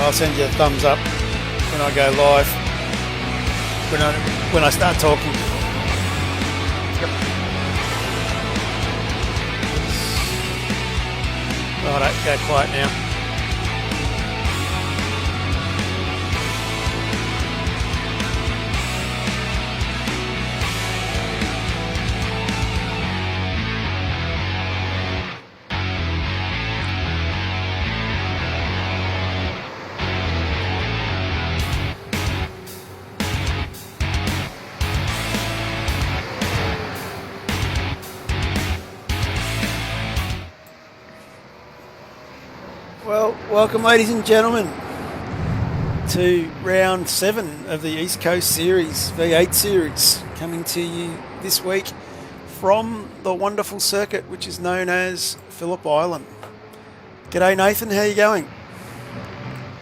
I'll send you a thumbs up when I go live, when I start talking. Yep. Righto, go quiet now. Well, welcome ladies and gentlemen to round 7 of the East Coast Series, V8 Series, coming to you this week from the wonderful circuit which is known as Phillip Island. G'day Nathan, how you going?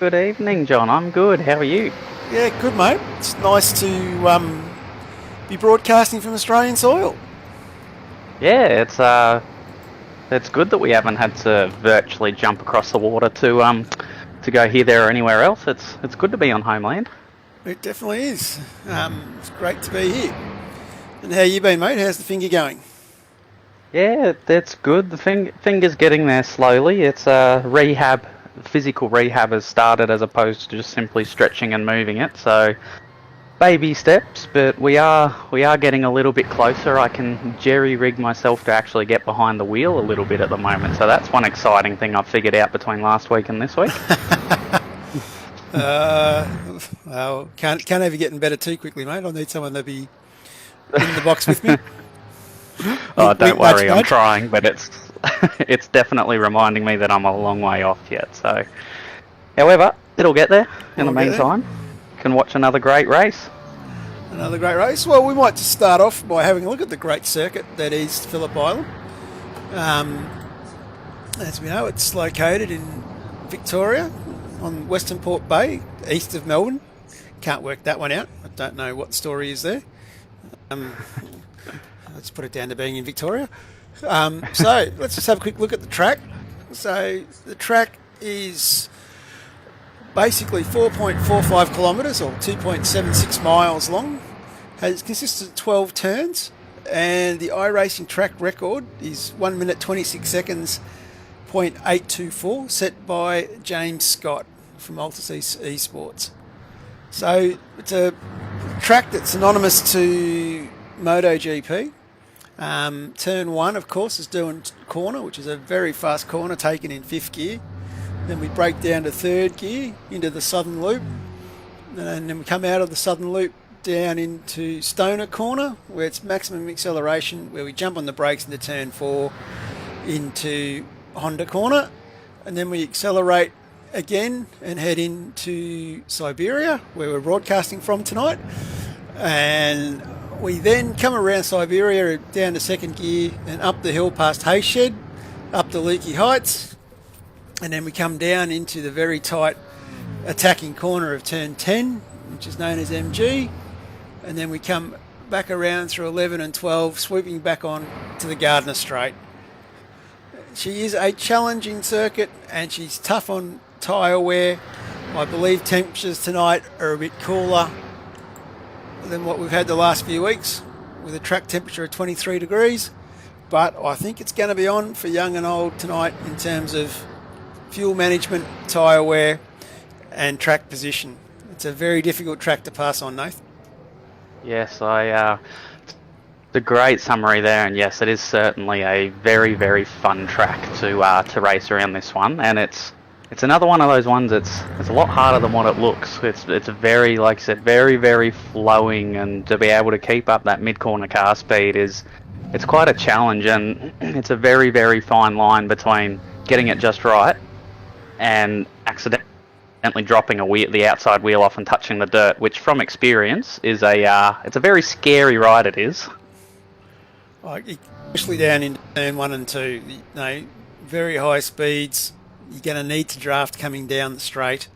Good evening, John. I'm good. How are you? Yeah, good mate. It's nice to be broadcasting from Australian soil. Yeah, it's good that we haven't had to virtually jump across the water to go here, there, or anywhere else. It's good to be on homeland. It definitely is. It's great to be here. And how you been, mate? How's the finger going? Yeah, that's good. The finger's getting there slowly. It's physical rehab has started as opposed to just simply stretching and moving it. So baby steps, but we are getting a little bit closer. I can jerry-rig myself to actually get behind the wheel a little bit at the moment. So that's one exciting thing I've figured out between last week and this week. Well, can't ever getting better too quickly, mate. I'll need someone to be in the box with me. Oh, don't worry, I'm trying, but it's definitely reminding me that I'm a long way off yet. So, however, it'll get there. In the meantime, can watch another great race. Another great race. Well, we might just start off by having a look at the great circuit that is Phillip Island. As we know, it's located in Victoria on Western Port Bay, east of Melbourne. Can't work that one out. I don't know what the story is there. Let's put it down to being in Victoria. So let's just have a quick look at the track. So the track is basically 4.45 kilometres or 2.76 miles long. It consists of 12 turns, and the iRacing track record is 1 minute 26 seconds, .824, set by James Scott from Altus Esports. So it's a track that's synonymous to MotoGP. Turn 1, of course, is doing corner, which is a very fast corner taken in 5th gear. Then we break down to 3rd gear into the southern loop, and then we come out of the southern loop down into Stoner corner, where it's maximum acceleration, where we jump on the brakes into turn 4 into Honda corner, and then we accelerate again and head into Siberia, where we're broadcasting from tonight, and we then come around Siberia down to 2nd gear and up the hill past Hayshed, up to Leaky Heights, and then we come down into the very tight attacking corner of turn 10, which is known as MG, and then we come back around through 11 and 12, swooping back on to the Gardner Straight. She is a challenging circuit, and she's tough on tyre wear. I believe temperatures tonight are a bit cooler than what we've had the last few weeks, with a track temperature of 23 degrees, but I think it's going to be on for young and old tonight in terms of fuel management, tyre wear and track position. It's a very difficult track to pass on, Nathan. Yes, the great summary there, and yes, it is certainly a very, very fun track to race around this one, and it's another one of those ones. It's a lot harder than what it looks. It's a very, like I said, very, very flowing, and to be able to keep up that mid-corner car speed it's quite a challenge, and it's a very, very fine line between getting it just right and accidentally dropping the outside wheel off and touching the dirt, which from experience is it's a very scary ride. It is. Especially down in turn 1 and 2, very high speeds. You're going to need to draft coming down the straight.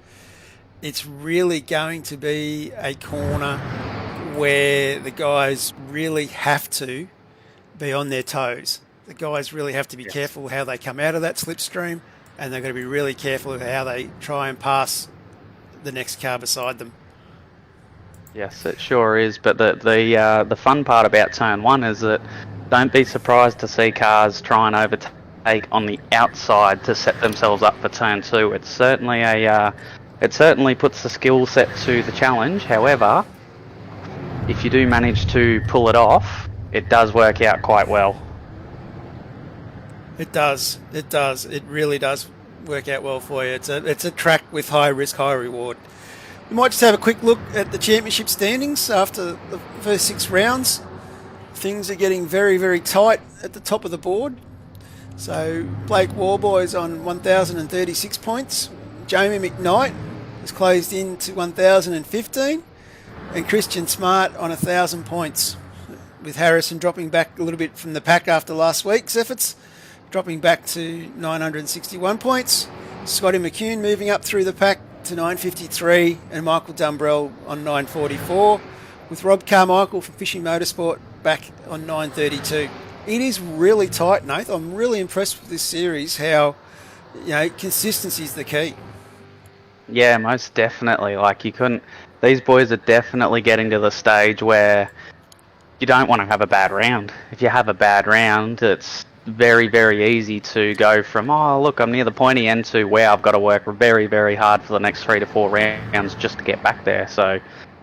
It's really going to be a corner where the guys really have to be on their toes. The guys really have to be careful how they come out of that slipstream, and they've got to be really careful of how they try and pass the next car beside them. Yes, it sure is. But the fun part about turn one is that don't be surprised to see cars try and overtake on the outside to set themselves up for turn two. It's certainly it certainly puts the skill set to the challenge. However, if you do manage to pull it off, it does work out quite well. It does. It does. It really does work out well for you. It's a track with high risk, high reward. We might just have a quick look at the championship standings after the first 6 rounds. Things are getting very, very tight at the top of the board. So Blake Warboy's on 1,036 points. Jamie McKnight has closed in to 1,015. And Christian Smart on 1,000 points. With Harrison dropping back a little bit from the pack after last week's efforts, dropping back to 961 points. Scotty McCune moving up through the pack to 953, and Michael Dumbrell on 944, with Rob Carmichael from Fishing Motorsport back on 932. It is really tight, Nath. I'm really impressed with this series, how consistency is the key. Yeah, most definitely. Like, these boys are definitely getting to the stage where you don't want to have a bad round. If you have a bad round, it's very, very easy to go from, oh, look, I'm near the pointy end, to where I've got to work very, very hard for the next 3 to 4 rounds just to get back there. So,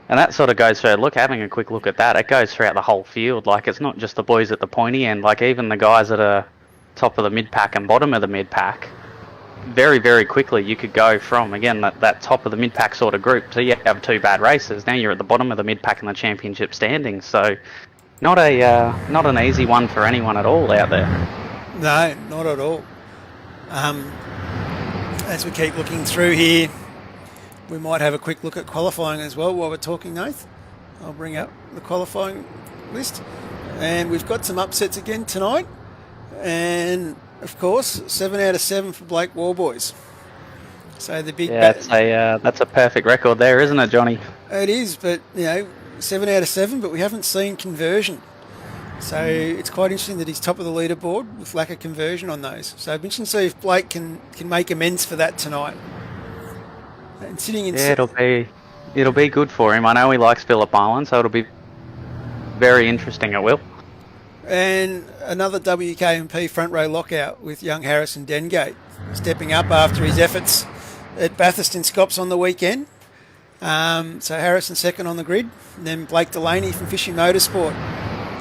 and that sort of goes for, having a quick look at that, it goes throughout the whole field. Like, it's not just the boys at the pointy end, like even the guys that are top of the mid-pack and bottom of the mid-pack, very, very quickly you could go from, again, that top of the mid-pack sort of group, so you have 2 bad races, now you're at the bottom of the mid-pack in the championship standings. So not an easy one for anyone at all out there. No, not at all. As we keep looking through here, we might have a quick look at qualifying as well while we're talking, Nath. I'll bring up the qualifying list. And we've got some upsets again tonight. And, of course, 7 out of 7 for Blake Warboys. So the big... Yeah, that's a perfect record there, isn't it, Johnny? It is, but, 7 out of 7, but we haven't seen conversion. So it's quite interesting that he's top of the leaderboard with lack of conversion on those. So I'm interested to see if Blake can make amends for that tonight. And sitting in... Yeah, it'll be good for him. I know he likes Phillip Island, so it'll be very interesting, it will. And another WK&P front row lockout with young Harrison Dengo stepping up after his efforts at Bathurst and Scops on the weekend. So Harrison second on the grid, and then Blake Delaney from Fishing Motorsport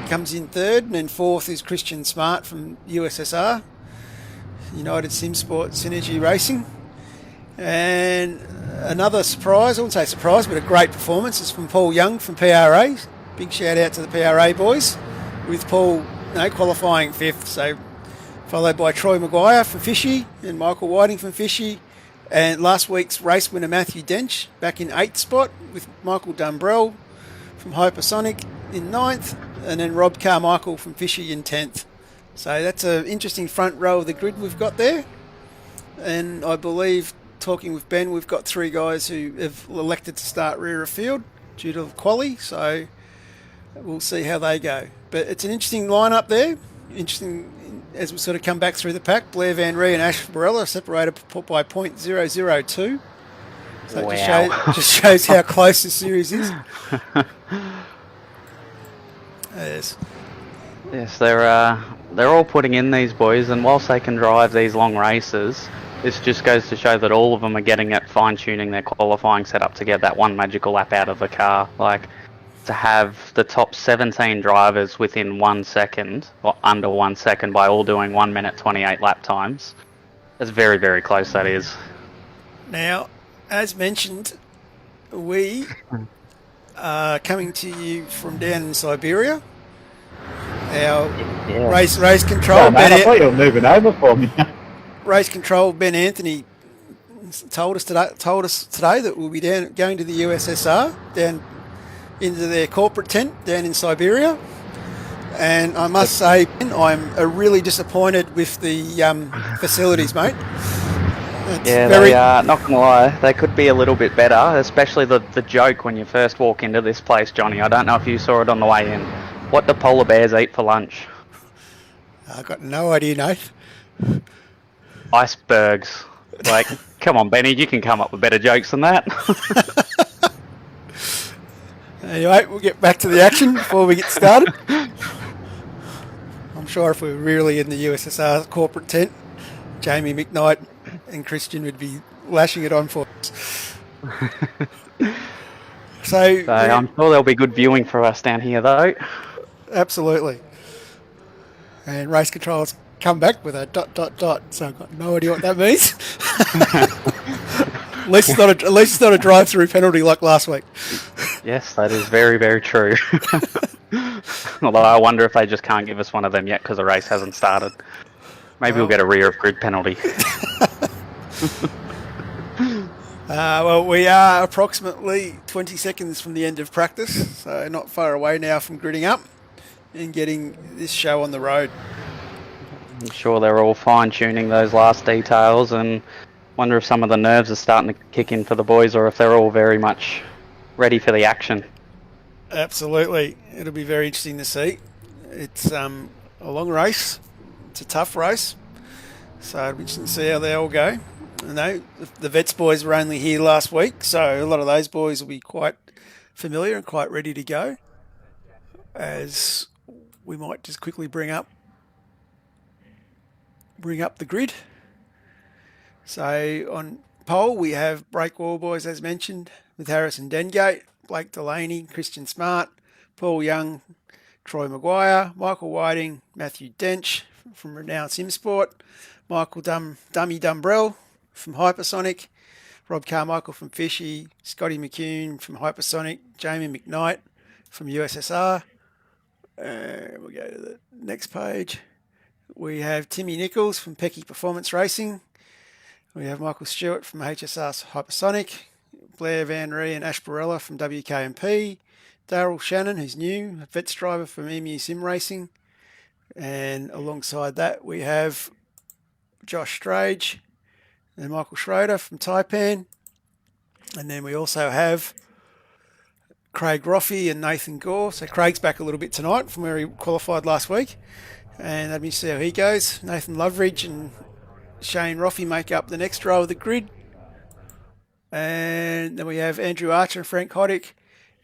comes in third, and then fourth is Christian Smart from USSR, United Sim Sport Synergy Racing. And another surprise, I wouldn't say surprise, but a great performance is from Paul Young from PRA. Big shout out to the PRA boys, with Paul qualifying fifth, so followed by Troy Maguire from Fishy and Michael Whiting from Fishy. And last week's race winner Matthew Dench back in 8th spot, with Michael Dumbrell from Hypersonic in 9th, and then Rob Carmichael from Fishy in 10th. So that's an interesting front row of the grid we've got there. And I believe, talking with Ben, we've got 3 guys who have elected to start rear of field due to quali, so we'll see how they go. But it's an interesting lineup there. Interesting as we sort of come back through the pack. Blair Van Ree and Ash Barella separated by .002. So wow. It just shows how close the series is. Yes. Yes, they're all putting in, these boys, and whilst they can drive these long races, this just goes to show that all of them are getting at fine-tuning their qualifying setup to get that one magical lap out of the car. Like, to have the top 17 drivers within 1 second, or under 1 second, by all doing 1 minute 28 lap times, that's very, very close, that is. Now, as mentioned, we are coming to you from down in Siberia. Our race control... Oh, man, I thought you were moving over for me. Race control Ben Anthony told us today that we'll be going to the USSR, down into their corporate tent down in Siberia. And I must say, I'm really disappointed with the facilities, mate. They are, not gonna lie, they could be a little bit better, especially the joke when you first walk into this place, Johnny. I don't know if you saw it on the way in. What do polar bears eat for lunch? I've got no idea, Nate. Icebergs. Like, come on, Benny, you can come up with better jokes than that. Anyway, we'll get back to the action before we get started. I'm sure if we were really in the USSR corporate tent, Jamie McKnight and Christian would be lashing it on for us. So I'm sure there'll be good viewing for us down here, though. absolutely. And race controls come back with a ... So I've got no idea what that means. At least it's not a drive-through penalty like last week. Yes, that is very, very true. Although I wonder if they just can't give us one of them yet because the race hasn't started. Maybe we'll get a rear of grid penalty. Well, we are approximately 20 seconds from the end of practice, so not far away now from gridding up and getting this show on the road. I'm sure they're all fine-tuning those last details, and wonder if some of the nerves are starting to kick in for the boys, or if they're all very much ready for the action. Absolutely. It'll be very interesting to see. It's a long race. It's a tough race. So it'll be interesting to see how they all go. I know the Vets boys were only here last week, so a lot of those boys will be quite familiar and quite ready to go. As we might just quickly bring up the grid. So on pole we have Breakwall boys as mentioned with Harrison Dengate, Blake Delaney, Christian Smart, Paul Young, Troy Maguire, Michael Whiting, Matthew Dench from Renowned Simsport, Michael Dummy Dumbrell from Hypersonic, Rob Carmichael from Fishy, Scotty McCune from Hypersonic, Jamie McKnight from USSR. We'll go to the next page. We have Timmy Nichols from Pecky Performance Racing. We have Michael Stewart from HSR Hypersonic, Blair Van Ree and Ash Barella from WK&P, Daryl Shannon, who's new, a Vets driver from EMU Sim Racing. And alongside that, we have Josh Strage and Michael Schroeder from Taipan. And then we also have Craig Roffey and Nathan Gore. So Craig's back a little bit tonight from where he qualified last week. And let me see how he goes. Nathan Loveridge and Shane Roffey make up the next row of the grid. And then we have Andrew Archer and Frank Hoddick,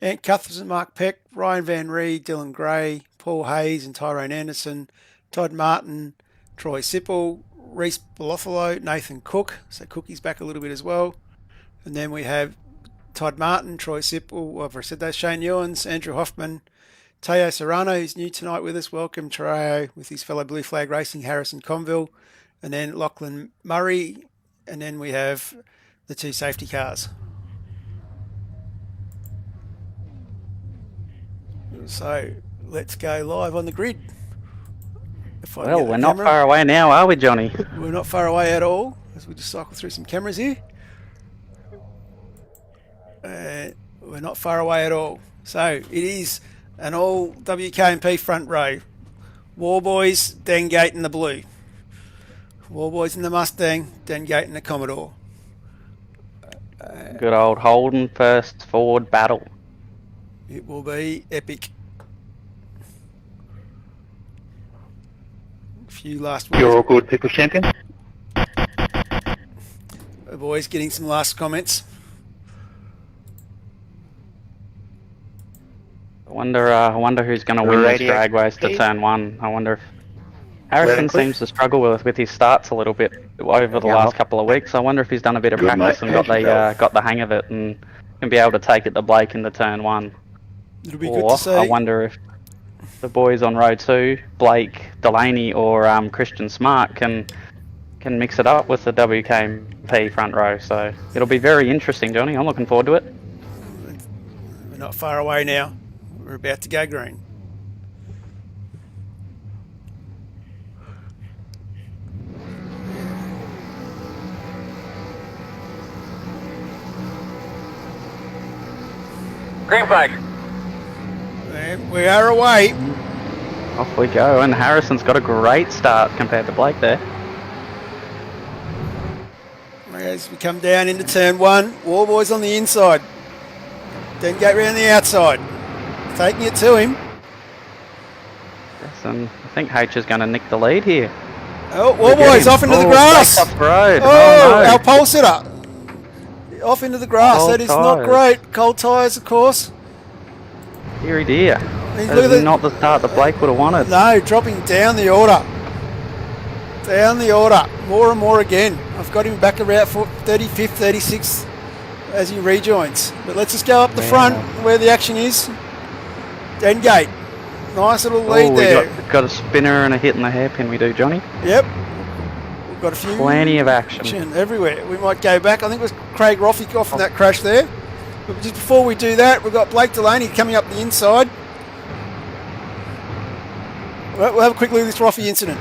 Ant Cuthbertson, Mark Peck, Ryan Van Ree, Dylan Gray, Paul Hayes and Tyrone Anderson, Todd Martin, Troy Sipple, Reese Belothalo, Nathan Cook. So Cookie's back a little bit as well. And then we have Todd Martin, Troy Sipple, well, I said that, Shane Ewans, Andrew Hoffman, Teo Serrano, who's new tonight with us. Welcome, Terreo, with his fellow Blue Flag Racing, Harrison Conville. And then Lachlan Murray. And then we have the two safety cars. So let's go live on the grid. Well, we're not far away now, are we, Johnny? We're not far away at all, as we just cycle through some cameras here. We're not far away at all. So it is an all WK&P front row. Warboys, Dengate in the blue. Warboys in the Mustang, Dengate in the Commodore. Good old Holden first forward battle. It will be epic. A few last words. You're all good, People's Champion. The boys getting some last comments. I wonder who's going to win this drag race to turn one. I wonder if Harrison seems to struggle with his starts a little bit over the last couple of weeks. I wonder if he's done a bit of practice and got the hang of it and can be able to take it to Blake in the turn one. It'll be good to see. I wonder if the boys on row 2, Blake, Delaney or Christian Smart can mix it up with the WK&P front row. So it'll be very interesting, Johnny. I'm looking forward to it. We're not far away now. We're about to go green. Green flag. And we are away. Off we go, and Harrison's got a great start compared to Blake there. As we come down into turn one, Warboys on the inside. Dengate round the outside. Taking it to him. Yes, and I think H is going to nick the lead here. Oh, Warboy's off into the grass. Up the road. Oh, no. our pole sitter. Off into the grass. Cold That is not tyres. great. Cold tyres, of course. Dear, dear. Look That at is the- not the start that Blake would have wanted. No, dropping down the order. Down the order. More and more again. I've got him back around 35th, 36th as he rejoins. But let's just go up the front where the action is. Dengate. Nice little lead there. We got a spinner and a hit in the hairpin, we do, Johnny. Yep. We've got a few. Plenty of action. Everywhere. We might go back. I think it was Craig Roffey off in that crash there. But just before we do that, we've got Blake Delaney coming up the inside. We'll have a quick look at this Roffey incident.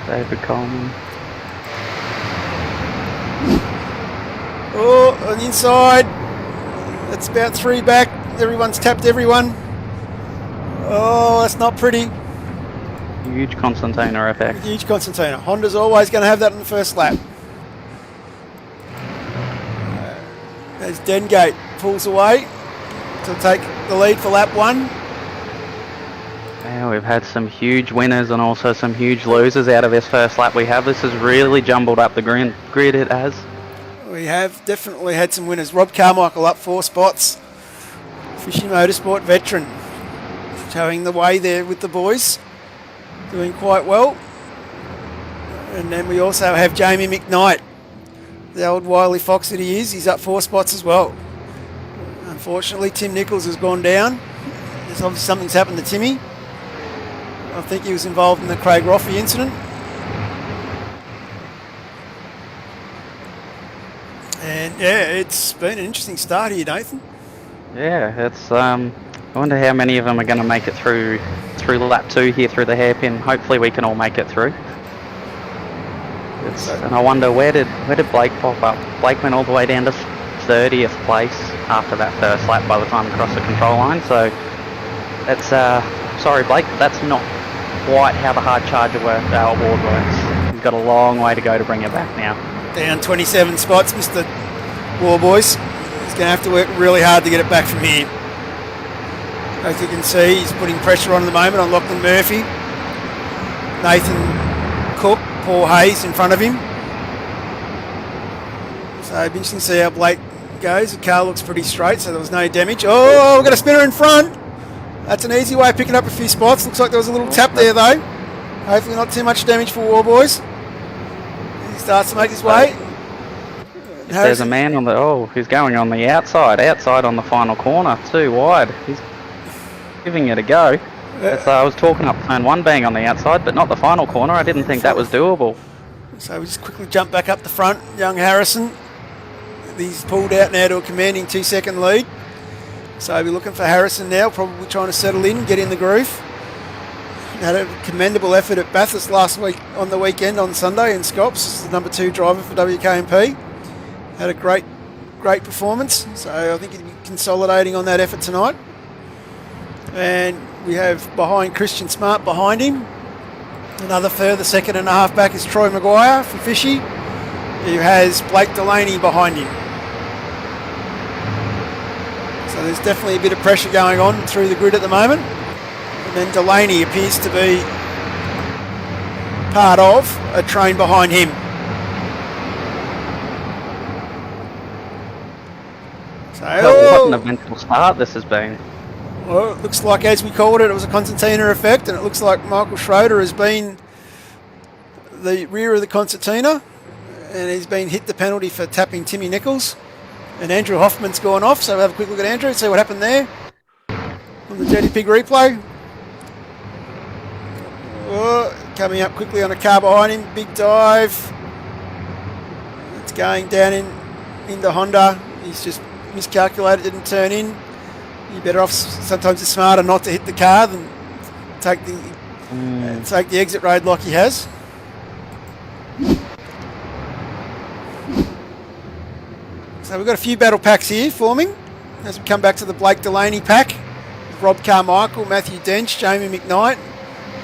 David Coleman. Oh, on the inside. That's about 3 back. Everyone's tapped everyone. Oh, that's not pretty. Huge Constantina effect. Huge Constantina. Honda's always going to have that in the first lap. As Dengate pulls away to take the lead for lap 1. Yeah, we've had some huge winners and also some huge losers out of this first lap we have. This has really jumbled up the grid, it has. We have definitely had some winners. Rob Carmichael up 4 spots. Fishy Motorsport veteran. Showing the way there with the boys. Doing quite well. And then we also have Jamie McKnight. The old wily fox that he is. He's up 4 spots as well. Unfortunately, Tim Nichols has gone down. There's obviously something's happened to Timmy. I think he was involved in the Craig Roffey incident. And yeah, it's been an interesting start here, Nathan. Yeah, it's I wonder how many of them are going to make it through lap 2 here through the hairpin. Hopefully we can all make it through. And I wonder where did Blake pop up? Blake went all the way down to 30th place after that first lap by the time he crossed the control line. So that's sorry Blake, that's not quite how the hard charger award works. He's got a long way to go to bring it back now. Down 27 spots, Mr. Warboys. He's going to have to work really hard to get it back from here. As you can see, he's putting pressure on at the moment on Lachlan Murphy. Nathan Cook, Paul Hayes in front of him. So it'll be interesting to see how Blake goes. The car looks pretty straight, so there was no damage. Oh, we've got a spinner in front. That's an easy way of picking up a few spots. Looks like there was a little tap there though. Hopefully not too much damage for Warboys. He starts to make his way. There's a man on the, he's going on the outside on the final corner, too wide. He's giving it a go. I was talking up turn 1 being on the outside, but not the final corner. I didn't think that was doable. So we just quickly jump back up the front. Young Harrison, he's pulled out now to a commanding 2-second lead. So we'll be looking for Harrison now, probably trying to settle in, get in the groove. Had a commendable effort at Bathurst last week on the weekend on Sunday in Scops, the number 2 driver for WK&P. Had a great performance, so I think he'll be consolidating on that effort tonight. And we have behind Christian Smart behind him. Another further 2.5 back is Troy Maguire from Fishy, who has Blake Delaney behind him. So there's definitely a bit of pressure going on through the grid at the moment. And then Delaney appears to be part of a train behind him. So, What an eventful start this has been. Well, it looks like, as we called it, it was a concertina effect, and it looks like Michael Schroeder has been the rear of the concertina, and he's been hit the penalty for tapping Timmy Nichols. And Andrew Hoffman's gone off, so we'll have a quick look at Andrew, see what happened there on the Dirty Pig replay. Oh, coming up quickly on a car behind him, big dive. It's going down into Honda. He's just miscalculated, didn't turn in. You're better off, sometimes it's smarter not to hit the car than take the exit road like he has. So we've got a few battle packs here forming as we come back to the Blake Delaney pack. Rob Carmichael, Matthew Dench, Jamie McKnight,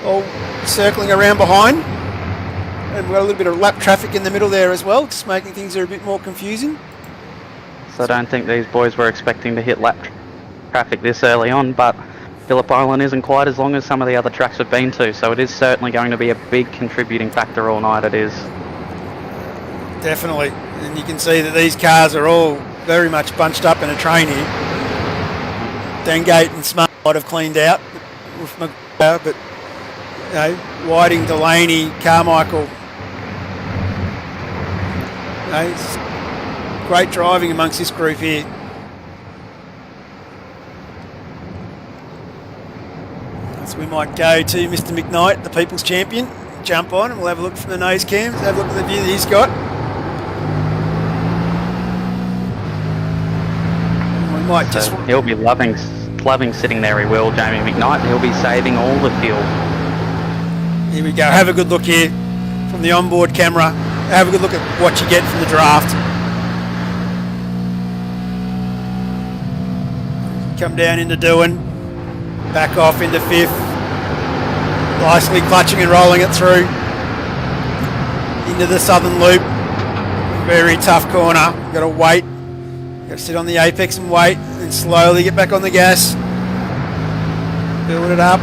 all circling around behind. And we've got a little bit of lap traffic in the middle there as well, just making things a bit more confusing. So I don't think these boys were expecting to hit lap traffic this early on, but Phillip Island isn't quite as long as some of the other tracks we've been to, so it is certainly going to be a big contributing factor all night. It is. Definitely. And you can see that these cars are all very much bunched up in a train here. Dengate and Smart might have cleaned out with McGuire, but you know, Whiting, Delaney, Carmichael. You know, it's great driving amongst this group here. So we might go to Mr. McKnight, the People's Champion, jump on and we'll have a look from the nose cams, have a look at the view that he's got. We might just... So he'll be loving sitting there, he will, Jamie McKnight. He'll be saving all the fuel. Here we go, have a good look here from the onboard camera. Have a good look at what you get from the draft. Come down into Doohan, back off into 5th. Nicely clutching and rolling it through. Into the southern loop. Very tough corner. Got to wait. Got to sit on the apex and wait. And slowly get back on the gas. Build it up.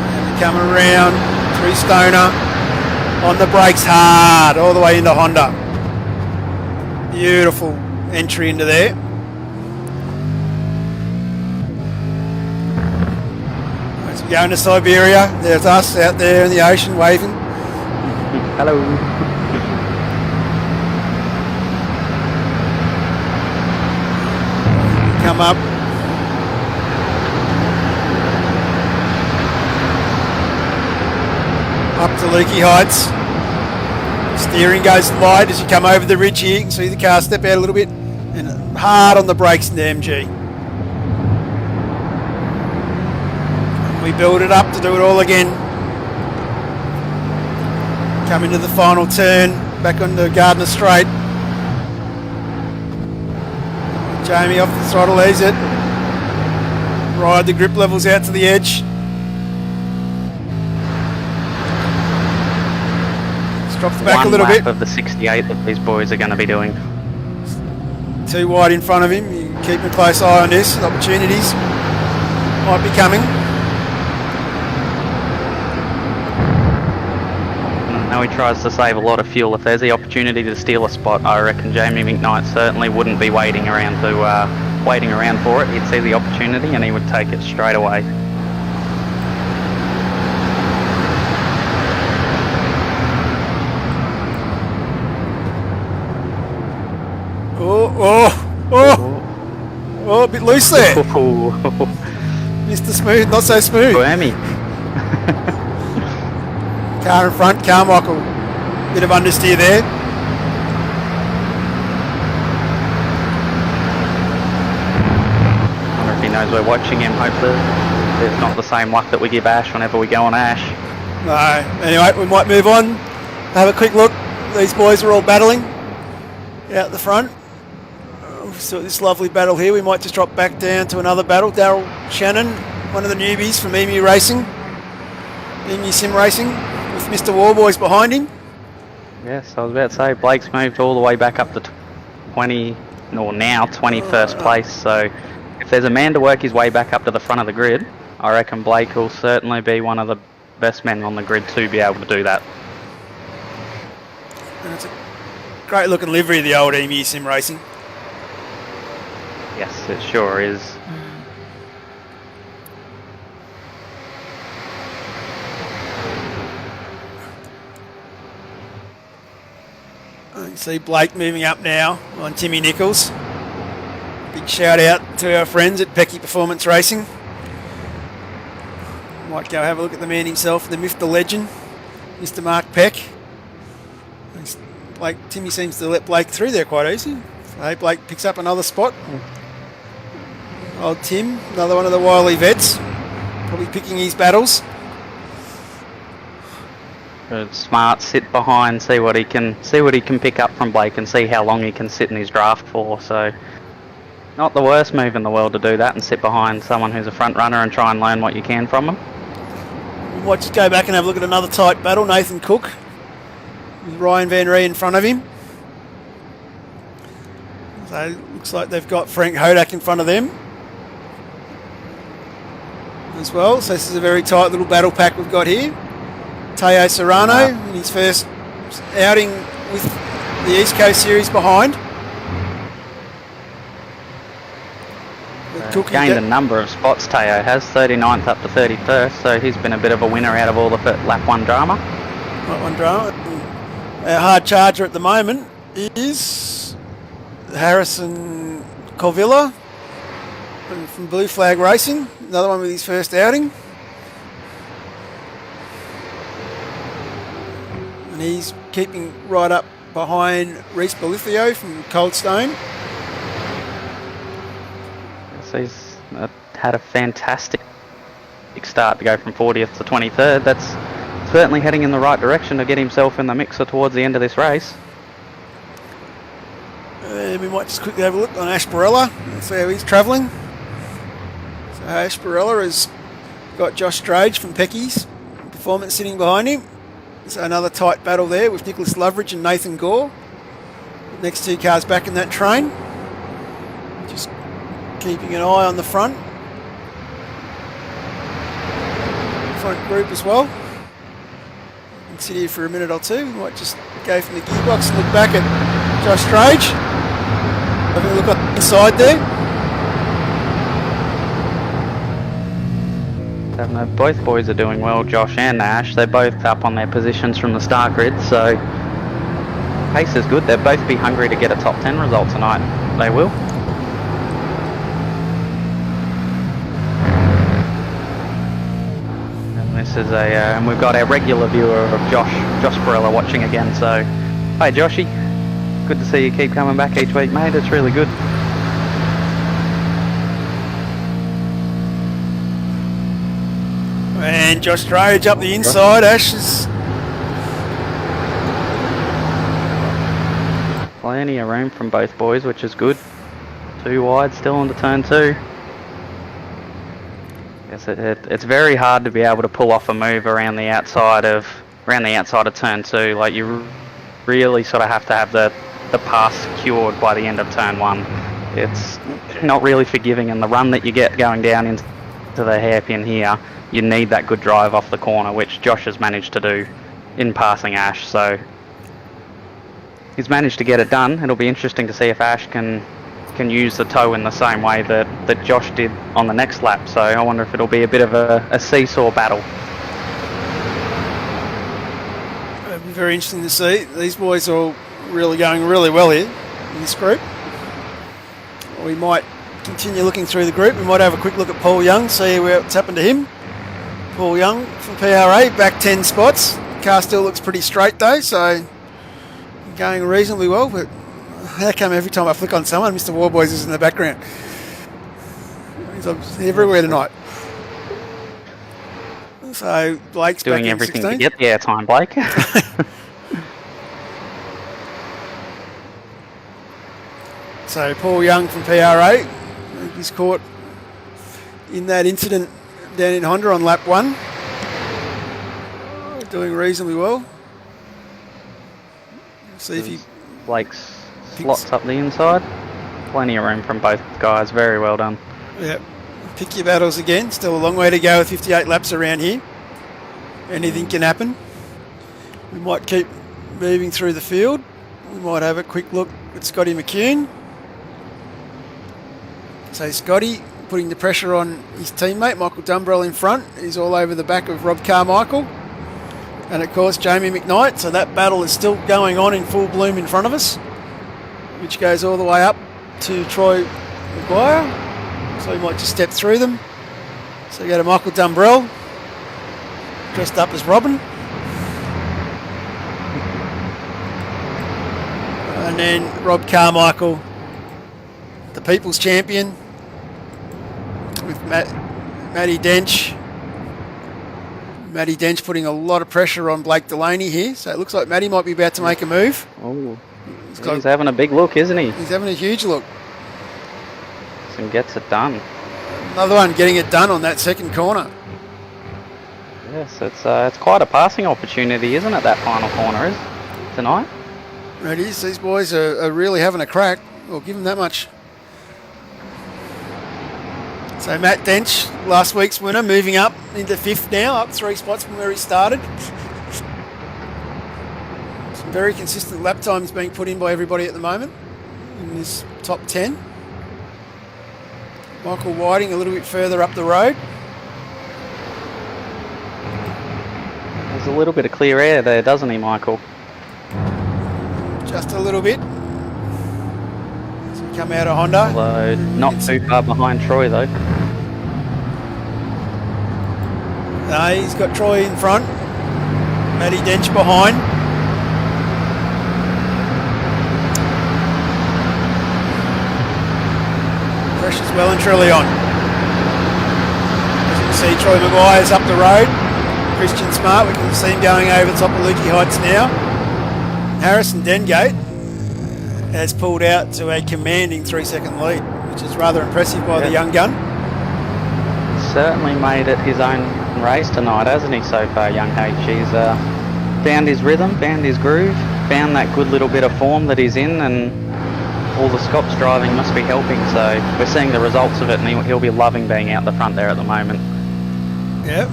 And come around through Stoner. On the brakes hard. All the way into Honda. Beautiful entry into there. As we go into Siberia, there's us out there in the ocean waving. Hello. Come up. Up to Lukey Heights. Steering goes light as you come over the ridge here. You can see the car step out a little bit. And hard on the brakes into MG. We build it up to do it all again. Come into the final turn. Back onto Gardner Straight. Jamie off the throttle, ease it. Ride the grip levels out to the edge. Drop the back a little bit. One lap of the 68 that these boys are going to be doing. Too wide in front of him. You keep a close eye on this. Opportunities might be coming. Now he tries to save a lot of fuel. If there's the opportunity to steal a spot, I reckon Jamie McKnight certainly wouldn't be waiting around for it. He'd see the opportunity and he would take it straight away. Oh, a bit loose there. Mr. Smooth, not so smooth. Whammy. Car in front, Carmichael. Bit of understeer there. I wonder if he knows we're watching him. Hopefully there's not the same luck that we give Ash whenever we go on Ash. No. Anyway, we might move on. Have a quick look. These boys are all battling out the front. So this lovely battle here, we might just drop back down to another battle. Daryl Shannon, one of the newbies from Emu Racing, Emu Sim Racing, with Mr. Warboys behind him. Yes, I was about to say, Blake's moved all the way back up to 20, or now 21st place, so if there's a man to work his way back up to the front of the grid, I reckon Blake will certainly be one of the best men on the grid to be able to do that. And it's a great looking livery of the old Emu Sim Racing. Yes, it sure is. You can see Blake moving up now on Timmy Nichols. Big shout out to our friends at Pecky Performance Racing. Might go have a look at the man himself, the myth, the legend, Mr. Mark Peck. Timmy seems to let Blake through there quite easy. So Blake picks up another spot. Old Tim, another one of the wily vets, probably picking his battles. Good, smart, sit behind, see what he can pick up from Blake and see how long he can sit in his draft for. So, not the worst move in the world to do that and sit behind someone who's a front runner and try and learn what you can from them. We might just go back and have a look at another tight battle. Nathan Cook with Ryan Van Ree in front of him. So looks like they've got Frank Hodak in front of them as well. So this is a very tight little battle pack we've got here. Teo Serrano in his first outing with the East Coast Series behind. Gained a number of spots, Teo has, 39th up to 31st, so he's been a bit of a winner out of all the lap 1 drama. Lap 1 drama. Our hard charger at the moment is Harrison Colvilla from Blue Flag Racing, another one with his first outing. And he's keeping right up behind Reece Bolithio from Cold Stone. So he's had a fantastic start to go from 40th to 23rd. That's certainly heading in the right direction to get himself in the mixer towards the end of this race. We might just quickly have a look on Ash Barella and see how he's travelling. So Ash Barella has got Josh Strage from Pecky's Performance sitting behind him. So another tight battle there with Nicholas Loveridge and Nathan Gore. Next 2 cars back in that train. Just keeping an eye on the front group as well. And sit here for a minute or two. We might just go from the gearbox and look back at Josh Strage. Having a look on the side there. No, both boys are doing well, Josh and Ash. They're both up on their positions from the start grid, so pace is good. They'll both be hungry to get a top 10 result tonight. They will. And this is and we've got our regular viewer of Josh Barella watching again. So, hi Joshy, good to see you keep coming back each week, mate. It's really good. And Josh Strage up the inside. Ash is plenty of room from both boys, which is good. 2 wide still into turn 2. Yes, it's very hard to be able to pull off a move around the outside of turn 2. Like, you really sort of have to have the pass secured by the end of turn 1. It's not really forgiving, and the run that you get going down into the hairpin here, you need that good drive off the corner, which Josh has managed to do in passing Ash. So he's managed to get it done. It'll be interesting to see if Ash can use the toe in the same way that Josh did on the next lap. So I wonder if it'll be a bit of a seesaw battle. It'll be very interesting to see. These boys are all really going really well here in this group. We might continue looking through the group. We might have a quick look at Paul Young, see what's happened to him. Paul Young from PRA, back 10 spots. Car still looks pretty straight though, so going reasonably well. But how come every time I flick on someone, Mr. Warboys is in the background? He's everywhere tonight. So Blake's doing back everything in 16th. to get the airtime, Blake. So Paul Young from PRA, he's caught in that incident down in Honda on lap 1. Doing reasonably well. See if he Blake's slots up the inside. Plenty of room from both guys. Very well done. Yeah. Pick your battles again. Still a long way to go with 58 laps around here. Anything can happen. We might keep moving through the field. We might have a quick look at Scotty McCune. So Scotty putting the pressure on his teammate Michael Dumbrell in front. He's all over the back of Rob Carmichael and of course Jamie McKnight. So that battle is still going on in full bloom in front of us, which goes all the way up to Troy Maguire. So we might just step through them. So we go to Michael Dumbrell, dressed up as Robin. And then Rob Carmichael, the People's Champion, with Matty Dench. Matty Dench putting a lot of pressure on Blake Delaney here. So it looks like Matty might be about to make a move. Oh, he's having a big look, isn't he? He's having a huge look. And gets it done. Another one getting it done on that second corner. Yes, it's quite a passing opportunity, isn't it, that final corner is tonight? It is. These boys are really having a crack. We'll give him that much. So Matt Dench, last week's winner, moving up into 5th now, up 3 spots from where he started. Some very consistent lap times being put in by everybody at the moment in this top 10. Michael Whiting a little bit further up the road. There's a little bit of clear air there, doesn't he, Michael? Just a little bit. As we come out of Honda. Although not too far behind Troy, though. No, he's got Troy in front. Matty Dench behind. Pressure's well and truly on. As you can see, Troy Maguire's up the road. Christian Smart, we can see him going over the top of Lukey Heights now. Harrison Dengate has pulled out to a commanding 3-second lead, which is rather impressive by the young gun. Certainly made it his own race tonight, hasn't he, so far, young H? He's found his rhythm, found his groove, found that good little bit of form that he's in, and all the Scots driving must be helping, so we're seeing the results of it, and he'll be loving being out the front there at the moment. Yep.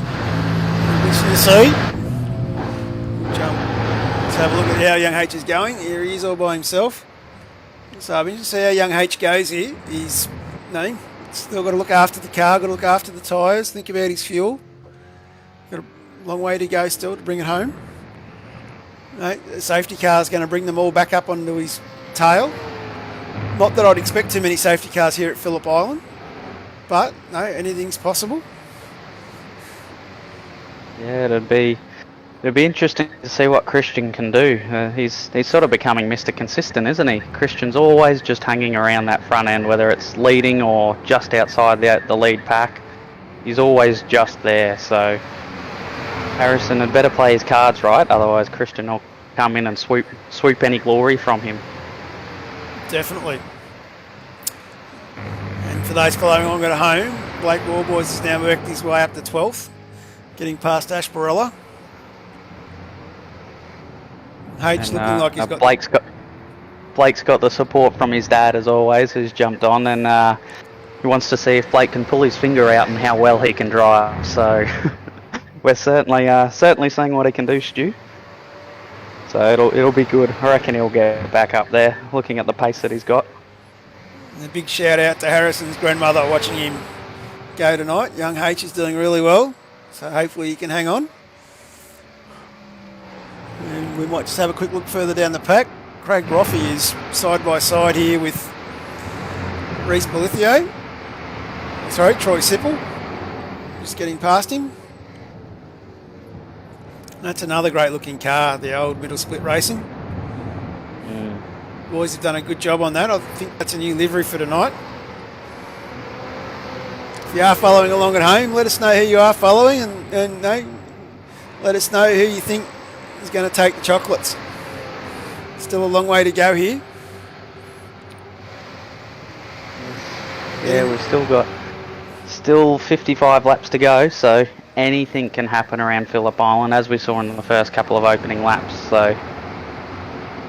Interesting to see. Let's have a look at how young H is going. Here he is all by himself. So I'm interested to see how young H goes here. He's still got to look after the car, got to look after the tyres, think about his fuel. Got a long way to go still to bring it home. The safety car is going to bring them all back up onto his tail. Not that I'd expect too many safety cars here at Phillip Island, but no, anything's possible. Yeah, it'd be interesting to see what Christian can do. He's sort of becoming Mr. Consistent, isn't he? Christian's always just hanging around that front end, whether it's leading or just outside the lead pack. He's always just there, so Harrison had better play his cards right, otherwise Christian will come in and swoop any glory from him. Definitely. And for those following on at home, Blake Warboys has now worked his way up to 12th, getting past Ash Barella. H looking like he's got... Blake's got the support from his dad as always, who's jumped on, and he wants to see if Blake can pull his finger out and how well he can drive. So we're certainly seeing what he can do, Stu. So it'll be good. I reckon he'll get back up there, looking at the pace that he's got. And a big shout out to Harrison's grandmother watching him go tonight. Young H is doing really well, so hopefully he can hang on. And we might just have a quick look further down the pack. Craig Roffey is side by side here with Reece Bolithio. Sorry, Troy Sipple. Just getting past him. That's another great looking car, the old Middle Split Racing. Boys have done a good job on that. I think that's a new livery for tonight. If you are following along at home, let us know who you are following and let us know who you think is going to take the chocolates. Still a long way to go here. Yeah, we've still 55 laps to go, so anything can happen around Phillip Island, as we saw in the first couple of opening laps, so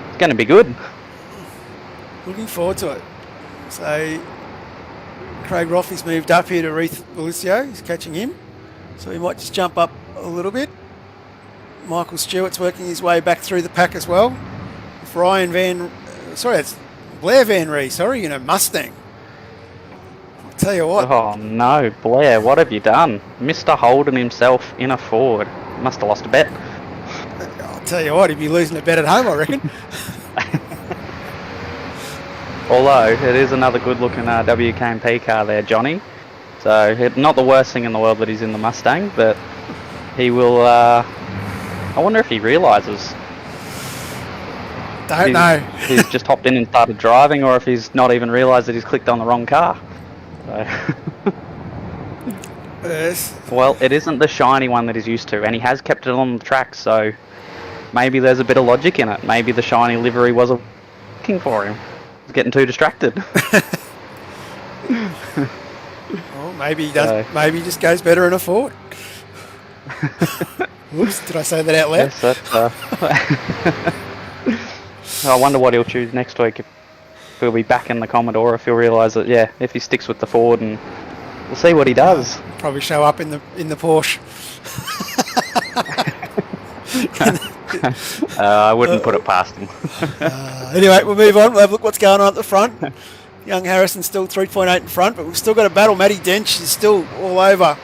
it's going to be good. Looking forward to it. So Craig Roffey's moved up here to Reece Bolithio. He's catching him, so he might just jump up a little bit. Michael Stewart's working his way back through the pack as well. If that's Blair Van Ree, Mustang. I'll tell you what. Oh no, Blair, what have you done? Mr. Holden himself in a Ford. Must have lost a bet. I'll tell you what, he'd be losing a bet at home, I reckon. Although, it is another good-looking WK&P car there, Johnny. So, not the worst thing in the world that he's in the Mustang, but he will... I wonder if he realises. Don't know. He's just hopped in and started driving, or if he's not even realised that he's clicked on the wrong car. So. Yes. Well, it isn't the shiny one that he's used to, and he has kept it on the track, so maybe there's a bit of logic in it. Maybe the shiny livery wasn't working for him. He's getting too distracted. Well, maybe he does. Maybe he just goes better in a Ford. Whoops, did I say that out loud? Yes, I wonder what he'll choose next week. if he'll be back in the Commodore, if he'll realise that, yeah, if he sticks with the Ford, and we'll see what he does. Probably show up in the Porsche. I wouldn't put it past him. Anyway, we'll move on. We'll have a look what's going on at the front. Young Harrison's still 3.8 in front, but we've still got a battle. Matty Dench is still all over.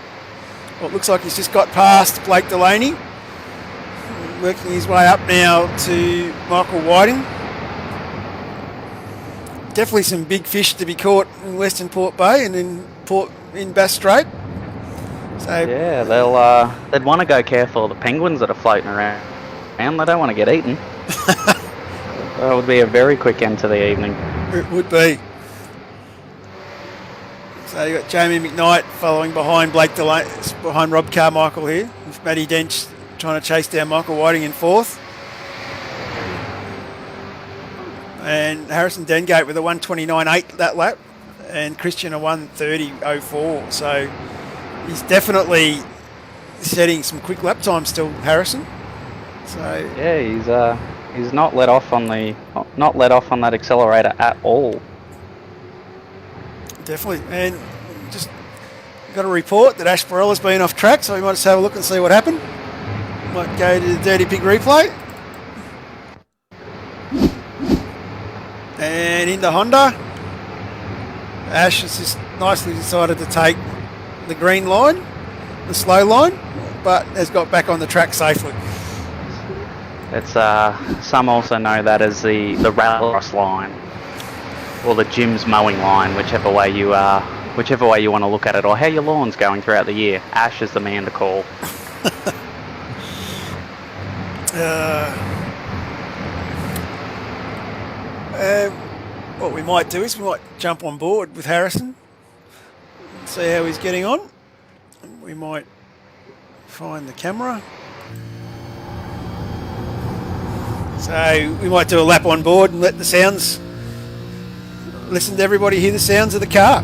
Well, it looks like he's just got past Blake Delaney. Working his way up now to Michael Whiting. Definitely some big fish to be caught in Western Port Bay and in Bass Strait. So Yeah, they'd want to go careful of the penguins that are floating around, and they don't want to get eaten. That would be a very quick end to the evening. it would be. So you've got Jamie McKnight following behind behind Rob Carmichael here, with Matty Dench trying to chase down Michael Whiting in fourth. And Harrison Dengate with a 1:29.8 that lap, and Christian a 1:30.04. So he's definitely setting some quick lap time still, Harrison. So yeah, he's not let off on that accelerator at all. Definitely, and just got a report that Ash Barella's been off track, so we might just have a look and see what happened. Might go to the Dirty Pig replay. And into Honda. Ash has just nicely decided to take the green line, the slow line, but has got back on the track safely. It's some also know that as the Rallycross line, or the Jim's mowing line, whichever way you want to look at it, or how your lawn's going throughout the year. Ash is the man to call. What we might do is we might jump on board with Harrison and see how he's getting on. We might find the camera. So we might do a lap on board and let the sounds, listen to everybody hear the sounds of the car.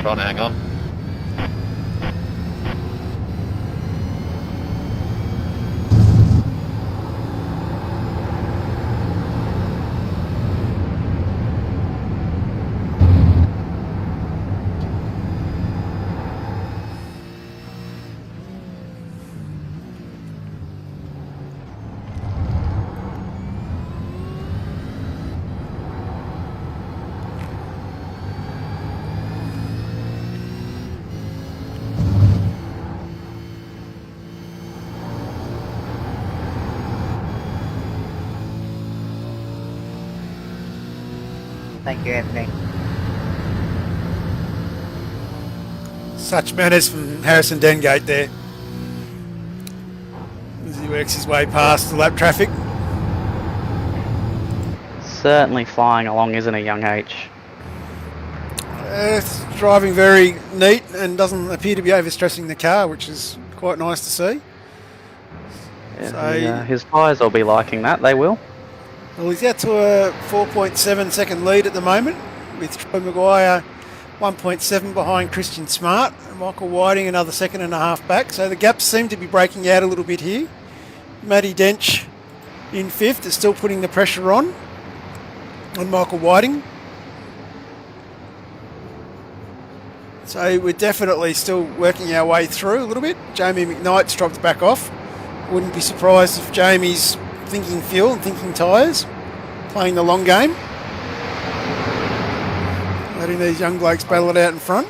Trying to hang on. Thank you, Anthony. Such manners from Harrison Dengate there, as he works his way past the lap traffic. Certainly flying along, isn't he, young H? It's driving very neat and doesn't appear to be overstressing the car, which is quite nice to see. Yeah, So- his tyres will be liking that, they will. Well, he's out to a 4.7 second lead at the moment, with Troy Maguire 1.7 behind Christian Smart, and Michael Whiting another second and a half back. So the gaps seem to be breaking out a little bit here. Matty Dench in fifth is still putting the pressure on Michael Whiting. So we're definitely still working our way through a little bit. Jamie McKnight's dropped back off. Wouldn't be surprised if Jamie's thinking fuel and thinking tyres, playing the long game. Letting these young blokes battle it out in front.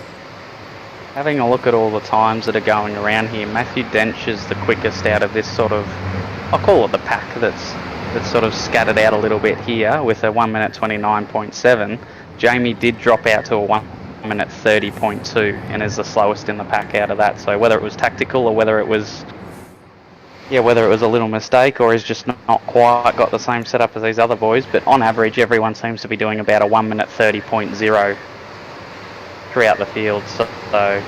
Having a look at all the times that are going around here, Matthew Dench is the quickest out of this sort of, I'll call it the pack that's it's sort of scattered out a little bit here with a 1 minute 29.7. Jamie did drop out to a 1 minute 30.2 and is the slowest in the pack out of that. So whether it was tactical or whether it was a little mistake or he's just not quite got the same setup as these other boys, but on average everyone seems to be doing about a 1 minute 30.0 throughout the field. So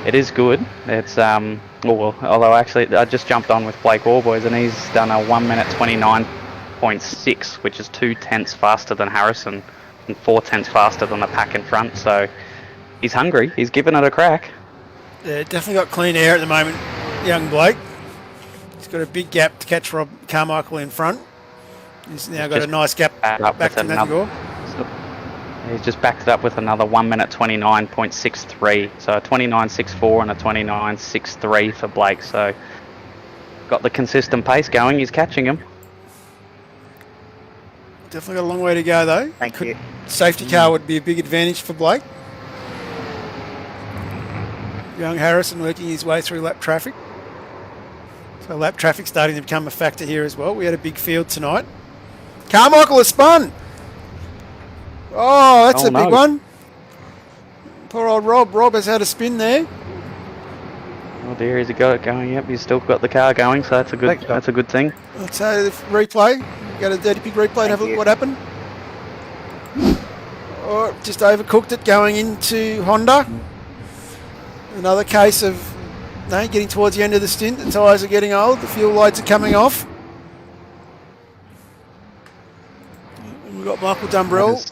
it is good. It's although actually I just jumped on with Blake Warboys and he's done a 1 minute 29.6, which is 2/10 faster than Harrison and 4/10 faster than the pack in front. So he's hungry. He's giving it a crack. Yeah, definitely got clean air at the moment, young Blake. He's got a big gap to catch Rob Carmichael in front. He's now got a nice gap back to Dengo. He's just backed it up with another 1 minute 29.63. So a 29.64 and a 29.63 for Blake. So got the consistent pace going. He's catching him. Definitely got a long way to go though. Thank you. Safety car would be a big advantage for Blake. Young Harrison working his way through lap traffic. So lap traffic starting to become a factor here as well. We had a big field tonight. Carmichael has spun. Oh, that's a big one. Poor old Rob. Rob has had a spin there. Oh dear, has he got it going? Yep, he's still got the car going, so that's a good thing. Let's say the replay. Go to the Dirty Pig replay and have a look at what happened. Oh, just overcooked it going into Honda. Another case of getting towards the end of the stint. The tyres are getting old. The fuel lights are coming off. And we've got Michael Dumbrell.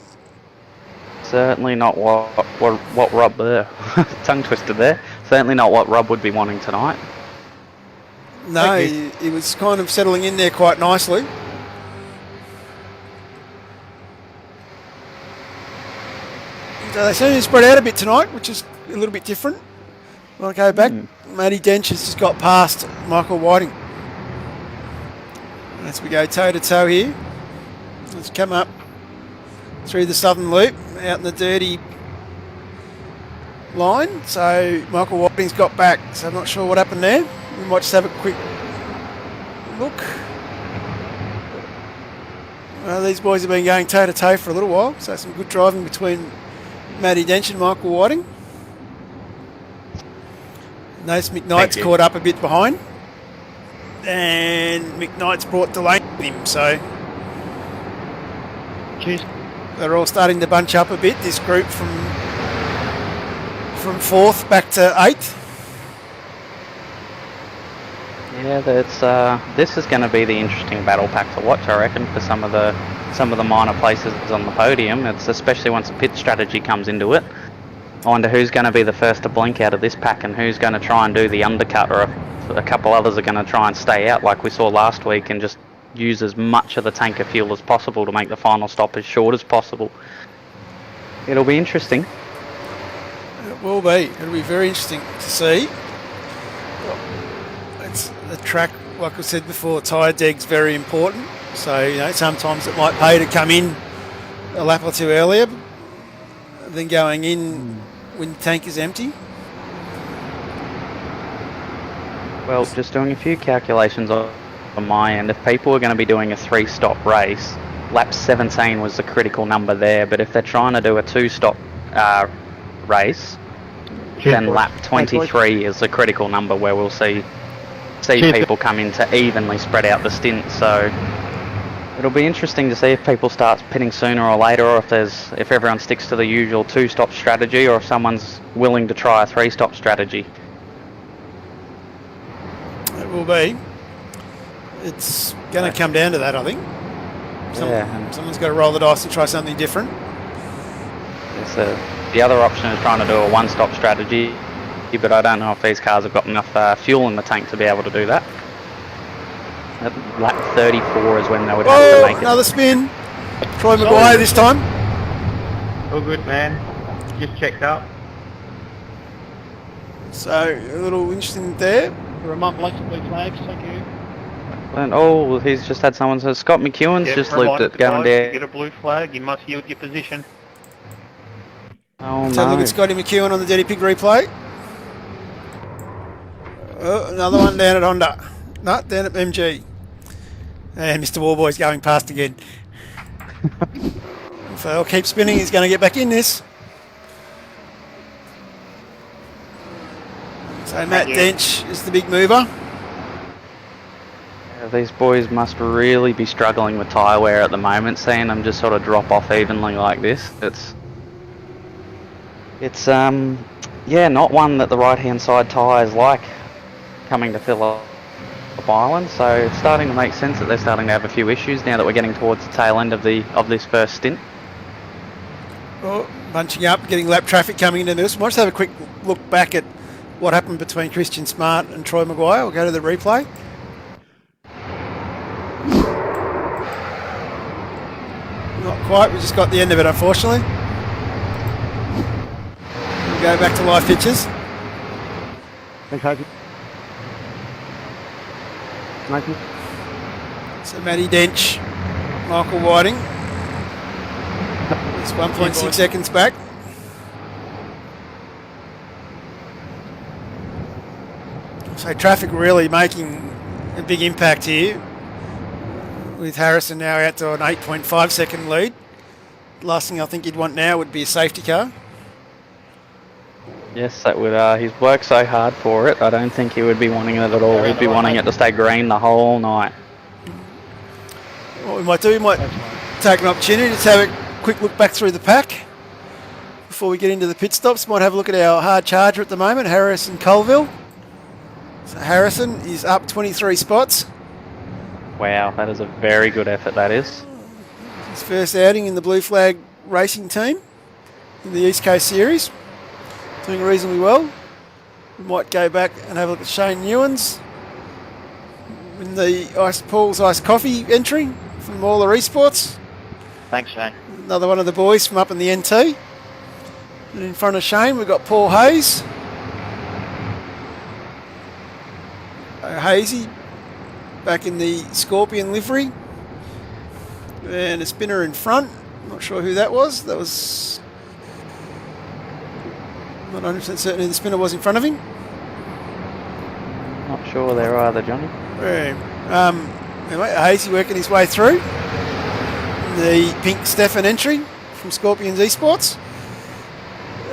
Certainly not what Rob there. Tongue twisted there. Certainly not what Rob would be wanting tonight. No, he was kind of settling in there quite nicely. So they seem to spread out a bit tonight, which is a little bit different. Want to go back? Matty Dench has just got past Michael Whiting. As we go toe to toe here. Let's come up through the southern loop, out in the dirty line. So Michael Whiting's got back, so I'm not sure what happened there. We might just have a quick look. Well, these boys have been going toe to toe for a little while, so some good driving between Matty Dench and Michael Whiting. Notice McKnight's caught up a bit behind, and McKnight's brought Delaney with him, so they're all starting to bunch up a bit, this group from 4th back to 8th. Yeah, this is going to be the interesting battle pack to watch, I reckon, for some of the minor places on the podium. It's especially once the pit strategy comes into it. I wonder who's going to be the first to blink out of this pack and who's going to try and do the undercut, or a couple others are going to try and stay out like we saw last week and just use as much of the tank of fuel as possible to make the final stop as short as possible. It'll be interesting. It will be. It'll be very interesting to see. It's the track, like I said before, tyre deg's very important. So, sometimes it might pay to come in a lap or two earlier than going in when the tank is empty. Well, just doing a few calculations on my end. If people are going to be doing a 3-stop race, lap 17 was the critical number there, but if they're trying to do a 2-stop race, then lap 23 is the critical number where we'll see people come in to evenly spread out the stint. So it'll be interesting to see if people start pitting sooner or later, or if everyone sticks to the usual 2-stop strategy, or if someone's willing to try a 3-stop strategy. It will be. It's going to come down to that, I think. Someone's got to roll the dice and try something different. The other option is trying to do a 1-stop strategy, but I don't know if these cars have got enough fuel in the tank to be able to do that. At lap 34 is when they would have to make it. Another spin. Troy Maguire this time. All good, man. Just checked up. So, a little interesting there. Ramon Blake's blue flags, thank you. And he's just had someone say Scott McEwen's just looped it going there. Get a blue flag, you must yield your position. Oh, Let's have a look at Scotty McEwen on the Dirty Pig replay. Oh, another one down at Honda. No, down at MG. And Mr. Warboy's going past again. If they'll keep spinning, he's going to get back in this. So Matt you. Dench is the big mover. Yeah, these boys must really be struggling with tyre wear at the moment, seeing them just sort of drop off evenly like this. It's yeah, not one that the right-hand side tyres like coming to Phillip Island, so it's starting to make sense that they're starting to have a few issues now that we're getting towards the tail end of this first stint. Oh, bunching up, getting lap traffic coming into this. We'll just have a quick look back at what happened between Christian Smart and Troy Maguire. We'll go to the replay. Not quite, we just got the end of it, unfortunately. We'll go back to live pictures. Thanks, Haji. Nathan. So Matty Dench, Michael Whiting. It's 1.6 seconds back. So traffic really making a big impact here, with Harrison now out to an 8.5 second lead. Last thing I think you'd want now would be a safety car. Yes, that would. He's worked so hard for it. I don't think he would be wanting it at all. He'd be wanting it to stay green the whole night. What we might do, we might take an opportunity to have a quick look back through the pack before we get into the pit stops. Might have a look at our hard charger at the moment, Harrison Colville. So Harrison is up 23 spots. Wow, that is a very good effort, that is. His first outing in the Blue Flag racing team in the East Coast Series. Doing reasonably well. We might go back and have a look at Shane Newens in the Paul's Iced Coffee entry from Mauler Esports. Thanks, Shane. Another one of the boys from up in the NT. And in front of Shane, we've got Paul Hayes. Hazy back in the Scorpion livery. And a spinner in front. Not sure who that was. That was... Not 100% certain who the spinner was in front of him. Not sure there either, Johnny. Anyway, Hazy working his way through. The pink Stefan entry from Scorpions Esports.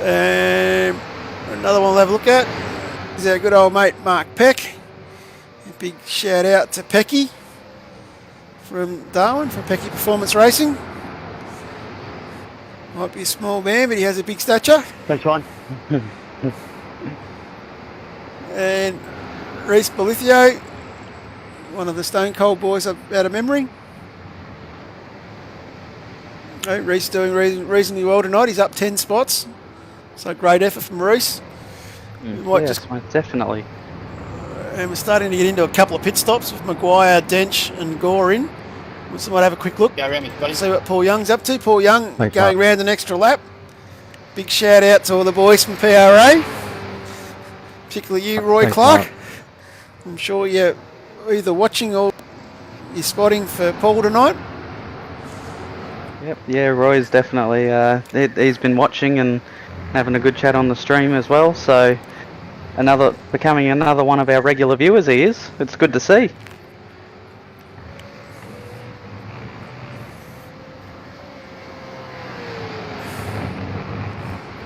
Another one we'll have a look at is our good old mate Mark Peck. A big shout out to Pecky from Darwin, from Pecky Performance Racing. Might be a small man, but he has a big stature. Thanks, Ryan. And Reese Bolithio, one of the Stone Cold boys out of memory. Reese doing reasonably well tonight. He's up 10 spots. So great effort from Reese. Yes, most definitely. And we're starting to get into a couple of pit stops with Maguire, Dench and Gore in. We might have a quick look. Go around me, buddy. See what Paul Young's up to. Paul Young Thanks, going Mark. round an extra lap. Big shout out to all the boys from PRA. Particularly you, Roy Thanks, Clark. Mark. I'm sure you're either watching or you're spotting for Paul tonight. Yep, yeah, Roy's definitely, he's been watching and having a good chat on the stream as well, so becoming another one of our regular viewers he is. It's good to see.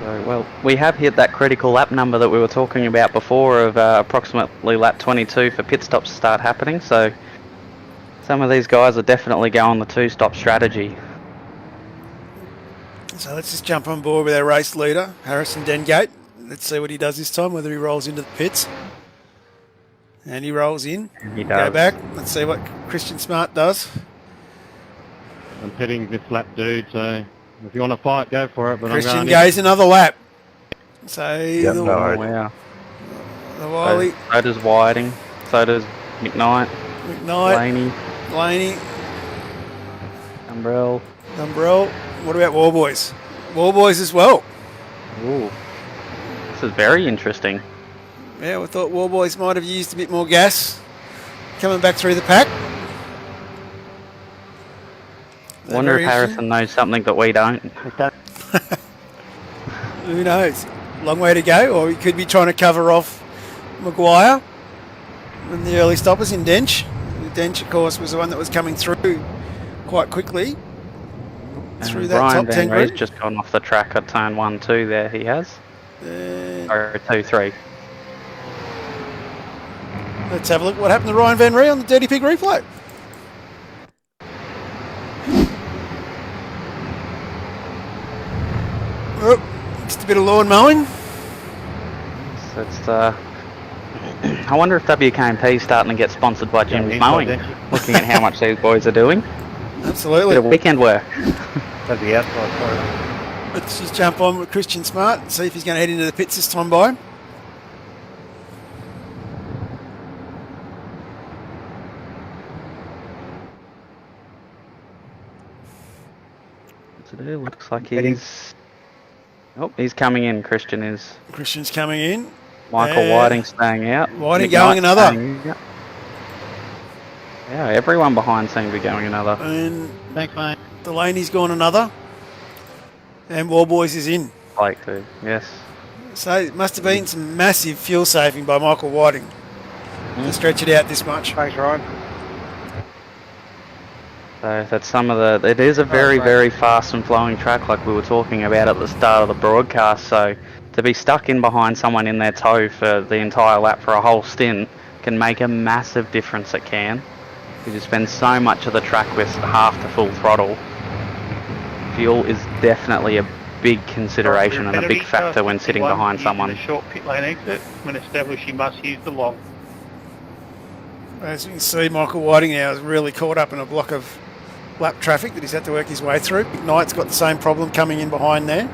So, well, we have hit that critical lap number that we were talking about before of approximately lap 22 for pit stops to start happening, so some of these guys are definitely going the two-stop strategy. So let's just jump on board with our race leader, Harrison Dengate. Let's see what he does this time, whether he rolls into the pits. And he rolls in. He Go does. back. Let's see what Christian Smart does. I'm pitting this lap, dude, so if you want to fight, go for it. But Christian I'm going goes another lap. So the Wow. Wiley, So does Whiting, so does McKnight, McKnight, Blaney, Umbrell. Umbrell. What about Warboys? Warboys as well. Ooh. This is very interesting. Yeah, we thought Warboys might have used a bit more gas coming back through the pack. Wonder if Very Harrison knows something that we don't. Who knows? Long way to go, or he could be trying to cover off Maguire in the early stoppers in Dench. Dench, of course, was the one that was coming through quite quickly through And that Brian top Van 10 Ree's group. just gone off the track at turn 1-2 there, he has. Or 2-3. Let's have a look what happened to Ryan Van Ree on the Dirty Pig replay. Oh, just a bit of lawn mowing. So it's, I wonder if WK&P starting to get sponsored by Jim's Mowing, looking at how much these boys are doing. Absolutely. Bit of weekend work. That'd be outside for it. Let's just jump on with Christian Smart and see if he's going to head into the pits this time by. Looks like he's coming in, Christian is. Christian's coming in. Michael Whiting staying out. Whiting Nick going Knight another. staying out. Yeah, everyone behind seems to be going another. And Thanks, mate. Delaney's gone another. And Warboys is in. Like to, yes. So it must have been some massive fuel saving by Michael Whiting to stretch it out this much. Thanks, Ryan. So that's some of the. It is a very, very fast and flowing track, like we were talking about at the start of the broadcast. So to be stuck in behind someone in their toe for the entire lap for a whole stint can make a massive difference. It can. You spend so much of the track with half to full throttle. Fuel is definitely a big consideration and a big factor when sitting behind someone. The short pit lane exit, when established, you must use the long. As you can see, Michael Whiting now is really caught up in a block of lap traffic that he's had to work his way through. Knight's got the same problem coming in behind there.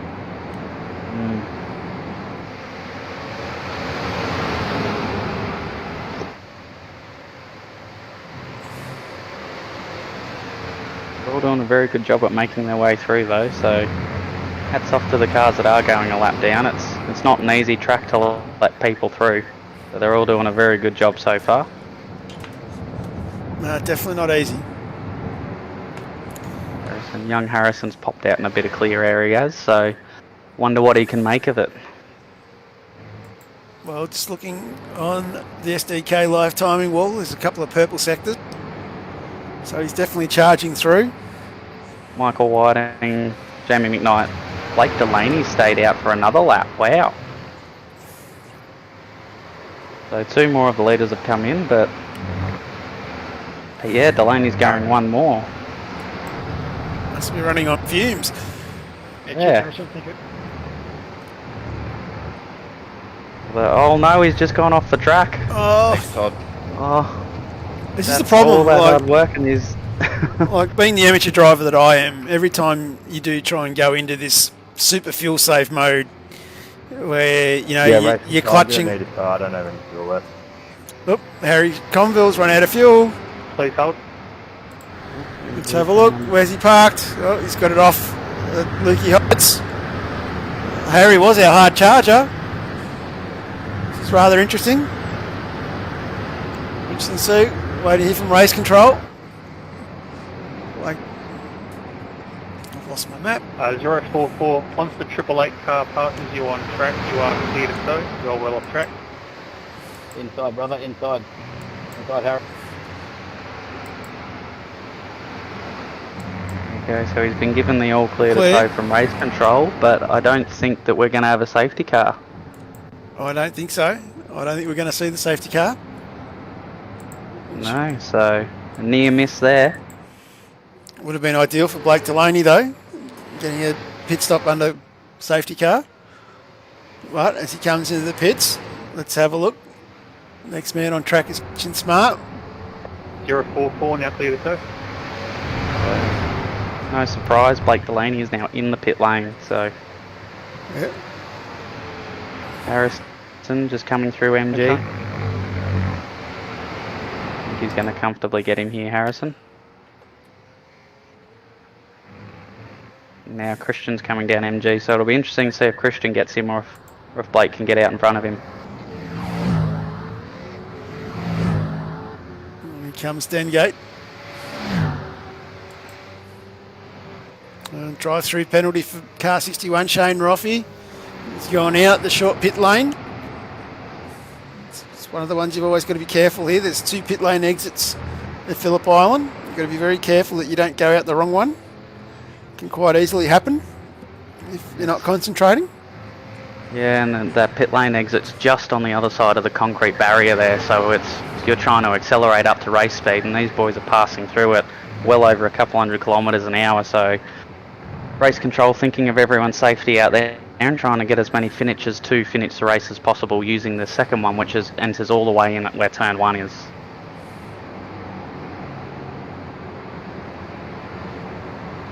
They're all doing a very good job at making their way through though, so hats off to the cars that are going a lap down. It's not an easy track to let people through, but they're all doing a very good job so far. No, definitely not easy. Young Harrison's popped out in a bit of clear areas, so wonder what he can make of it. Well, just looking on the SDK live timing wall, there's a couple of purple sectors. So he's definitely charging through. Michael Whiting, Jamie McKnight, Blake Delaney stayed out for another lap. Wow. So two more of the leaders have come in, but yeah, Delaney's going one more. Must be running on fumes. Yeah. Oh no, he's just gone off the track. Oh, this is the All problem. that Like, hard work and he's like being the amateur driver that I am, every time you do try and go into this super fuel safe mode, where you're clutching. I don't have any fuel left. Oh, Harry Conville's run out of fuel. Please hold. Let's have a look. Where's he parked? Oh, he's got it off at Lukey Heights. Harry was our hard charger. This is rather interesting. Interesting to see. Waiting here from race control. Like, I've lost my map. 044, once the 888 car passes you on track, you are clear to go. You're well off track. Inside, brother, inside. Inside, Harry. okay. So he's been given the all clear to go from race control, but I don't think that we're going to have a safety car. I don't think so. I don't think we're going to see the safety car. No, so a near miss there. Would have been ideal for Blake Delaney though, getting a pit stop under safety car. But as he comes into the pits, let's have a look. Next man on track is Christian Smart. 044, now clear to go. No surprise, Blake Delaney is now in the pit lane, so Yep. Harrison just coming through MG. I think he's going to comfortably get him here, Harrison. Now Christian's coming down MG, so it'll be interesting to see if Christian gets him or if Blake can get out in front of him. Here comes Dengate. Drive-through penalty for car 61, Shane Roffey. He's gone out the short pit lane. It's one of the ones you've always got to be careful here. There's two pit lane exits at Phillip Island. You've got to be very careful that you don't go out the wrong one. It can quite easily happen if you're not concentrating. Yeah, and then that pit lane exit's just on the other side of the concrete barrier there, so you're trying to accelerate up to race speed, and these boys are passing through it well over a couple hundred kilometres an hour, so race control thinking of everyone's safety out there and trying to get as many finishes to finish the race as possible using the second one, which enters all the way in at where turn 1 is.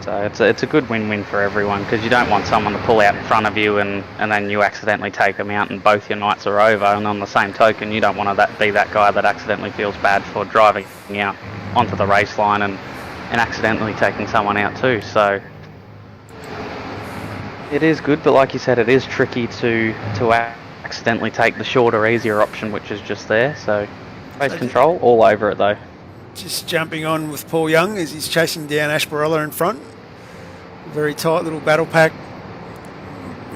So it's a good win-win for everyone, because you don't want someone to pull out in front of you and then you accidentally take them out and both your nights are over, and on the same token you don't want to be that guy that accidentally feels bad for driving out onto the race line and accidentally taking someone out too. So it is good, but like you said, it is tricky to accidentally take the shorter, easier option, which is just there. So race control all over it though. Just jumping on with Paul Young as he's chasing down Ash Barella in front. Very tight little battle pack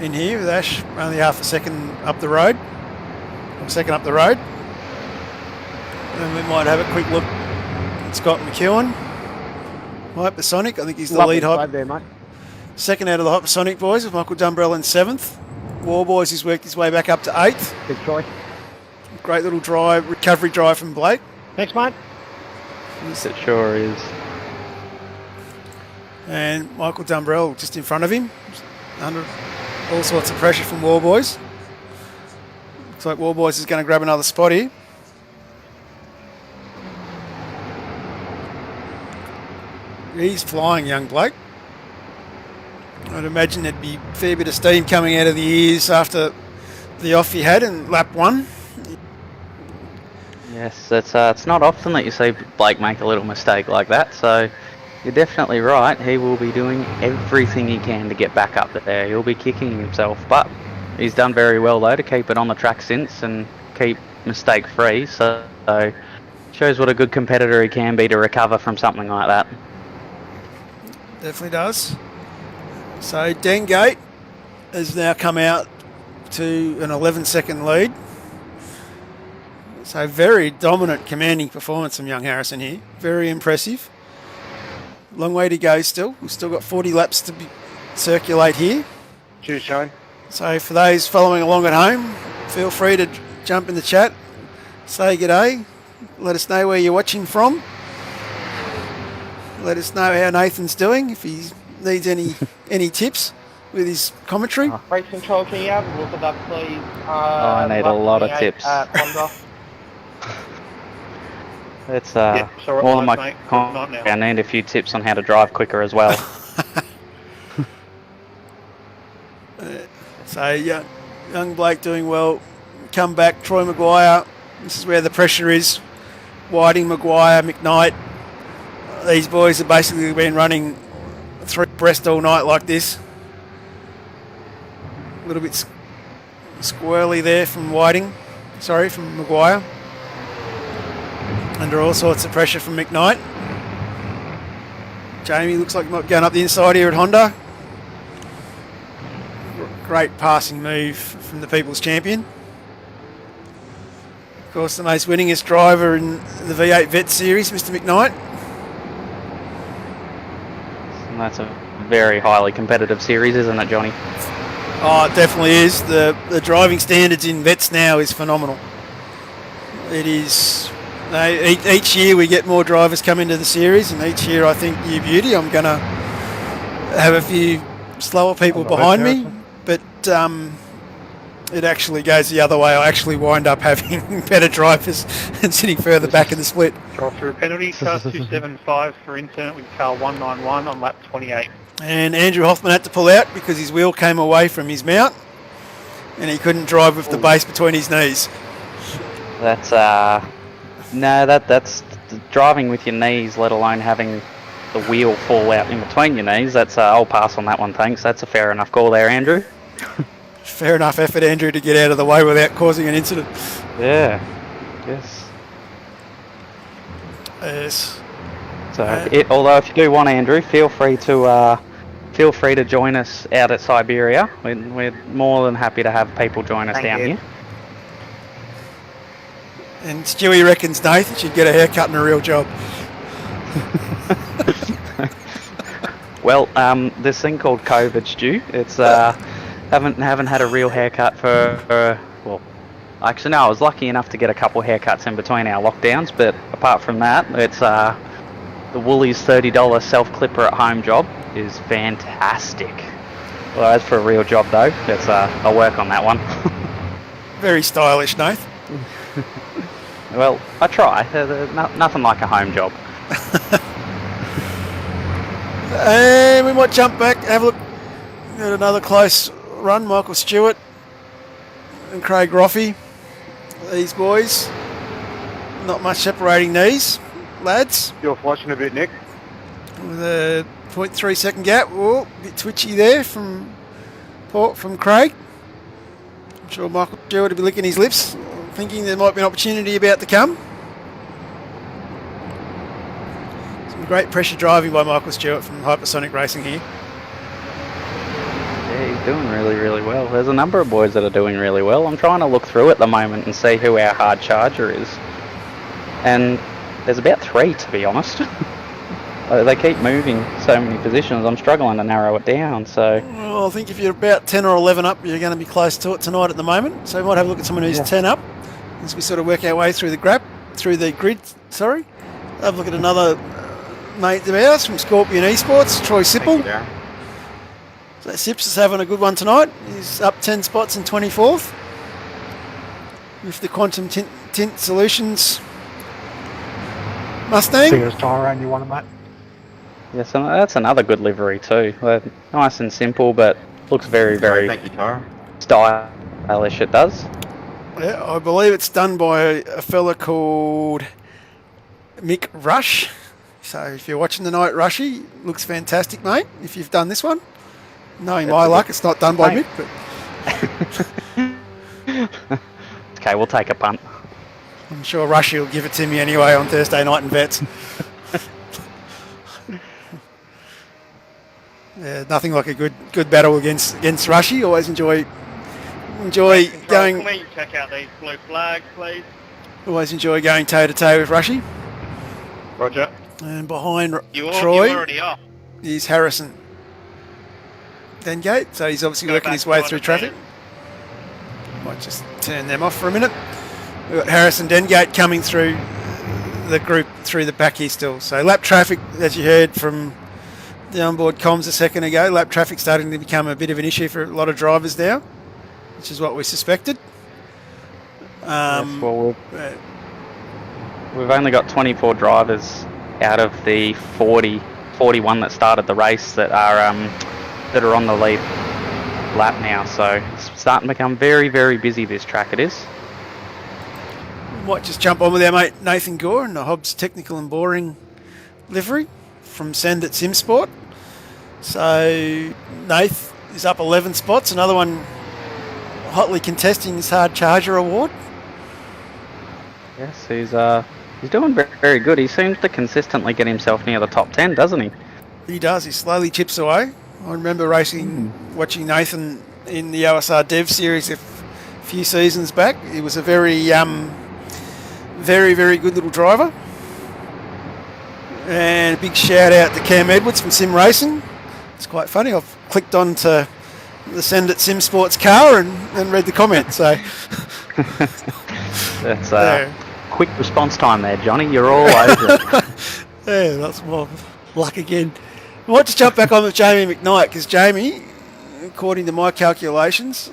in here with Ash only half a second up the road. And we might have a quick look at Scott McEwen. Hypersonic, I think he's the lead hyper. there, mate. Second out of the Hypersonic boys with Michael Dumbrell in 7th. Warboys has worked his way back up to 8th. Good try. Great little drive, recovery drive from Blake. Thanks, mate. It sure is. And Michael Dumbrell just in front of him, under all sorts of pressure from Warboys. Looks like Warboys is going to grab another spot here. He's flying, young Blake. I'd imagine there'd be a fair bit of steam coming out of the ears after the off he had in lap 1. Yes, it's not often that you see Blake make a little mistake like that, so you're definitely right. He will be doing everything he can to get back up there. He'll be kicking himself, but he's done very well though to keep it on the track since and keep mistake free, so shows what a good competitor he can be to recover from something like that. Definitely does. So Dengo has now come out to an 11-second lead. So very dominant, commanding performance from young Harrison here. Very impressive. Long way to go still. We've still got 40 laps to circulate here. Cheers, Shane. So for those following along at home, feel free to jump in the chat, say g'day, let us know where you're watching from. Let us know how Nathan's doing, if he needs any tips with his commentary. Race control, can you have a look at that, please? I need a lot of tips. It's more than my I need a few tips on how to drive quicker as well. So young Blake doing well. Come back, Troy Maguire. This is where the pressure is. Whiting, Maguire, McKnight. These boys have basically been running 3 abreast all night like this. A little bit squirrely there from Whiting. Sorry, from Maguire. Under all sorts of pressure from McKnight. Jamie looks like he might be going up the inside here at Honda. Great passing move from the People's Champion. Of course, the most winningest driver in the V8 Vet Series, Mr. McKnight. And that's a very highly competitive series, isn't it, Johnny? Oh, it definitely is. The driving standards in Vets now is phenomenal. It is. Each year we get more drivers come into the series, and each year I think, you beauty, I'm going to have a few slower people behind me, but it actually goes the other way. I actually wind up having better drivers and sitting further back in the split. Drive through penalty, car 275 for incident with car 191 on lap 28. And Andrew Hoffman had to pull out because his wheel came away from his mount and he couldn't drive with the base between his knees. That's no, that's driving with your knees, let alone having the wheel fall out in between your knees. That's I'll pass on that one, thanks. That's a fair enough call there, Andrew. Fair enough effort, Andrew, to get out of the way without causing an incident. Yeah. Yes. Yes. So, although if you do want, Andrew, feel free to join us out at Siberia. We're more than happy to have people join us down here. And Stewie reckons Nathan should get a haircut and a real job. Well, this thing called COVID's due. It's haven't had a real haircut for well, actually no, I was lucky enough to get a couple haircuts in between our lockdowns, but apart from that, it's the Woolies $30 self clipper at home job is fantastic. Well, as for a real job though, it's I'll work on that one. Very stylish, Nath. Well, I try. Nothing like a home job. And we might jump back, have a look at another close run. Michael Stewart and Craig Roffey. These boys, not much separating these lads. You're flashing a bit, Nick. With a 0.3 second gap. Oh, a bit twitchy there from Craig. I'm sure Michael Stewart will be licking his lips, thinking there might be an opportunity about to come. Some great pressure driving by Michael Stewart from Hypersonic Racing here. Yeah, he's doing really, really well. There's a number of boys that are doing really well. I'm trying to look through at the moment and see who our hard charger is. And there's about 3, to be honest. They keep moving so many positions, I'm struggling to narrow it down, so... Well, I think if you're about 10 or 11 up, you're going to be close to it tonight at the moment. So we might have a look at someone who's 10 up as we sort of work our way through the grid. Have a look at another mate of ours from Scorpion Esports, Troy Sipple. So Sips is having a good one tonight. He's up 10 spots in 24th with the Quantum Tint Solutions Mustang. Fingers tire around you want mate. Yeah, so that's another good livery too. Nice and simple, but looks very, very Thank you, Tara. stylish, it does. Yeah, I believe it's done by a fella called Mick Rush. So if you're watching tonight, Rushy, looks fantastic, mate. If you've done this one, knowing my luck, it's not done by Mick, but Okay, we'll take a punt. I'm sure Rushy will give it to me anyway on Thursday night in Vets. Yeah, nothing like a good battle against Rushy. Always enjoy going. Can we check out these blue flags, please? Always enjoy going toe to toe with Rushy. Roger. And behind You Troy already are. is Harrison Dengate. So he's obviously working his way through traffic. Might just turn them off for a minute. We've got Harrison Dengate coming through the group through the back here still. So lap traffic, as you heard from the onboard comms a second ago, lap traffic starting to become a bit of an issue for a lot of drivers now, which is what we suspected. Yes, well, we've only got 24 drivers out of the 41 that started the race that are on the lead lap now, so it's starting to become very, very busy, this track it is. Might just jump on with our mate Nathan Gore in the Hobbs Technical and Boring livery from Send at Sim Sport. So Nath is up 11 spots, another one hotly contesting this hard charger award. Yes, he's doing very, very good. He seems to consistently get himself near the top 10, doesn't he? He does. He slowly chips away. I remember watching Nathan in the OSR Dev series a few seasons back. He was a very, very, very good little driver. And a big shout out to Cam Edwards from Sim Racing. It's quite funny. I've clicked on to the Send It Sim Sports car and read the comment. So that's quick response time there, Johnny. You're all over it. Yeah, that's more luck again. I might just jump back on with Jamie McKnight because Jamie, according to my calculations,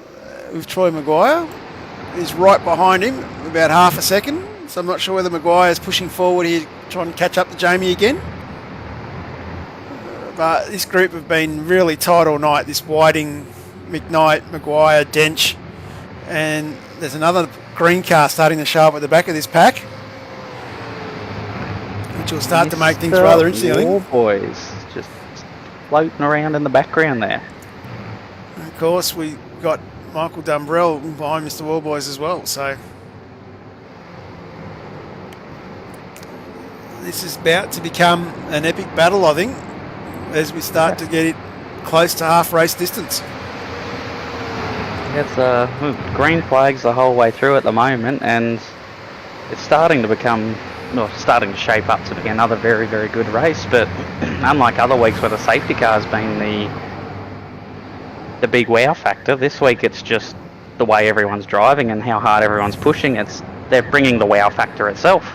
with Troy Maguire, is right behind him about half a second. So I'm not sure whether Maguire is pushing forward here, trying to catch up to Jamie again. But this group have been really tight all night. This Whiting, McKnight, Maguire, Dench, and there's another green car starting to show up at the back of this pack, which will start to make things rather interesting, I think. War boys just floating around in the background there. And of course, we got Michael Dumbrell behind Mr. Warboys as well. So this is about to become an epic battle, I think, as we start to get it close to half race distance. It's green flags the whole way through at the moment, and it's starting to become starting to shape up to be another very, very good race. But unlike other weeks where the safety car's been the big wow factor, this week it's just the way everyone's driving and how hard everyone's pushing. They're bringing the wow factor itself.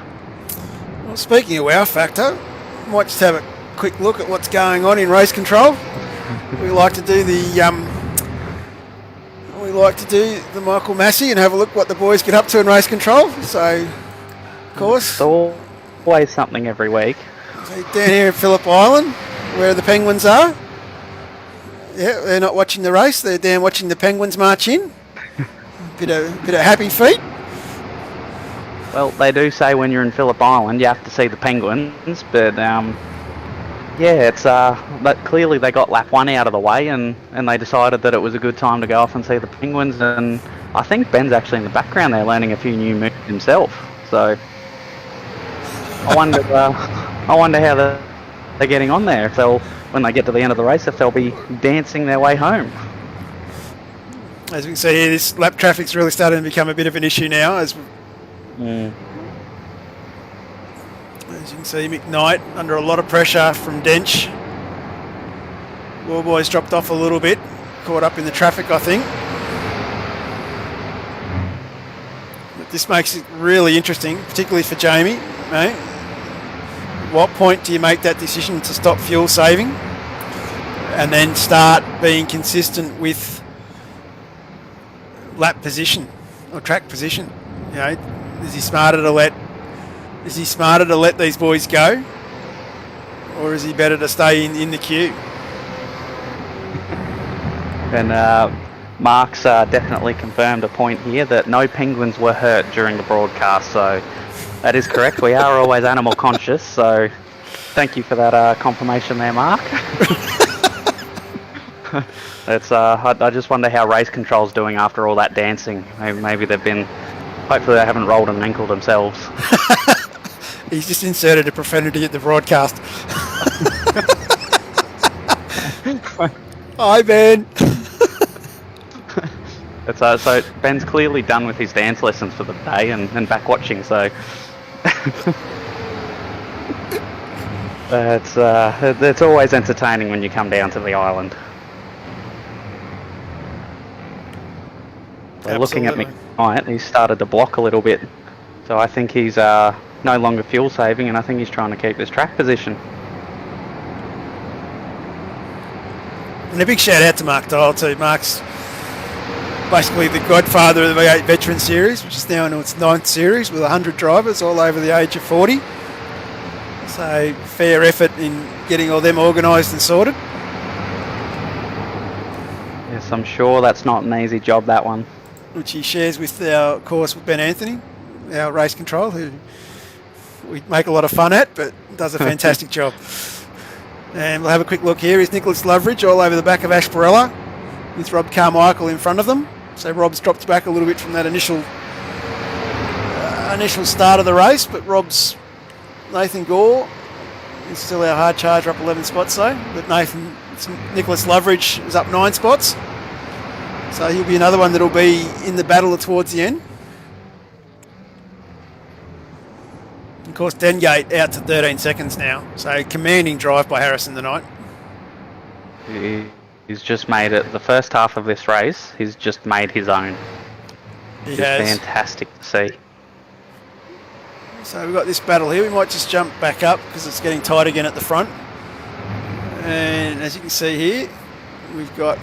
Well, speaking of wow factor, might just have a quick look at what's going on in race control. We like to do the Michael Massey and have a look what the boys get up to in race control. So, of course, It's always something every week. so down here at Phillip Island, where the Penguins are. Yeah, they're not watching the race. They're down watching the Penguins march in. Bit of happy feet. Well, they do say when you're in Phillip Island, you have to see the penguins, but yeah, it's but clearly they got lap 1 out of the way, and they decided that it was a good time to go off and see the penguins. And I think Ben's actually in the background there learning a few new moves himself. So I wonder how they're getting on there. If when they get to the end of the race, if they'll be dancing their way home. As we can see here, this lap traffic's really starting to become a bit of an issue now. As you can see, McKnight under a lot of pressure from Dench. Warboys dropped off a little bit, caught up in the traffic, I think. But this makes it really interesting, particularly for Jamie. Mate. What point do you make that decision to stop fuel saving and then start being consistent with lap position or track position? You know, is he smarter to let these boys go, or is he better to stay in the queue? And Mark's definitely confirmed a point here that no penguins were hurt during the broadcast, so that is correct. We are always animal conscious, so thank you for that confirmation there, Mark. It's I just wonder how race control's doing after all that dancing. Maybe hopefully they haven't rolled an ankle themselves. He's just inserted a profanity at the broadcast. Hi, Ben. So Ben's clearly done with his dance lessons for the day and back watching, so it's always entertaining when you come down to the island. Well, looking at McKnight, he's started to block a little bit, so I think he's no longer fuel saving, and I think he's trying to keep his track position. And a big shout out to Mark Dial too. Mark's basically the godfather of the V8 Veteran Series, which is now in its 9th series with 100 drivers all over the age of 40. So fair effort in getting all them organised and sorted. Yes, I'm sure that's not an easy job, that one. Which he shares with our course with Ben Anthony, our race control, who we make a lot of fun at, but does a fantastic job. And we'll have a quick look here. Here's Nicholas Loveridge all over the back of Ashbarella with Rob Carmichael in front of them. So Rob's dropped back a little bit from that initial start of the race, but Nathan Gore is still our hard charger, up 11 spots though. But Nicholas Loveridge is up 9 spots. So he'll be another one that'll be in the battle towards the end. Of course, Dengate out to 13 seconds now. So commanding drive by Harrison tonight. He's just made it. The first half of this race, he's just made his own. He It's has. fantastic to see. So we've got this battle here. We might just jump back up because it's getting tight again at the front. And as you can see here, we've got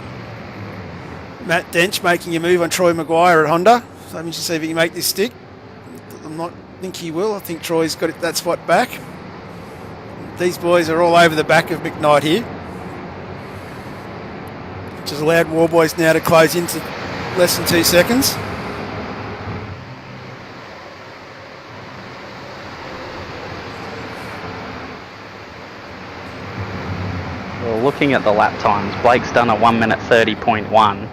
Matt Dench making a move on Troy Maguire at Honda. So let me just see if he can make this stick. I think he will. I think Troy's got that spot back. These boys are all over the back of McKnight here, which has allowed Warboys now to close into less than 2 seconds. Well, looking at the lap times, Blake's done a 1:30.1.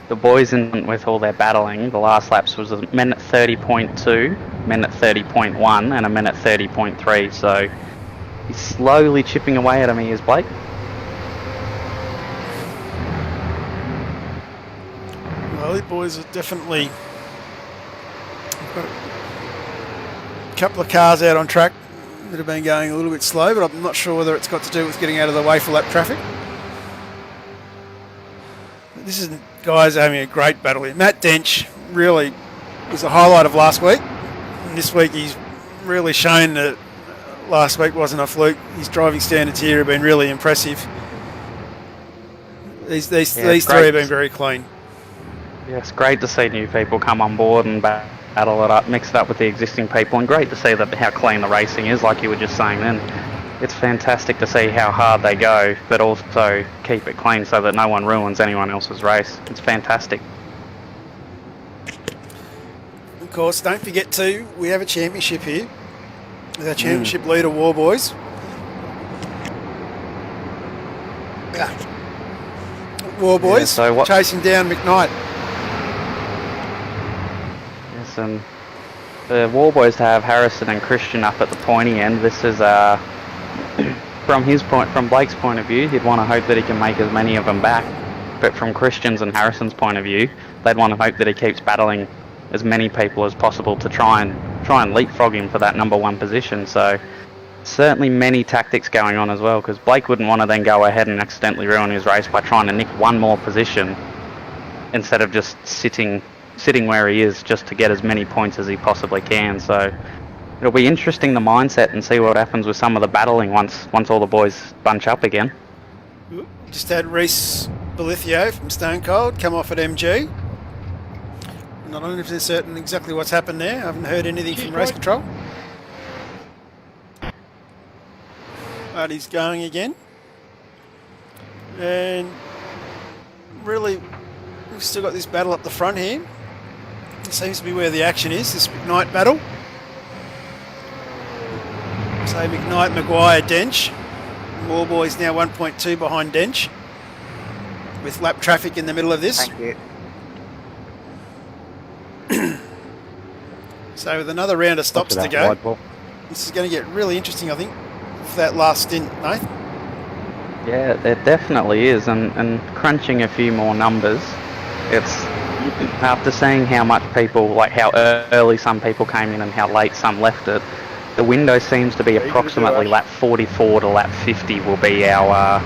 The boys with all their battling, the last laps was a 1:30.2, 1:30.1 and a 1:30.3, so he's slowly chipping away at him, he is, Blake. Well, the boys are definitely couple of cars out on track that have been going a little bit slow, but I'm not sure whether it's got to do with getting out of the way for lap traffic. This is guys having a great battle here. Matt Dench really was the highlight of last week. And this week he's really shown that last week wasn't a fluke. His driving standards here have been really impressive. These three have been very clean. Yeah, it's great to see new people come on board and battle it up, mix it up with the existing people, and great to see that how clean the racing is, like you were just saying then. It's fantastic to see how hard they go, but also keep it clean so that no one ruins anyone else's race. It's fantastic. Of course, don't forget too, we have a championship here with our championship leader, War Boys. War Boys chasing down McKnight. Yes, and the War Boys to have Harrison and Christian up at the pointy end. This is from Blake's point of view, he'd want to hope that he can make as many of them back. But from Christian's and Harrison's point of view, they'd want to hope that he keeps battling as many people as possible to try and leapfrog him for that number one position. So certainly many tactics going on as well, because Blake wouldn't want to then go ahead and accidentally ruin his race by trying to nick one more position instead of just sitting where he is just to get as many points as he possibly can. So it'll be interesting, the mindset, and see what happens with some of the battling once all the boys bunch up again. Just had Reece Belithio from Stone Cold come off at MG. Not 100% certain exactly what's happened there. I haven't heard anything from race control. But he's going again. And really, we've still got this battle up the front here. It seems to be where the action is, this McKnight battle. So McKnight, Maguire, Dench. War Boys now 1.2 behind Dench, with lap traffic in the middle of this. Thank you. So with another round of stops to go, this is going to get really interesting, I think, for that last stint, Nathan. Yeah, it definitely is, and crunching a few more numbers, it's after seeing how much people, like how early some people came in and how late some left it, the window seems to be approximately lap 44 to lap 50 will be our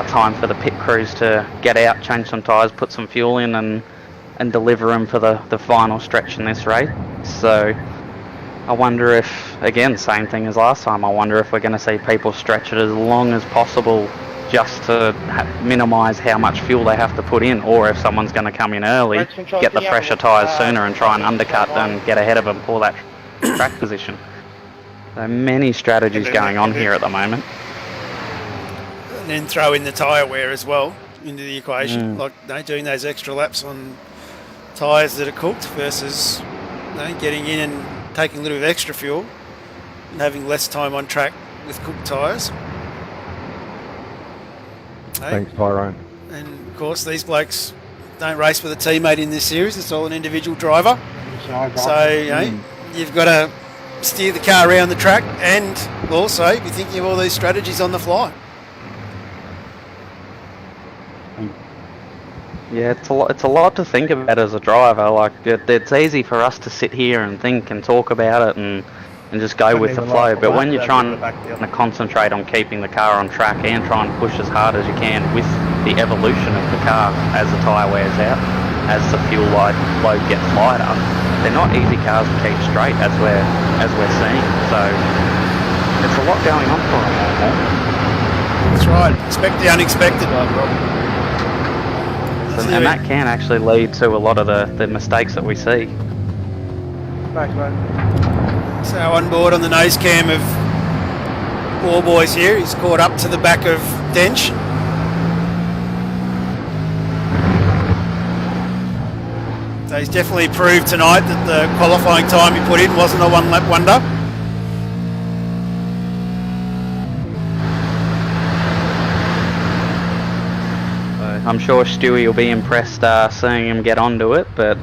time for the pit crews to get out, change some tyres, put some fuel in, and deliver them for the final stretch in this race. So I wonder if, again, same thing as last time, I wonder if we're going to see people stretch it as long as possible just to minimise how much fuel they have to put in, or if someone's going to come in early, get the fresher tyres sooner and try and undercut and get ahead of them for that track position. So many strategies going on here at the moment. And then throw in the tyre wear as well into the equation, like doing those extra laps on tyres that are cooked versus getting in and taking a little bit of extra fuel and having less time on track with cooked tyres. Thanks, Tyrone. And of course, these blokes don't race with a teammate in this series. It's all an individual driver. So you've got to steer the car around the track and also be thinking of all these strategies on the fly. Yeah, it's a lot to think about as a driver. Like it's easy for us to sit here and think and talk about it and just go with the flow. But when you're trying to concentrate on keeping the car on track and try and push as hard as you can with the evolution of the car as the tyre wears out, as the fuel load gets lighter, they're not easy cars to keep straight as we're seeing. So it's a lot going on for them. That's right. Expect the unexpected. And that can actually lead to a lot of the mistakes that we see. Thanks, mate. So on board on the nose cam of War Boys here, he's caught up to the back of Dench. So he's definitely proved tonight that the qualifying time he put in wasn't a one-lap wonder. I'm sure Stewie will be impressed seeing him get onto it, but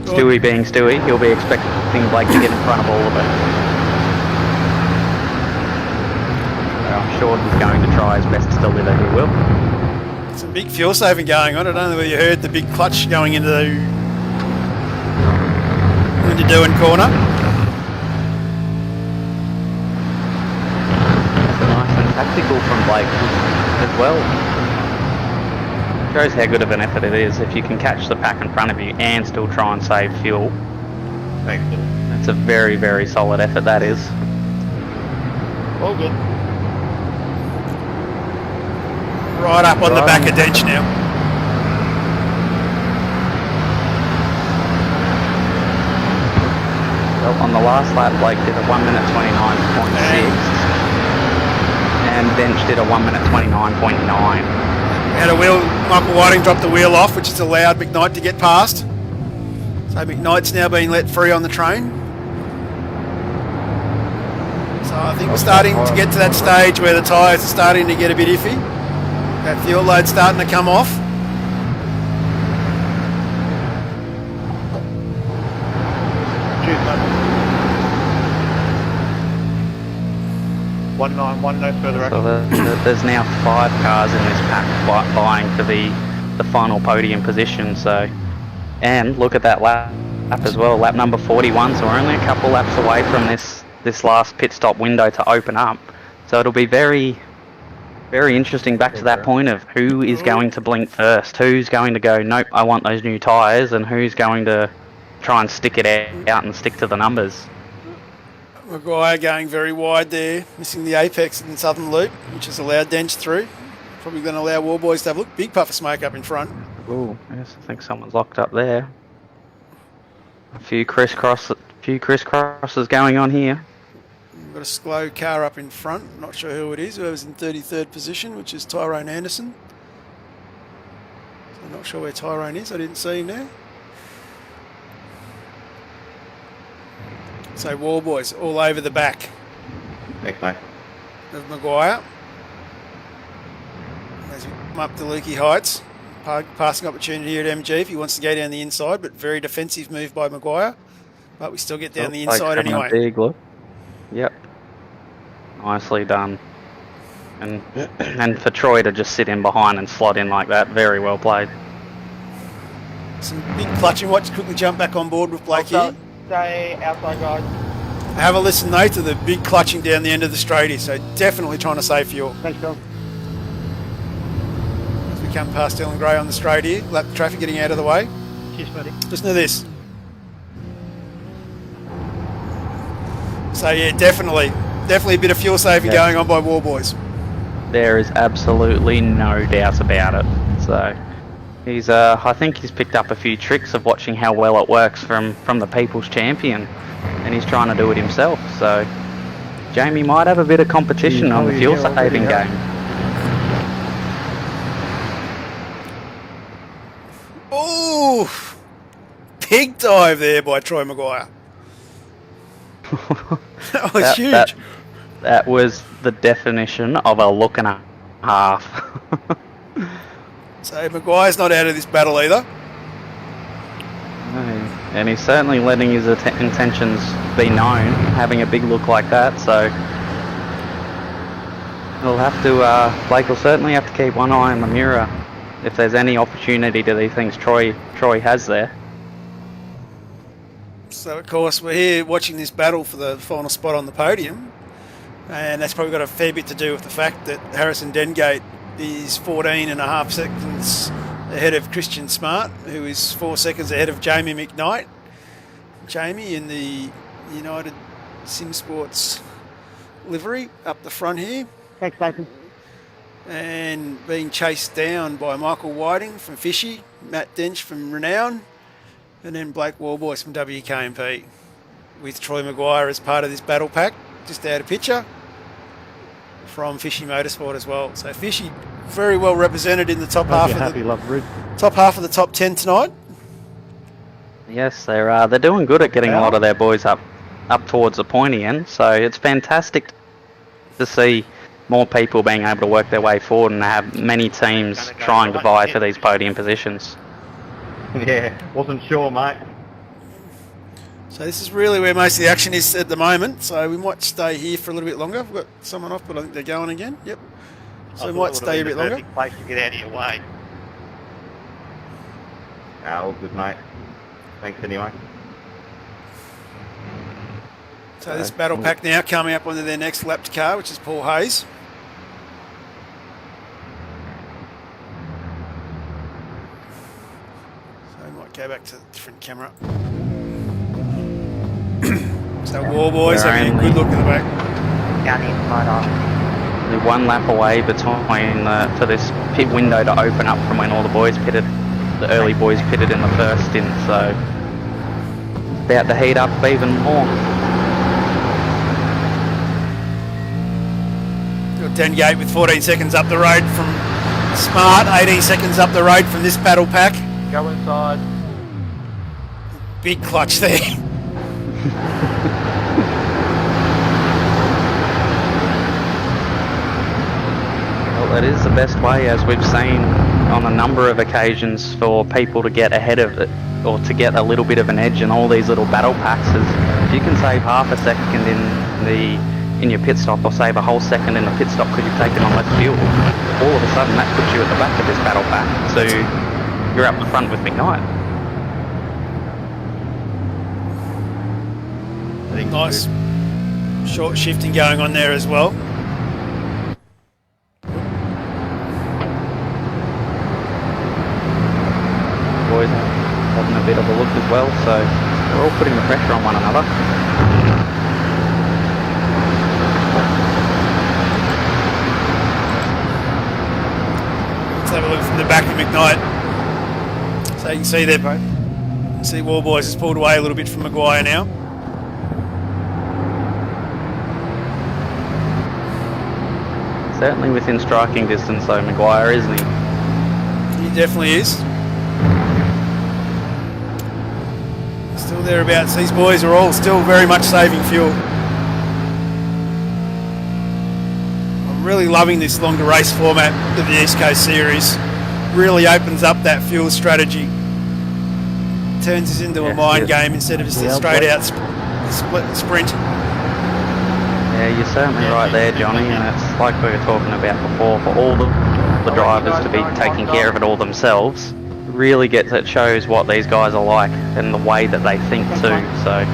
Stewie being Stewie, he'll be expecting Blake to get in front of all of it. So I'm sure he's going to try his best to deliver, he will. Some big fuel saving going on. I don't know whether you heard the big clutch going into Doing corner. tactical from Blake as well. Shows how good of an effort it is if you can catch the pack in front of you and still try and save fuel. Thanks, Phil. It's a very, very solid effort, that is. All good. Right up on the back of Dench now. Well, on the last lap, Blake did a 1 minute 29.6, and Dench did a 1 minute 29.9. Had a wheel, Michael Whiting dropped the wheel off, which has allowed McKnight to get past. So McKnight's now being let free on the train. So I think we're starting to get to that stage where the tyres are starting to get a bit iffy. That fuel load's starting to come off. Cheers, mate. 191, no further So action. there's now 5 cars in this pack vying for the final podium position. So, and look at that lap as well, lap number 41. So we're only a couple laps away from this last pit stop window to open up. So it'll be very, very interesting back to that point of who is going to blink first, who's going to go, nope, I want those new tyres, and who's going to try and stick it out and stick to the numbers. Maguire going very wide there, missing the apex in the southern loop, which has allowed Dench through. Probably going to allow Warboys to have a look. Big puff of smoke up in front. Ooh, yes, I think someone's locked up there. A few crisscrosses going on here. We've got a slow car up in front. Not sure who it is. Whoever's in 33rd position, which is Tyrone Anderson. I'm not sure where Tyrone is. I didn't see him there. So Warboys all over the back Thanks, mate. of Maguire. As we come up to Lukey Heights, passing opportunity here at MG if he wants to go down the inside, but very defensive move by Maguire. But we still get down the inside Having a anyway. big look. Yep. Nicely done. And for Troy to just sit in behind and slot in like that, very well played. Some big clutching. Watch quickly jump back on board with Blake here. Stay outside, guys. Have a listen, though, to the big clutching down the end of the straight here, so definitely trying to save fuel. Thanks, Phil. As we come past Ellen Gray on the straight here, lap the traffic getting out of the way. Cheers, buddy. Listen to this. So yeah, definitely a bit of fuel saving going on by Warboys. There is absolutely no doubt about it. So he's, I think he's picked up a few tricks of watching how well it works from the People's Champion, and he's trying to do it himself. So Jamie might have a bit of competition on the fuel saving game. Oh, big dive there by Troy Maguire. That was huge. That was the definition of a look and a half. So Maguire's not out of this battle either. No, and he's certainly letting his intentions be known, having a big look like that. So he'll have to. Blake will certainly have to keep one eye on the mirror if there's any opportunity that he thinks Troy has there. So of course we're here watching this battle for the final spot on the podium, and that's probably got a fair bit to do with the fact that Harrison Dengate is 14.5 seconds ahead of Christian Smart, who is 4 seconds ahead of Jamie McKnight. Jamie in the United Sim Sports livery up the front here. Thanks, Nathan. And being chased down by Michael Whiting from Fishy, Matt Dench from Renown, and then Blake Warboys from WK&P, with Troy Maguire as part of this battle pack, just out of picture, from Fishy Motorsport as well. So Fishy very well represented in the top half of the top 10 tonight. Yes, they're doing good at getting a lot of their boys up towards the pointy end. So it's fantastic to see more people being able to work their way forward and have many teams trying to vie for these podium positions. Yeah, wasn't sure, mate. So this is really where most of the action is at the moment. So we might stay here for a little bit longer. We've got someone off, but I think they're going again. Yep. So we might stay a bit longer. Place to get out of your way. All good, mate. Thanks anyway. So this battle pack now coming up onto their next lapped car, which is Paul Hayes. Go back to a different camera. So War Boys having a good look at the back. Gun inside off. Only one lap away between for this pit window to open up from when all the boys pitted. The early boys pitted in the first stint, so about to heat up even more. Got Dengo with 14 seconds up the road from Smart, 18 seconds up the road from this battle pack. Go inside. Big clutch there. Well, that is the best way, as we've seen on a number of occasions, for people to get ahead of it, or to get a little bit of an edge in all these little battle packs. Is if you can save half a second in your pit stop, or save a whole second in the pit stop because you've taken on less fuel, all of a sudden that puts you at the back of this battle pack. So you're up the front with McKnight. Nice short shifting going on there as well. Boys are having a bit of a look as well, so we're all putting the pressure on one another. Let's have a look from the back of McKnight. So you can see there, bro. See War Boys has pulled away a little bit from Maguire now. Certainly within striking distance though, Maguire, isn't he? He definitely is. Still thereabouts. These boys are all still very much saving fuel. I'm really loving this longer race format of the East Coast Series. Really opens up that fuel strategy. Turns us into a mind game instead of just a straight out sprint. Yeah, you're certainly right there, Johnny, and it's like we were talking about before, for all the drivers to be taking care of it all themselves, really it shows what these guys are like and the way that they think too. So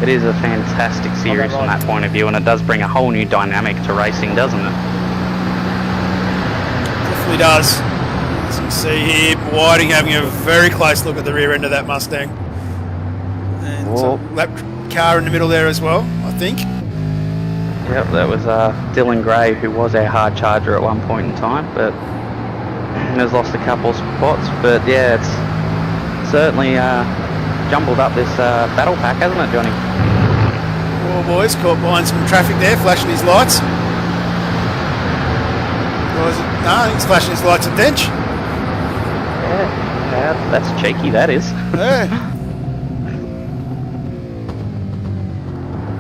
it is a fantastic series from that point of view, and it does bring a whole new dynamic to racing, doesn't it? Definitely does. As you can see here, Whiting having a very close look at the rear end of that Mustang. And a lap car in the middle there as well, I think. Yep, that was Dylan Gray, who was our hard charger at one point in time, but has lost a couple of spots. But yeah, it's certainly jumbled up this battle pack, hasn't it, Johnny? War Boys caught behind some traffic there, flashing his lights. Or is it? No, I think he's flashing his lights at Dench. Yeah, that's cheeky, that is. Yeah.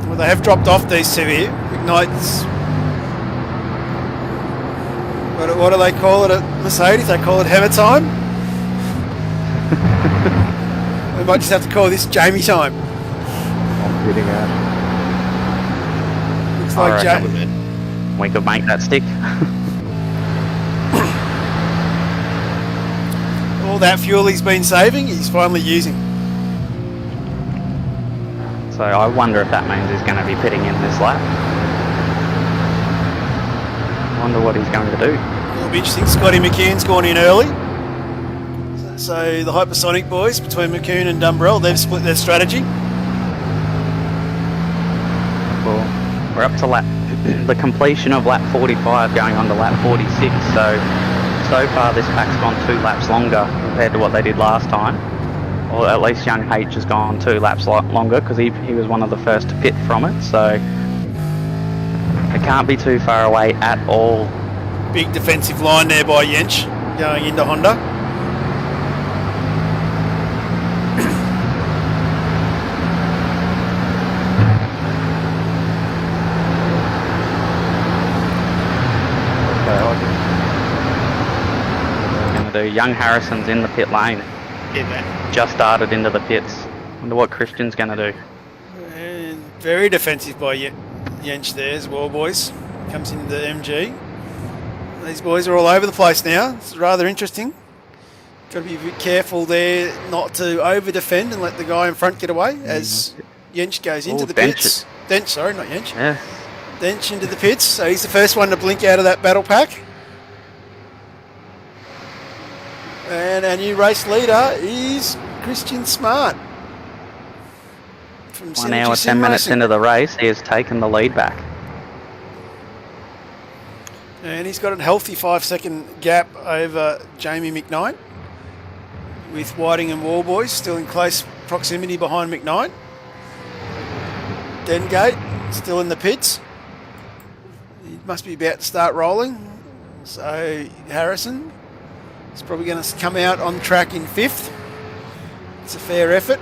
Well, they have dropped off these two here. McKnight's. What do they call it at Mercedes? They call it hammer time. We might just have to call this Jamie time. I'm kidding out. Looks like Jamie. We could make that stick. All that fuel he's been saving, he's finally using. So I wonder if that means he's going to be pitting in this lap. I wonder what he's going to do. It'll be interesting. Scotty McKeon's gone in early. So the Hypersonic boys, between McKeon and Dumbrell, they've split their strategy. Well, we're up to the completion of lap 45, going on to lap 46. So far this pack's gone 2 laps longer compared to what they did last time. Or at least Young H has gone 2 laps longer because he was one of the first to pit from it. So it can't be too far away at all. Big defensive line there by Jensch going into Honda. Young Harrison's in the pit lane. Yeah, man. Just started into the pits. Wonder what Christian's going to do. And very defensive by Jensch there as well, boys. Comes into the MG. These boys are all over the place now. It's rather interesting. Got to be a bit careful there not to over-defend and let the guy in front get away as Jensch goes into the pits. Dench, sorry, not Jensch. Yeah. Dench into the pits. So he's the first one to blink out of that battle pack. And our new race leader is Christian Smart. From 1 hour, Synergy 10 minutes Racing. into the race, he has taken the lead back. And he's got a healthy 5-second gap over Jamie McKnight, with Whiting and Warboys still in close proximity behind McKnight. Dengate still in the pits. He must be about to start rolling. So Harrison is probably going to come out on track in 5th. It's a fair effort.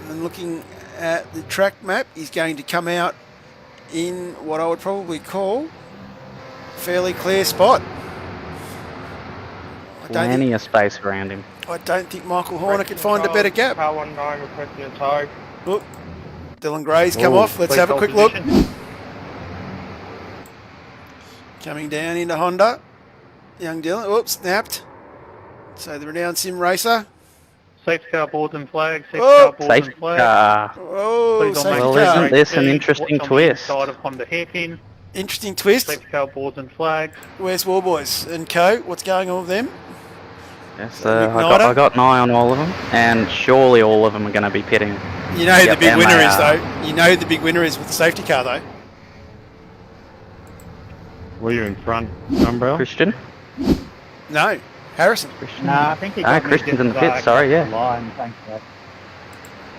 And looking at the track map, he's going to come out in what I would probably call fairly clear spot. Plenty of space around him. I don't think Michael Horner could find a better gap. Car 19 requesting a tow. Look, Dylan Gray's come Ooh, off. Let's Please have a hold quick look. position. Coming down into Honda. Young Dylan. Oops, snapped. So the renowned sim racer. Safety car boards and flags. Safety Oh. car boards Safety and flags. car. Oh, Please don't safety make Well, car. isn't this an Watch interesting on twist? The inside of Honda hairpin. Interesting twist. Safety car boards and flags. Where's Warboys and Co? What's going on with them? Yes, Igniter? I got an eye on all of them, and surely all of them are going to be pitting. You know who the Yep, big and winner they is, are. though. You know who the big winner is with the safety car, though. Were you in front, Umbrella? Christian? No, Harrison. Christian? Nah, I think he Ah, got me Christian's in the just, pit, sorry, yeah. Line, thanks for that.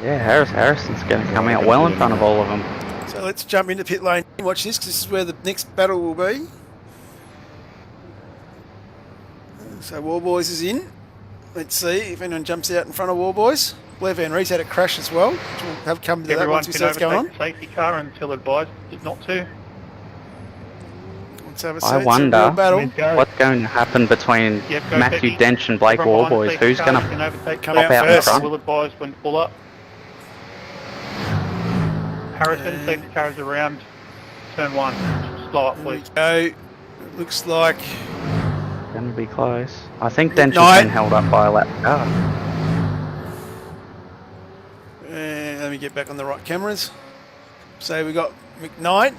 Yeah, Harrison's going to come out well in front of all of them. So let's jump into pit lane. Watch this, 'cause this is where the next battle will be. So Warboys is in. Let's see if anyone jumps out in front of Warboys. Blair Van Rees had a crash as well, which we'll have come to that Everyone once we can see what's going on. overtake the safety car until advised not to. Let's have a I see. It's a wonder real battle. Let's go. what's going to happen between Yep, go Matthew Becky. Dench and Blake Everyone behind the Warboys. safety Who's car, going you can to overtake Come pop out out in first. front? Will advise when to pull up. Harrison, safety car is around turn 1. Slow up, There we please. go. It looks like Going to be close. I think Dench McKnight. has been held up by a lap car. let me get back on the right cameras. So we got McKnight,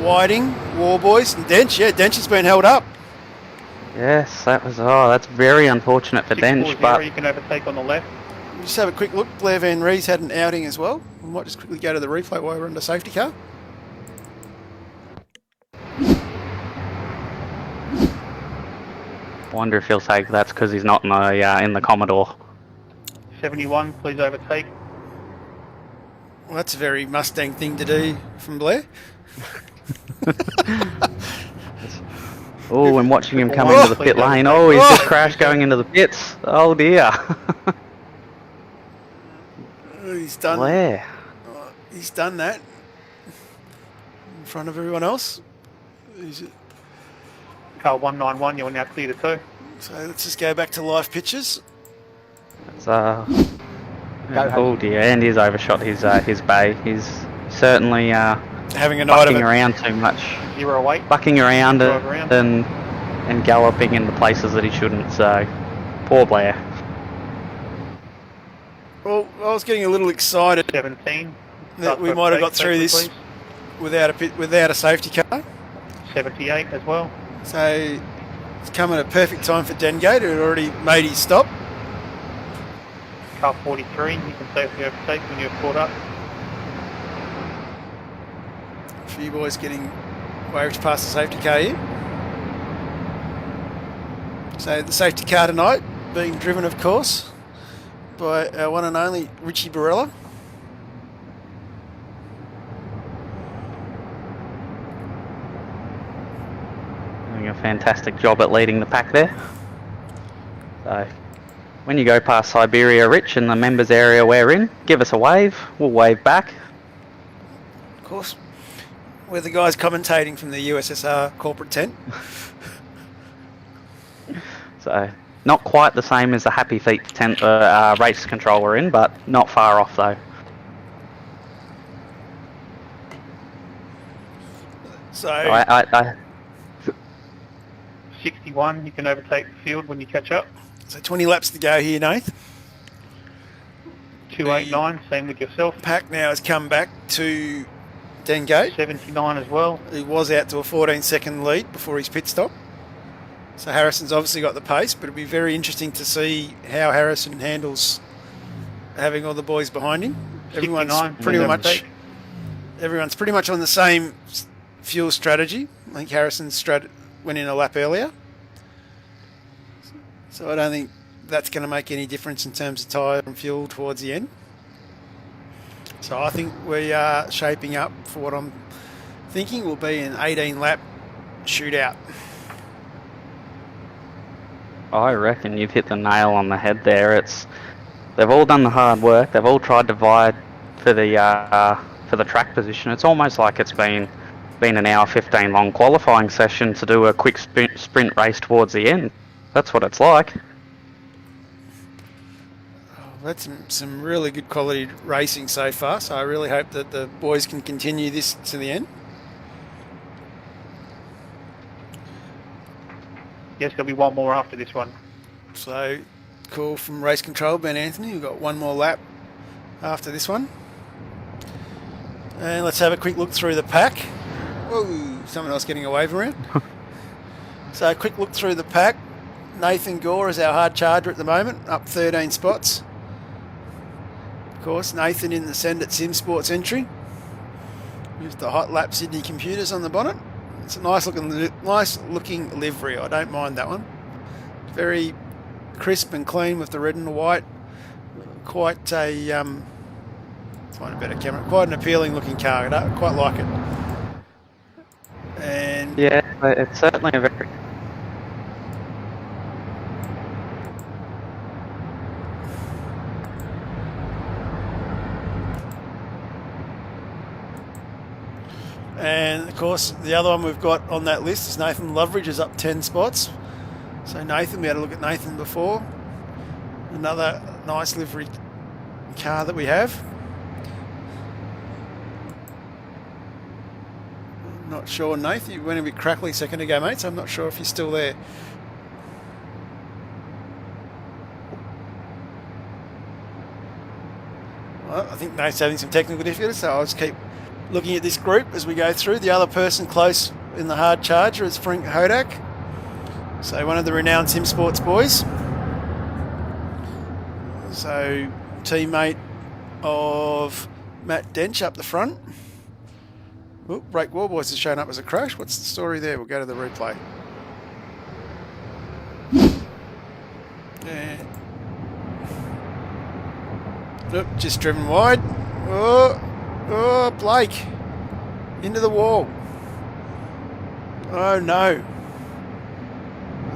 Whiting, Warboys, and Dench. Yeah, Dench has been held up. Yes, that's very unfortunate for Dench, 640, but you can overtake on the left. Just have a quick look. Blair Van Rees had an outing as well. We might just quickly go to the replay while we're under safety car. I wonder if he'll take that's because he's not in the Commodore. 71, please overtake. Well, that's a very Mustang thing to do from Blair. Oh, and watching him come Oh, into the pit lane. Oh, he's just crashed going into the pits. Oh dear. He's done. Blair. He's done that in front of everyone else. Car 191, you are now clear to tow. So let's just go back to live pictures. It's, oh dear, and he's overshot his bay. He's certainly Having a night of bucking it. around too much. 08. Bucking around Drive around. and galloping into places that he shouldn't, so poor Blair. Well, I was getting a little excited 17. that we might have got through this without a safety car. 78 as well. So it's come at a perfect time for Dengate, who had already made his stop. Car 43, you can safely overtake when you're caught up. A few boys getting waved past the safety car here. So the safety car tonight being driven, of course, by our one and only Richie Barella. Doing a fantastic job at leading the pack there. So, when you go past Siberia, Rich, in the members area we're in, give us a wave. We'll wave back. Of course, we're the guys commentating from the USSR corporate tent. So, not quite the same as the Happy Feet tent race control we're in, but not far off though. So I 61, you can overtake the field when you catch up. So 20 laps to go here, Nath. 289, same with yourself. Pack now has come back to Dengate, 79 as well. who was out to a 14-second lead before his pit stop. So Harrison's obviously got the pace, but it'll be very interesting to see how Harrison handles having all the boys behind him. Everyone's 69, pretty no much mistake. everyone's pretty much on the same fuel strategy. I think Harrison's went in a lap earlier, so I don't think that's going to make any difference in terms of tyre and fuel towards the end. So I think we are shaping up for what I'm thinking will be an 18-lap shootout. I reckon you've hit the nail on the head there. They've all done the hard work. They've all tried to vie for the track position. It's almost like it's been an hour 15 long qualifying session to do a quick sprint race towards the end. That's what it's like. That's some really good quality racing so far, so I really hope that the boys can continue this to the end. Yes, there'll be one more after this one. So, call from race control, Ben Anthony. We've got one more lap after this one. And let's have a quick look through the pack. Whoa, someone else getting a wave around. So, a quick look through the pack. Nathan Gore is our hard charger at the moment, up 13 spots. Of course, Nathan in the Send It Sim Sports entry with the Hot Lap Sydney computers on the bonnet. It's a nice looking livery. I don't mind that one. Very crisp and clean with the red and the white. Quite a find a better camera. Quite an appealing looking car. I quite like it. And Yeah, it's certainly a very... And of course, the other one we've got on that list is Nathan Loveridge, is up 10 spots. So Nathan, we had a look at Nathan before. Another nice livery car that we have. Not sure, Nathan, you went a bit crackly a second ago, mate, so I'm not sure if you're still there. Well, I think Nate's having some technical difficulties, so I'll just keep looking at this group as we go through. The other person close in the hard charger is Frank Hodak, so one of the renowned Sim Sports boys. So teammate of Matt Dench up the front. Oop, Break Wall Boys has shown up as a crash. What's the story there? We'll go to the replay. And oop, just driven wide. Oh, Blake. Into the wall. Oh, no.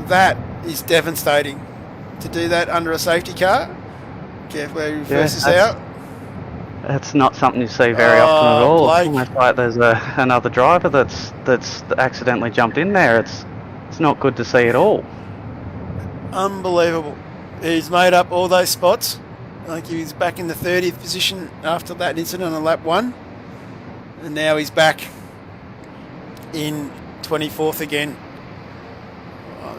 That is devastating. To do that under a safety car. Careful how he reverses out. That's not something you see very often at all. Blake. It's almost like there's another driver that's accidentally jumped in there. It's not good to see at all. Unbelievable. He's made up all those spots. I think he was back in the 30th position after that incident on lap 1. And now he's back in 24th again. I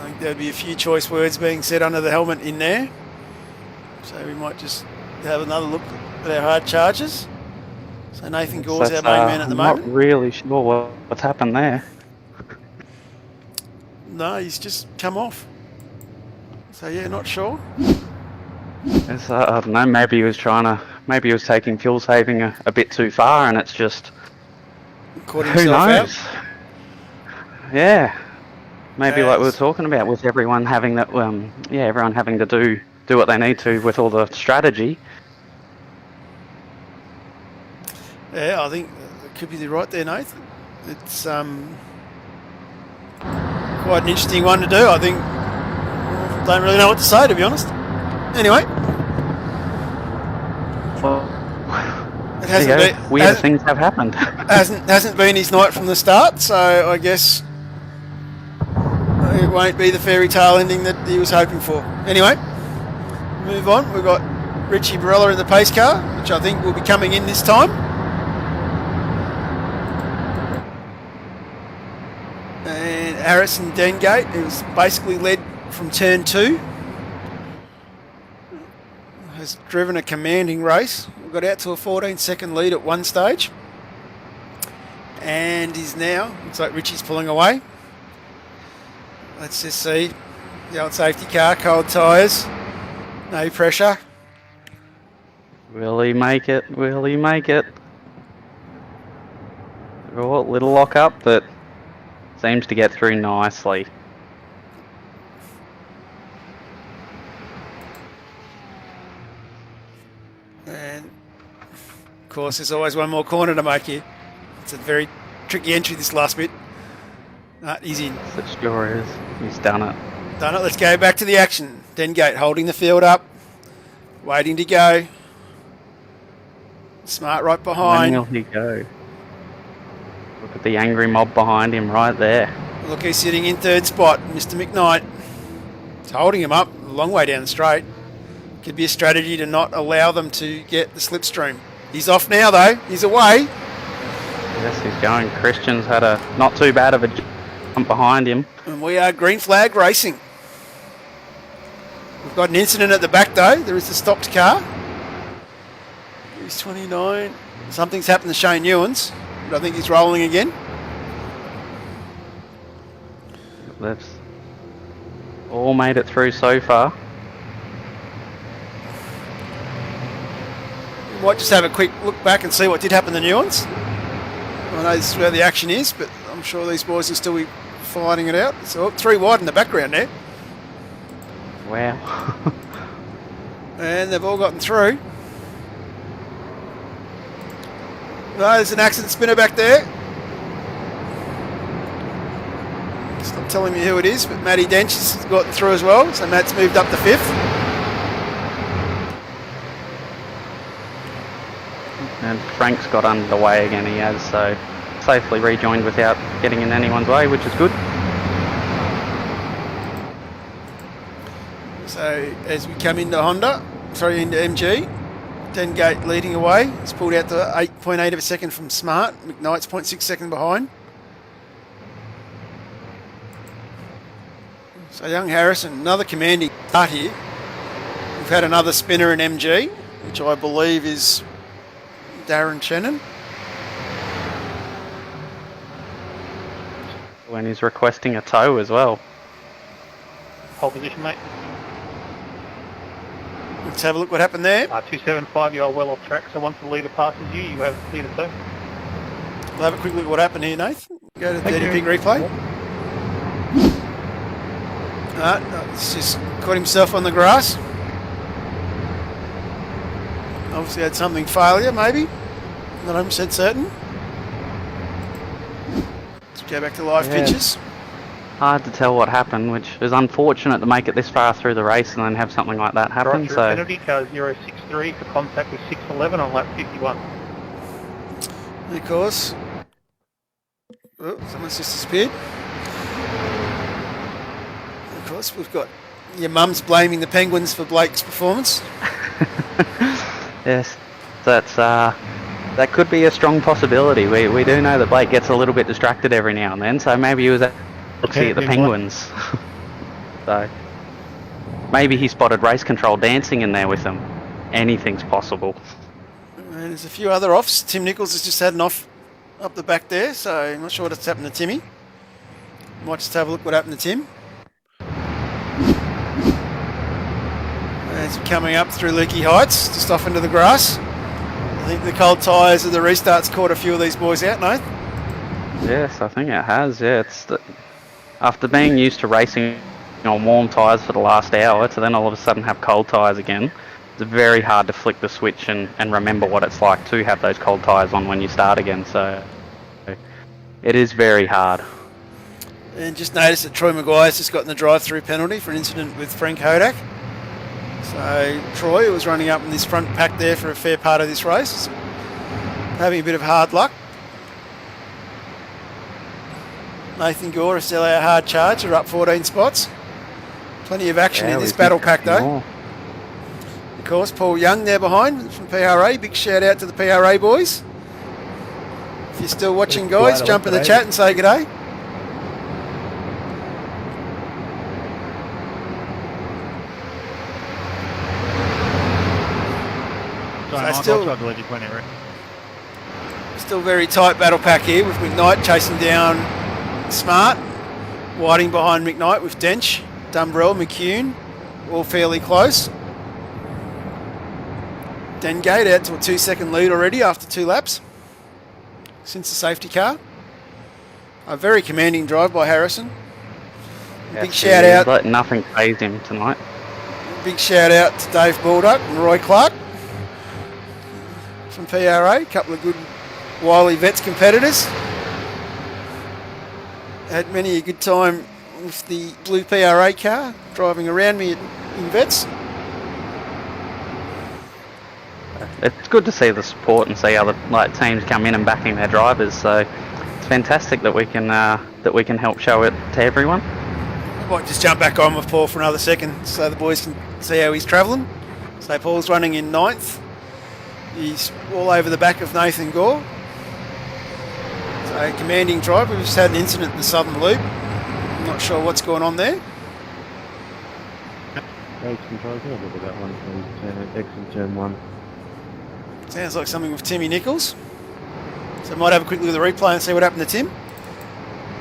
think there'd be a few choice words being said under the helmet in there. So we might just have another look at our hard charges. So Nathan Gore's our main man at the moment. I'm not really sure what's happened there. No, he's just come off. So yeah, not sure. I don't know, maybe he was taking fuel saving a bit too far, and it's just... Caught who himself knows? out. Yeah. Maybe like we were Yes. talking about, with everyone having that, everyone having to do what they need to with all the strategy. Yeah, I think it could be right there, Nathan. It's quite an interesting one to do. I think, don't really know what to say, to be honest. Anyway, it hasn't been, weird things have happened. hasn't been his night from the start, so I guess it won't be the fairy tale ending that he was hoping for. Anyway, move on. We've got Richie Barella in the pace car, which I think will be coming in this time. And Harrison Dengate, who's basically led from turn 2, has driven a commanding race. We got out to a 14-second lead at one stage, and is now, looks like Richie's pulling away. Let's just see. The old safety car, cold tyres, no pressure. Will he make it? Will he make it? Oh, little lock up, but seems to get through nicely. And of course, there's always one more corner to make here. It's a very tricky entry, this last bit. He's in. It sure is. He's done it. Done it. Let's go back to the action. Dengo holding the field up, waiting to go. Smart right behind. When will he go? Look at the angry mob behind him right there. Look, he's sitting in third spot, Mr. McKnight. He's holding him up a long way down the straight. Could be a strategy to not allow them to get the slipstream. He's off now, though. He's away. Yes, he's going. Christian's had a not too bad of a jump behind him. And we are green flag racing. We've got an incident at the back, though. There is a stopped car. He's 29. Something's happened to Shane Ewens, but I think he's rolling again. They've all made it through so far. We might just have a quick look back and see what did happen to Ewens. I know this is where the action is, but I'm sure these boys will still be fighting it out. So 3 wide in the background there. Wow. And they've all gotten through. No, there's an accident spinner back there. Stop telling me who it is, but Matty Dench has gotten through as well, so Matt's moved up to 5th. And Frank's got underway again, he has, so safely rejoined without getting in anyone's way, which is good. So as we come into into MG, Dengate leading away. He's pulled out to 8.8 of a second from Smart. McKnight's 0.6 second behind. So young Harrison, another commanding start here. We've had another spinner in MG, which I believe is Darren Shannon. When he's requesting a tow as well. Pole position, mate. Let's have a look what happened there. 275, you are well off track, so once the leader passes you, you have clear to tow. We'll have a quick look at what happened here, Nathan. Go to 30 ping replay. He's just caught himself on the grass. Obviously had something failure, maybe. Not 100% certain. Let's go back to live pictures. Hard to tell what happened, which is unfortunate to make it this far through the race and then have something like that happen. Right, So penalty car 063 for contact with 611 on lap 51. Of course. Oh, someone's just disappeared. Of course, we've got your mum's blaming the Penguins for Blake's performance. yes, that could be a strong possibility. We do know that Blake gets a little bit distracted every now and then, so maybe he was at the Penguins. So maybe he spotted race control dancing in there with them. Anything's possible. And there's a few other offs. Tim Nichols has just had an off up the back there, so I'm not sure what's happened to Timmy. Might just have a look what happened to Tim. As we're coming up through Leaky Heights, just off into the grass. I think the cold tyres of the restarts caught a few of these boys out, Nath. Yes, I think it has. Yeah, after being used to racing on warm tyres for the last hour to then all of a sudden have cold tyres again, it's very hard to flick the switch and remember what it's like to have those cold tyres on when you start again. So it is very hard. And just noticed that Troy Maguire's just gotten the drive-through penalty for an incident with Frank Hodak. So Troy, who was running up in this front pack there for a fair part of this race, is having a bit of hard luck. Nathan Gore is still our hard charge. Are up 14 spots. Plenty of action in this battle pack though. More. Of course, Paul Young there behind from PRA. Big shout out to the PRA boys. If you're still watching, guys, jump in the chat and say g'day. Still very tight battle pack here with McKnight chasing down Smart. Whiting behind McKnight with Dench, Dumbrell, McCune, all fairly close. Dengate out to a 2-second lead already after 2 laps since the safety car. A very commanding drive by Harrison. Big shout out. Let nothing phase him tonight. Big shout out to Dave Baldock and Roy Clark from PRA. A couple of good wily Vets competitors. Had many a good time with the blue PRA car driving around me in Vets. It's good to see the support and see other teams come in and backing their drivers. So it's fantastic that we can help show it to everyone. I might just jump back on with Paul for another second so the boys can see how he's travelling. So Paul's running in 9th. He's all over the back of Nathan Gore. So a commanding drive. We've just had an incident in the Southern Loop. I'm not sure what's going on there. Race controls, have a look at that one, please. Exit turn 1. Sounds like something with Timmy Nichols. So I might have a quick look at the replay and see what happened to Tim.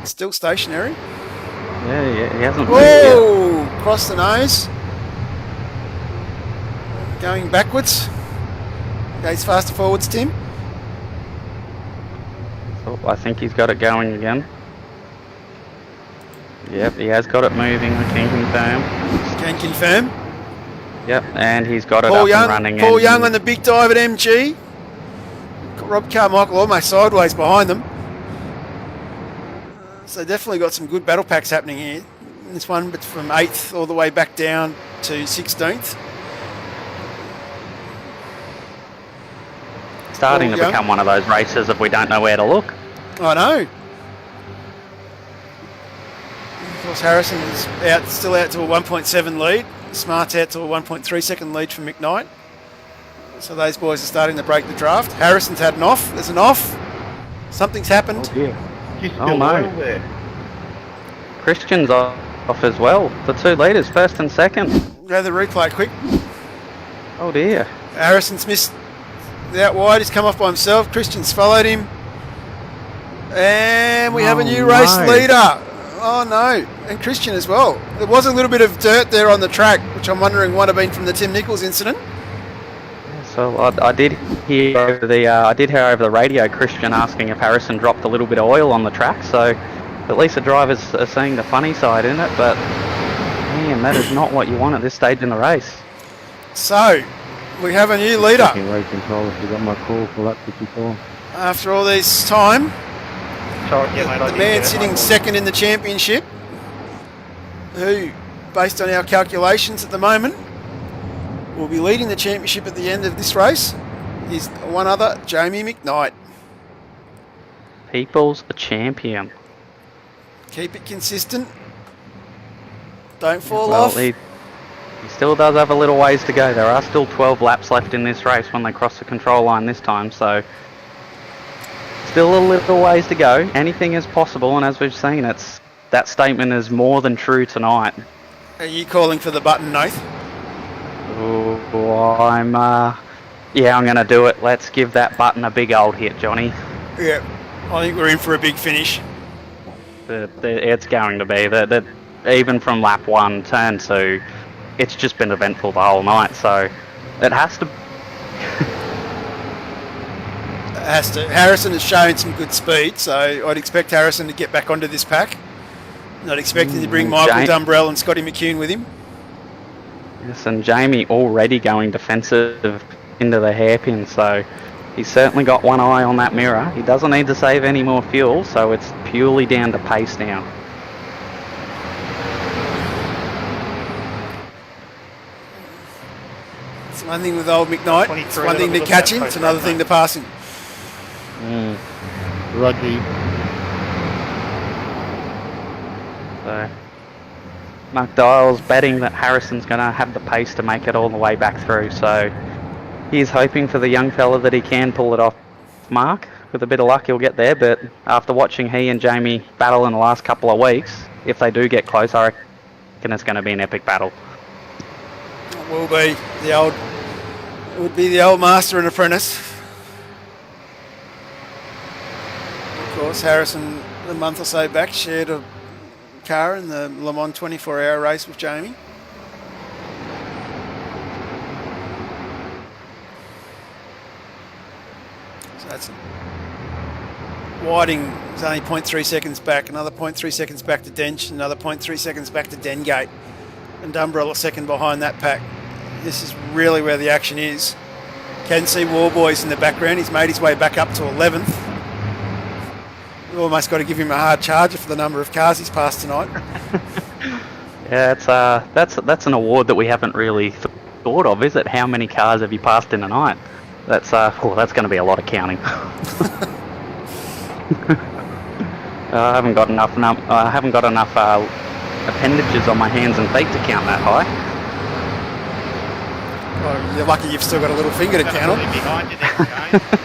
It's still stationary. Yeah, he hasn't moved yet. Whoa! Across the nose. Going backwards. Goes faster forwards, Tim. Oh, I think he's got it going again. Yep, he has got it moving, I can confirm. Can confirm. Yep, and he's got it Paul up Young, and running. Paul Young on the big dive at MG. Got Rob Carmichael almost sideways behind them. So definitely got some good battle packs happening here. This one, but from 8th all the way back down to 16th. Starting to Paul Young. become one of those races if we don't know where to look. I know. Of course, Harrison is still out to a 1.7 lead. Smart's out to a 1.3 second lead from McKnight. So those boys are starting to break the draft. Harrison's had an off. There's an off. Something's happened. Oh dear. He's Oh, still no. oil there. Christian's off as well. The 2 leaders, first and second. Go to the replay quick. Oh dear. Harrison's missed the out wide. He's come off by himself. Christian's followed him. And we have a new race no. leader. Oh no. And Christian as well. There was a little bit of dirt there on the track, which I'm wondering might have been from the Tim Nichols incident. So I did hear over the radio Christian asking if Harrison dropped a little bit of oil on the track. So at least the drivers are seeing the funny side in it. But man, that is not what you want at this stage in the race. So, we have a new leader. Checking race control if you got my call for lap 54. After all this time, Sorry, yeah, mate, I the did man get it. sitting second in the championship, who, based on our calculations at the moment, will be leading the championship at the end of this race, is one other, Jamie McKnight. People's a champion. Keep it consistent. Don't fall Well, off. he still does have a little ways to go. There are still 12 laps left in this race when they cross the control line this time, so still a little ways to go. Anything is possible, and as we've seen, that statement is more than true tonight. Are you calling for the button, Nath? Oh, I'm going to do it. Let's give that button a big old hit, Johnny. Yeah. I think we're in for a big finish. It's going to be. Even from lap 1, turn 2, it's just been eventful the whole night, so it has to. Harrison has shown some good speed, so I'd expect Harrison to get back onto this pack. Not expecting to bring Michael Dumbrell and Scotty McCune with him. Yes, and Jamie already going defensive into the hairpin, so he's certainly got one eye on that mirror. He doesn't need to save any more fuel, so it's purely down to pace now. It's one thing with old McKnight. It's one thing to catch him. It's another thing to pass him. Rodgy. So Mark Dial's betting that Harrison's going to have the pace to make it all the way back through, so he's hoping for the young fella that he can pull it off. Mark, with a bit of luck he'll get there, but after watching he and Jamie battle in the last couple of weeks, if they do get close, I reckon it's going to be an epic battle. It will be the old. It would be the old master and apprentice. Of course, Harrison, a month or so back, shared a car in the Le Mans 24-hour race with Jamie. So that's Whiting is only 0.3 seconds back, another 0.3 seconds back to Dench, another 0.3 seconds back to Dengate, and Dumbrell a second behind that pack. This is really where the action is. Can see Warboys in the background. He's made his way back up to 11th. We've almost got to give him a hard charger for the number of cars he's passed tonight. Yeah, that's an award that we haven't really thought of, is it? How many cars have you passed in a night? That's that's going to be a lot of counting. I haven't got enough appendages on my hands and feet to count that high. Well, you're lucky you've still got a little finger to count on. Behind you there,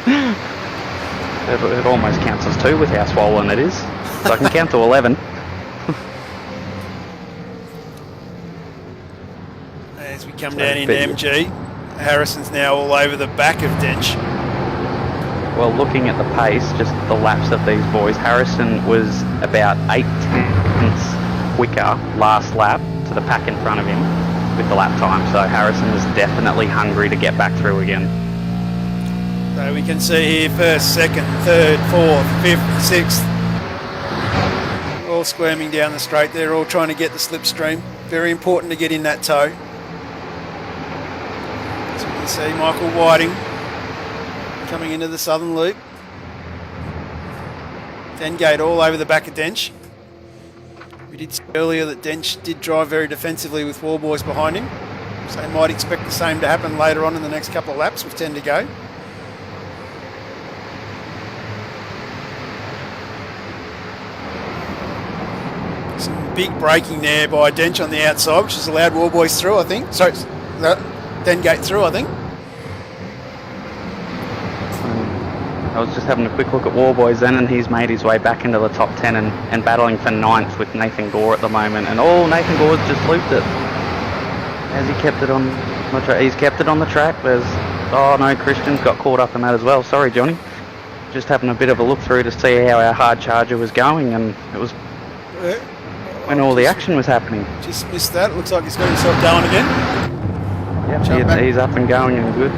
Jane. It almost counts as 2 with how swollen it is. So I can count to 11. As we come down into MG, Harrison's now all over the back of Dench. Well, looking at the pace, just the laps of these boys, Harrison was about 8 tenths quicker last lap to the pack in front of him with the lap time. So Harrison was definitely hungry to get back through again. So we can see here first, second, third, fourth, fifth, sixth. All squirming down the straight. They're all trying to get the slipstream. Very important to get in that tow. As we can see, Michael Whiting coming into the southern loop. Dengate all over the back of Dench. We did see earlier that Dench did drive very defensively with Warboys behind him. So you might expect the same to happen later on in the next couple of laps with 10 to go. Some big braking there by Dench on the outside, which has allowed Warboys through, I think. Sorry, Dengate through, I think. I was just having a quick look at Warboys then, and he's made his way back into the top 10 and battling for 9th with Nathan Gore at the moment. And Nathan Gore's just looped it. Has he kept it on the track? He's kept it on the track. No, Christian's got caught up in that as well. Sorry, Johnny. Just having a bit of a look through to see how our hard charger was going, and it was when all the action was happening. Just missed that. It looks like he's got himself going again. Yep, he's up and going and good.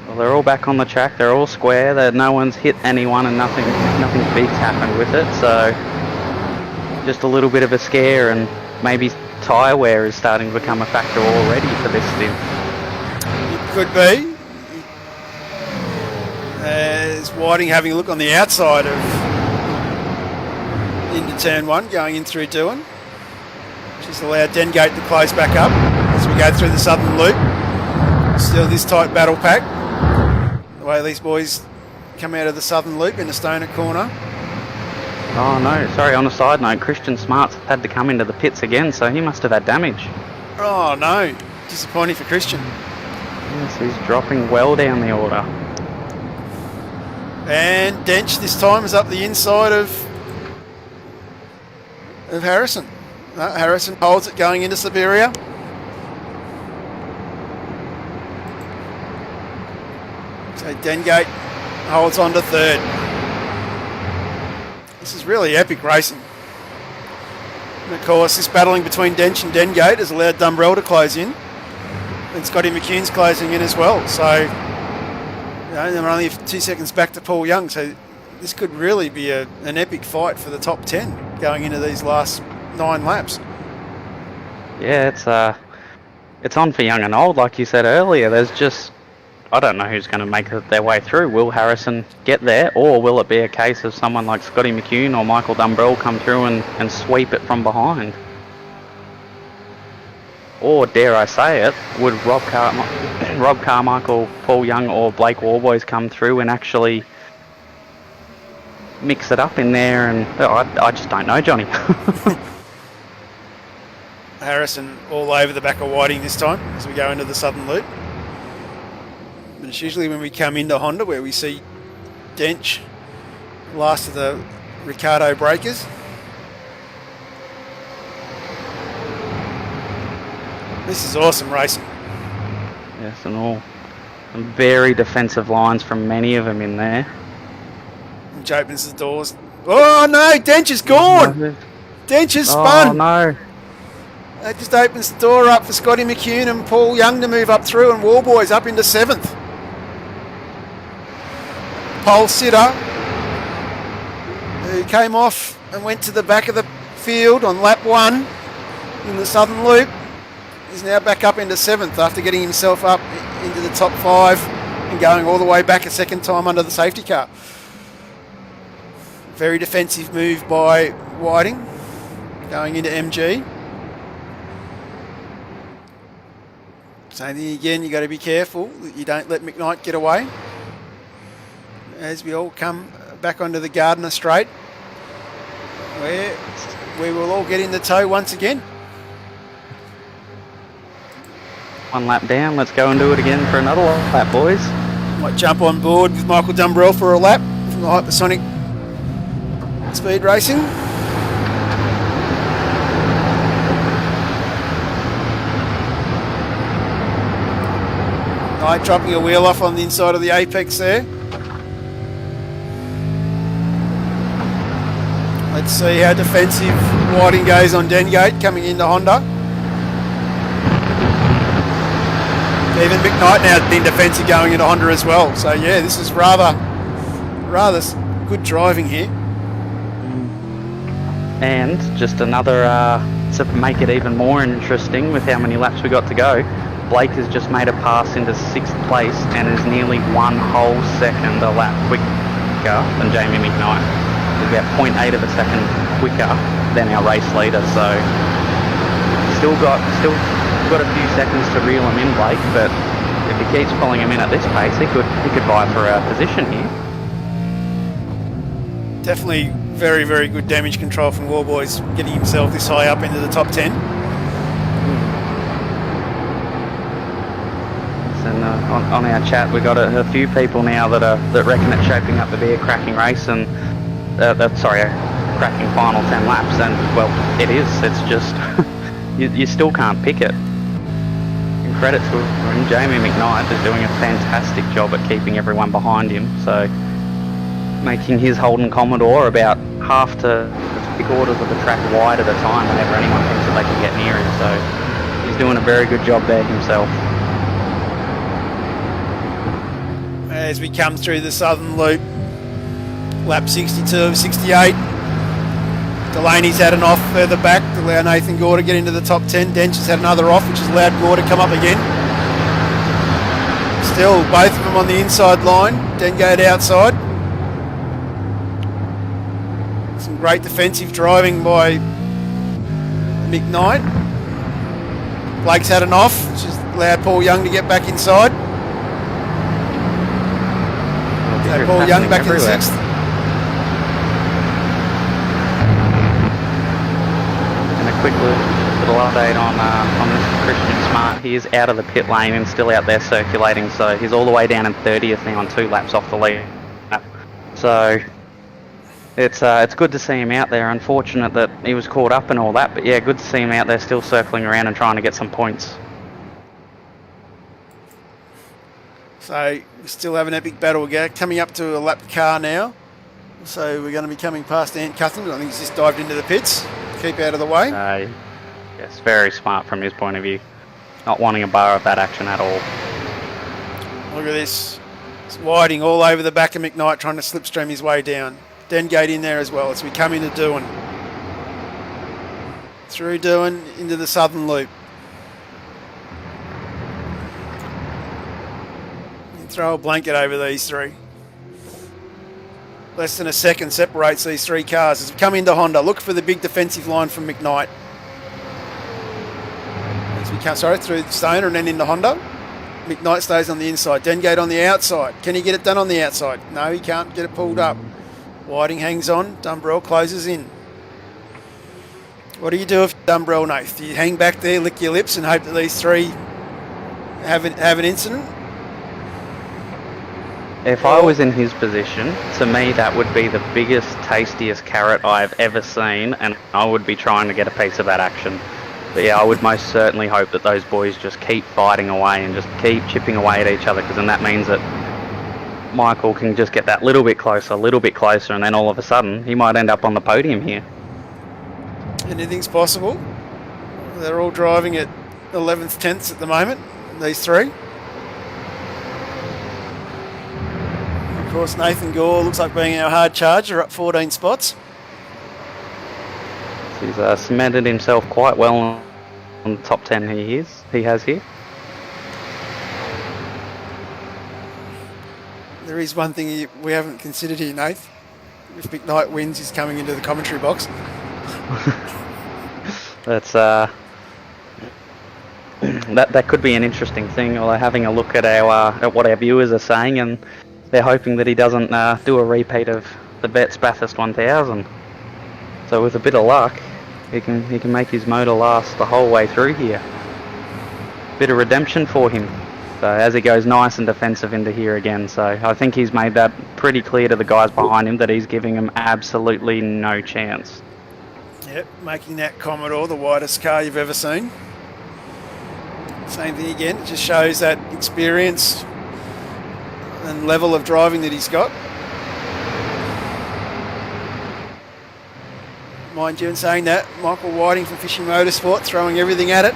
Well, they're all back on the track. They're all square. No one's hit anyone, and nothing big's happened with it. So just a little bit of a scare, and maybe tyre wear is starting to become a factor already for this stint. It could be. As Whiting having a look on the outside of into turn 1, going in through Doohan, which has allowed Dengate to close back up as we go through the southern loop. Still this tight battle pack. The way these boys come out of the southern loop in a Stoner corner. Oh no, sorry, on a side note, Christian Smart's had to come into the pits again, so he must have had damage. Oh no, disappointing for Christian. Yes, he's dropping well down the order. And Dench this time is up the inside of Harrison. No, Harrison holds it going into Siberia. So Dengate holds on to 3rd. This is really epic racing. And of course, this battling between Dench and Dengate has allowed Dumbrell to close in. And Scotty McCune's closing in as well. So they're only 2 seconds back to Paul Young. So this could really be an epic fight for the top 10 going into these last 9 laps. Yeah, it's on for young and old, like you said earlier. There's just, I don't know who's going to make their way through. Will Harrison get there, or will it be a case of someone like Scotty McCune or Michael Dumbrell come through and sweep it from behind? Or, dare I say it, would Rob Carmichael, Paul Young or Blake Warboys come through and actually mix it up in there? And I just don't know, Johnny. Harrison all over the back of Whiting this time as we go into the southern loop. But it's usually when we come into Honda where we see Dench, last of the Ricardo breakers. This is awesome racing. Yes, and all. Some very defensive lines from many of them in there. Which opens the doors. Oh no, Dench is gone! Dench has spun! Oh no. That just opens the door up for Scotty McCune and Paul Young to move up through, and Warboys up into 7th. Pole sitter, who came off and went to the back of the field on lap 1 in the Southern Loop, is now back up into 7th after getting himself up into the top 5 and going all the way back a second time under the safety car. Very defensive move by Whiting going into MG. Same thing again, you got to be careful that you don't let McKnight get away. As we all come back onto the Gardner Straight, where we will all get in the tow once again. One lap down, let's go and do it again for another lap, boys. Might jump on board with Michael Dumbrell for a lap from the Hypersonic Speed Racing. Knight dropping a wheel off on the inside of the apex there. Let's see how defensive Whiting goes on Dengate coming into Honda. Even McKnight now been defensive going into Honda as well. So yeah, this is rather good driving here. And just another, to make it even more interesting with how many laps we got to go, Blake has just made a pass into 6th place and is nearly 1 whole second a lap quicker than Jamie McKnight. He's about 0.8 of a second quicker than our race leader, so still got a few seconds to reel him in, Blake, but if he keeps pulling him in at this pace, he could vie for our position here. Definitely very, very good damage control from Warboys, getting himself this high up into the top 10. And on our chat, we got a few people now that reckon it's shaping up to be a cracking race, and a cracking final 10 laps. And well, it is. It's just you still can't pick it. And credit to him, Jamie McKnight is doing a fantastic job at keeping everyone behind him. So making his Holden Commodore about half to 3/4 of the track wide at a time whenever anyone thinks that they can get near him. So he's doing a very good job there himself. As we come through the Southern Loop, lap 62 of 68. Delaney's had an off further back to allow Nathan Gore to get into the top 10. Dench has had another off, which has allowed Gore to come up again. Still, both of them on the inside line. Dengate outside. Some great defensive driving by McKnight. Blake's had an off, which has allowed Paul Young to get back inside. So Paul Young back in 6th. And a quick little update on Mr. Christian Smart. He is out of the pit lane and still out there circulating, so he's all the way down in 30th now on 2 laps off the lead. So it's good to see him out there. Unfortunate that he was caught up and all that, but yeah, good to see him out there still circling around and trying to get some points. So we still have an epic battle. We're coming up to a lap car now. So we're going to be coming past Ant Cuthon. I think he's just dived into the pits. Keep out of the way. Yes, very smart from his point of view. Not wanting a bar of that action at all. Look at this. It's Whiting all over the back of McKnight trying to slipstream his way down. Dengate in there as well as we come into Doohan. Through Doohan into the Southern Loop. Throw a blanket over these three. Less than a second separates these 3 cars as we come into Honda. Look for the big defensive line from McKnight. As we come, through Stoner and then into Honda. McKnight stays on the inside. Dengate on the outside. Can he get it done on the outside? No, he can't get it pulled up. Whiting hangs on. Dumbrell closes in. What do you do if Dumbrell, Nath? Do you hang back there, lick your lips and hope that these 3 have an incident? If I was in his position, to me that would be the biggest, tastiest carrot I've ever seen, and I would be trying to get a piece of that action. But yeah, I would most certainly hope that those boys just keep fighting away and just keep chipping away at each other, because then that means that Michael can just get that little bit closer, and then all of a sudden he might end up on the podium here. Anything's possible. They're all driving at 11th, 10th at the moment, these three. Of course, Nathan Gore looks like being our hard charger, up 14 spots. He's cemented himself quite well on the top 10 he has here. There is one thing we haven't considered here, Nath. If McKnight wins, he's coming into the commentary box. That's that could be an interesting thing. Or having a look at at what our viewers are saying, and they're hoping that he doesn't do a repeat of the Betts Bathurst 1000. So with a bit of luck, he can make his motor last the whole way through here. Bit of redemption for him. So as he goes nice and defensive into here again. So I think he's made that pretty clear to the guys behind him that he's giving them absolutely no chance. Yep, making that Commodore the widest car you've ever seen. Same thing again, it just shows that experience and level of driving that he's got. Mind you, in saying that, Michael Whiting from Fishing Motorsport throwing everything at it.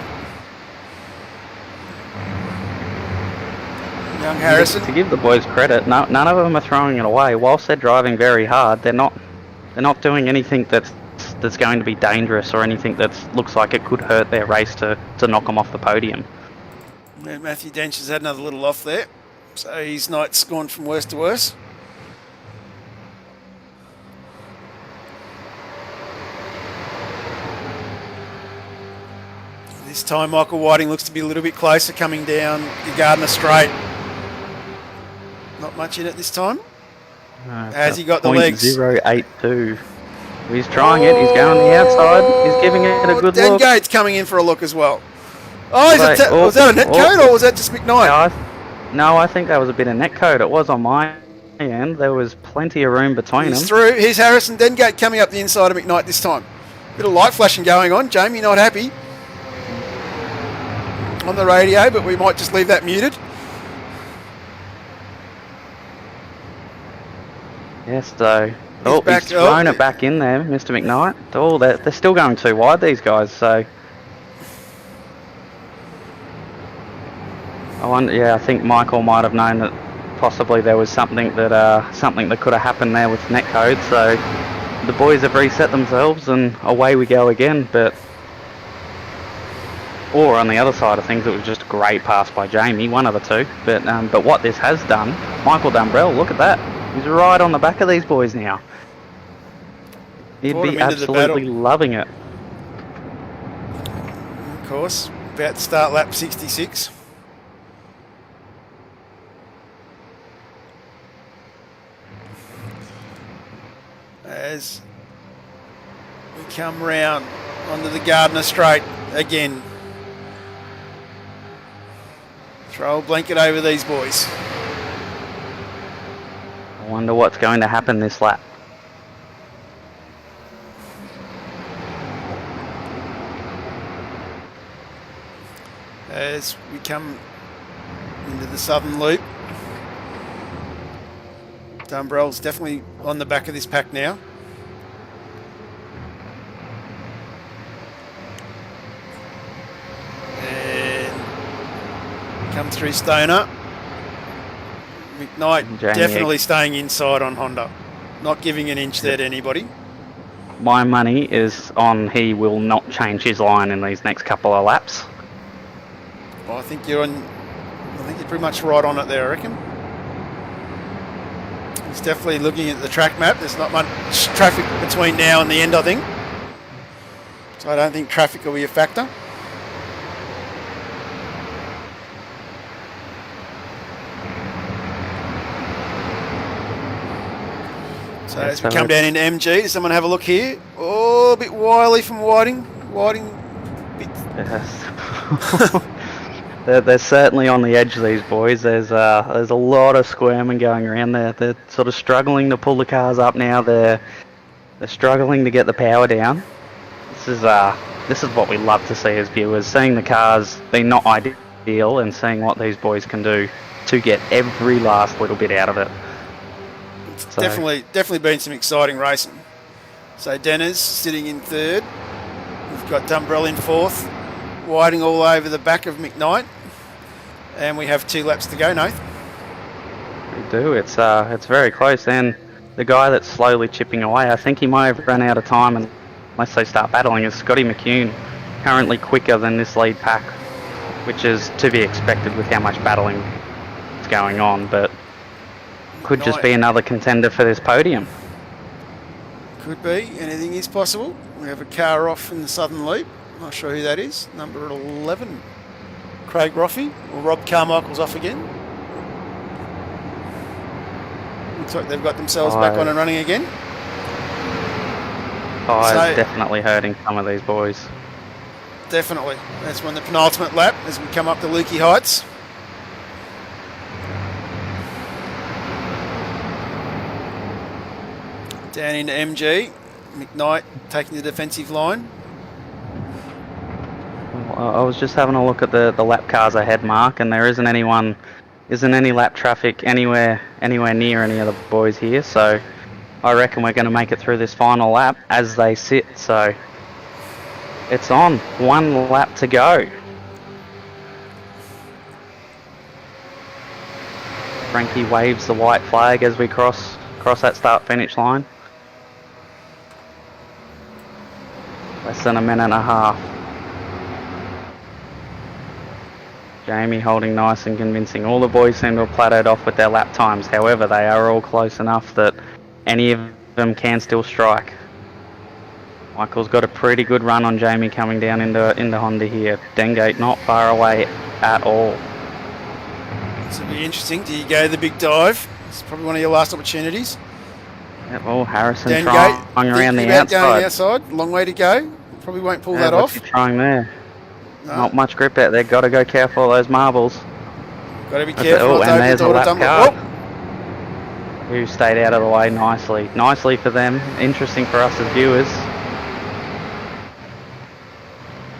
Young Harrison. To give the boys credit, none of them are throwing it away. Whilst they're driving very hard, they're not doing anything that's going to be dangerous or anything that looks like it could hurt their race to knock them off the podium. Yeah, Matthew Dench has had another little off there, so his night's gone from worse to worse. This time Michael Whiting looks to be a little bit closer coming down the Gardner Straight. Not much in it this time. Has he got the legs? 0.082. He's trying it, he's going on the outside, he's giving it a good look. Dengate's coming in for a look as well. Oh, was that a net code or was that just McKnight? No, I think that was a bit of net code. It was on my end. There was plenty of room between them. He's through. Here's Harrison. Dengate coming up the inside of McKnight this time. Bit of light flashing going on. Jamie not happy on the radio, but we might just leave that muted. Yes, so... he's thrown it back in there, Mr. McKnight. Oh, they're still going too wide, these guys, so... I think Michael might have known that possibly there was something that could have happened there with netcode, so the boys have reset themselves and away we go again. Or on the other side of things, it was just a great pass by Jamie, one of the two. But what this has done, Michael Dumbrell, look at that, he's right on the back of these boys now. He'd be absolutely loving it. Of course, about to start lap 66. As we come round onto the Gardner Straight again. Throw a blanket over these boys. I wonder what's going to happen this lap. As we come into the southern loop. Dumbrell's definitely on the back of this pack now. And come through Stoner. McKnight definitely staying inside on Honda. Not giving an inch there to anybody. My money is on he will not change his line in these next couple of laps. Well, I think you're pretty much right on it there, I reckon. He's definitely looking at the track map. There's not much traffic between now and the end, I think. So I don't think traffic will be a factor. So as we come down into MG, does someone have a look here? Oh, a bit wily from Whiting. Whiting, yes. They're certainly on the edge, these boys. There's a lot of squirming going around there. They're sort of struggling to pull the cars up now. They're struggling to get the power down. This is this is what we love to see as viewers, seeing the cars be not ideal and seeing what these boys can do to get every last little bit out of it. It's So- definitely been some exciting racing. So Dennis sitting in third. We've got Dumbrell in fourth. Whiting all over the back of McKnight. And we have 2 laps to go, Nath. We do. It's very close. And the guy that's slowly chipping away, I think he might have run out of time unless they start battling, is Scotty McCune, currently quicker than this lead pack, which is to be expected with how much battling is going on, but could just be another contender for this podium. Could be. Anything is possible. We have a car off in the southern loop. Not sure who that is. Number 11. Craig Roffey. Or Rob Carmichael's off again. Looks like they've got themselves back on and running again. Tyres definitely hurting some of these boys. Definitely. That's when the penultimate lap as we come up to Lukey Heights. Down into MG. McKnight taking the defensive line. I was just having a look at the lap cars ahead, Mark, and there isn't any lap traffic anywhere near any of the boys here, so I reckon we're going to make it through this final lap as they sit, so it's on. 1 lap to go. Frankie waves the white flag as we cross that start-finish line. Less than a minute and a half. Jamie holding nice and convincing. All the boys seem to have plateaued off with their lap times. However, they are all close enough that any of them can still strike. Michael's got a pretty good run on Jamie coming down into Honda here. Dengo not far away at all. This will be interesting. Do you go the big dive? It's probably one of your last opportunities. Yep, well, Harrison Dengo, trying around the thinking about going outside. outside. Long way to go. Probably won't pull that What's off. he trying there? No. Not much grip out there. Got to go careful of those marbles. Got to be careful. Oh, not to and there's a open the lap door to car. dump it. Who stayed out of the way nicely. Nicely for them. Interesting for us as viewers.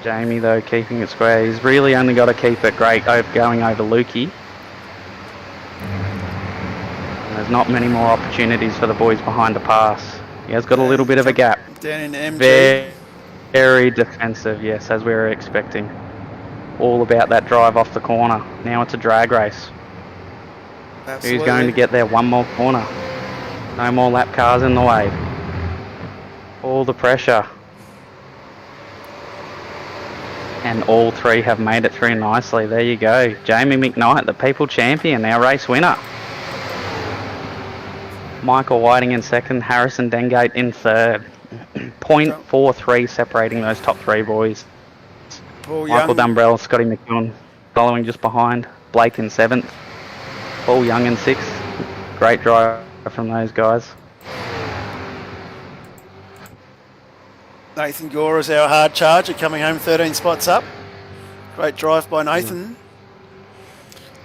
Jamie, though, keeping it square. He's really only got to keep it great going over Lukey. And there's not many more opportunities for the boys behind to pass. He has got a little bit of a gap. Down into MG. Very defensive, yes, as we were expecting. All about that drive off the corner. Now it's a drag race. Absolutely. Who's going to get there? One more corner. No more lap cars in the way. All the pressure. And all 3 have made it through nicely. There you go. Jamie McKnight, the people champion, our race winner. Michael Whiting in second, Harrison Dengate in third. 0.43 separating those top 3 boys. Paul Michael Young. Dumbrell, Scotty McKeown following just behind. Blake in 7th. Paul Young in 6th. Great drive from those guys. Nathan Gore is our hard charger, coming home 13 spots up. Great drive by Nathan.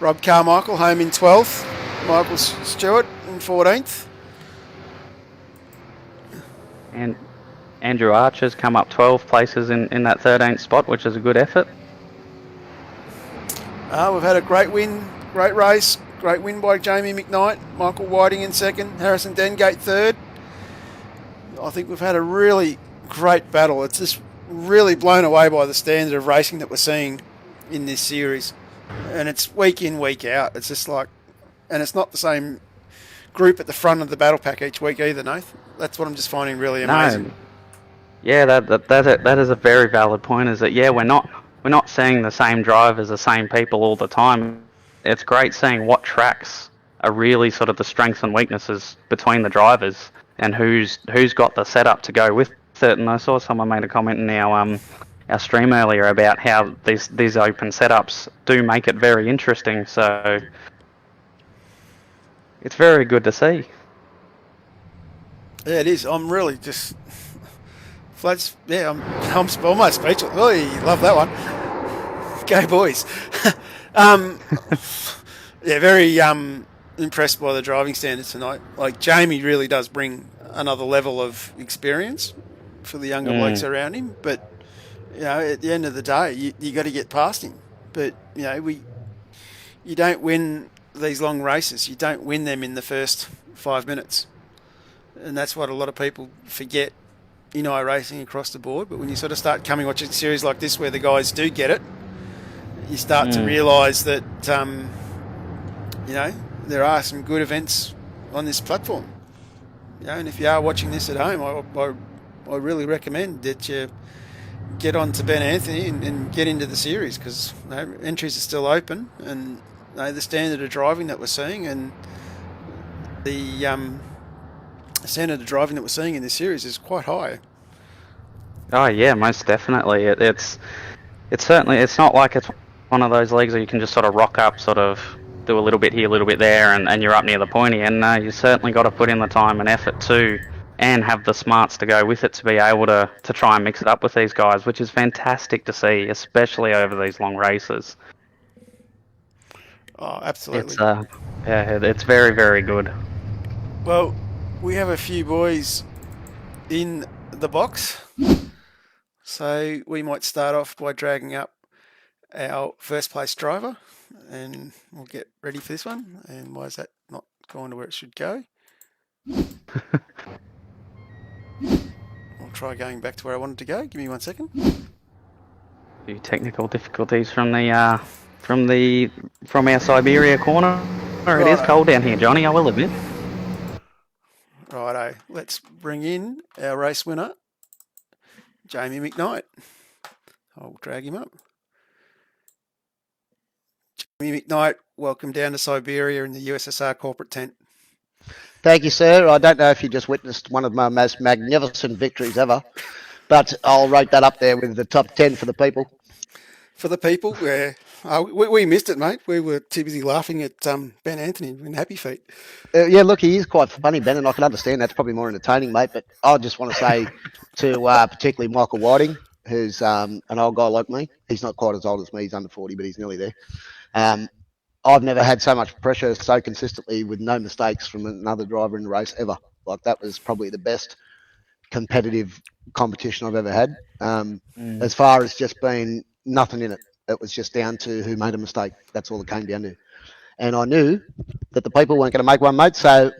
Rob Carmichael home in 12th. Michael Stewart in 14th. And Andrew Archer's come up 12 places in that 13th spot, which is a good effort. We've had a great win, great race, great win by Jamie McKnight. Michael Whiting in second, Harrison Dengate third. I think we've had a really great battle. It's just really blown away by the standard of racing that we're seeing in this series. And it's week in, week out. It's just like, and it's not the same group at the front of the battle pack each week either, Nath. That's what I'm just finding really amazing. No. Yeah, that is a very valid point. Is that we're not seeing the same drivers, the same people all the time. It's great seeing what tracks are really sort of the strengths and weaknesses between the drivers and who's got the setup to go with it. And I saw someone made a comment in our stream earlier about how these open setups do make it very interesting. So it's very good to see. Yeah, it is. I'm really just floats. Yeah, I'm almost speechless. Really love that one. Go boys. Yeah, very impressed by the driving standards tonight. Like Jamie really does bring another level of experience for the younger blokes around him. But you know, at the end of the day, you got to get past him. But you know, you don't win these long races. You don't win them in the first 5 minutes, and that's what a lot of people forget in iRacing across the board. But when you sort of start watching a series like this where the guys do get it, you start to realise that you know, there are some good events on this platform. You know, and if you are watching this at home, I really recommend that you get on to Ben Anthony and get into the series, because you know, entries are still open, and you know, the standard of driving that we're seeing and the standard of driving that we're seeing in this series is quite high. Oh yeah, most definitely. It's certainly, it's not like it's one of those leagues where you can just sort of rock up, sort of do a little bit here, a little bit there, and you're up near the pointy. And you certainly got to put in the time and effort too, and have the smarts to go with it to be able to try and mix it up with these guys, which is fantastic to see, especially over these long races. Oh, absolutely. It's very, very good. Well, we have a few boys in the box, so we might start off by dragging up our first place driver, and we'll get ready for this one. And why is that not going to where it should go? I'll try going back to where I wanted to go. Give me 1 second. A few technical difficulties from our Siberia corner. It is cold down here, Johnny, I will admit. Righto, let's bring in our race winner, Jamie McKnight. I'll drag him up. Jamie McKnight, welcome down to Siberia in the USSR corporate tent. Thank you, sir. I don't know if you just witnessed one of my most magnificent victories ever, but I'll rate that up there with the top 10 for the people. For the people, we missed it, mate. We were too busy laughing at Ben Anthony in Happy Feet. Yeah, look, he is quite funny, Ben, and I can understand that's probably more entertaining, mate, but I just want to say to particularly Michael Whiting, who's an old guy like me. He's not quite as old as me. He's under 40, but he's nearly there. I've never had so much pressure so consistently with no mistakes from another driver in the race ever. Like, that was probably the best competitive competition I've ever had. As far as just being nothing in it, it was just down to who made a mistake. That's all it came down to. And I knew that the people weren't going to make one, mate, so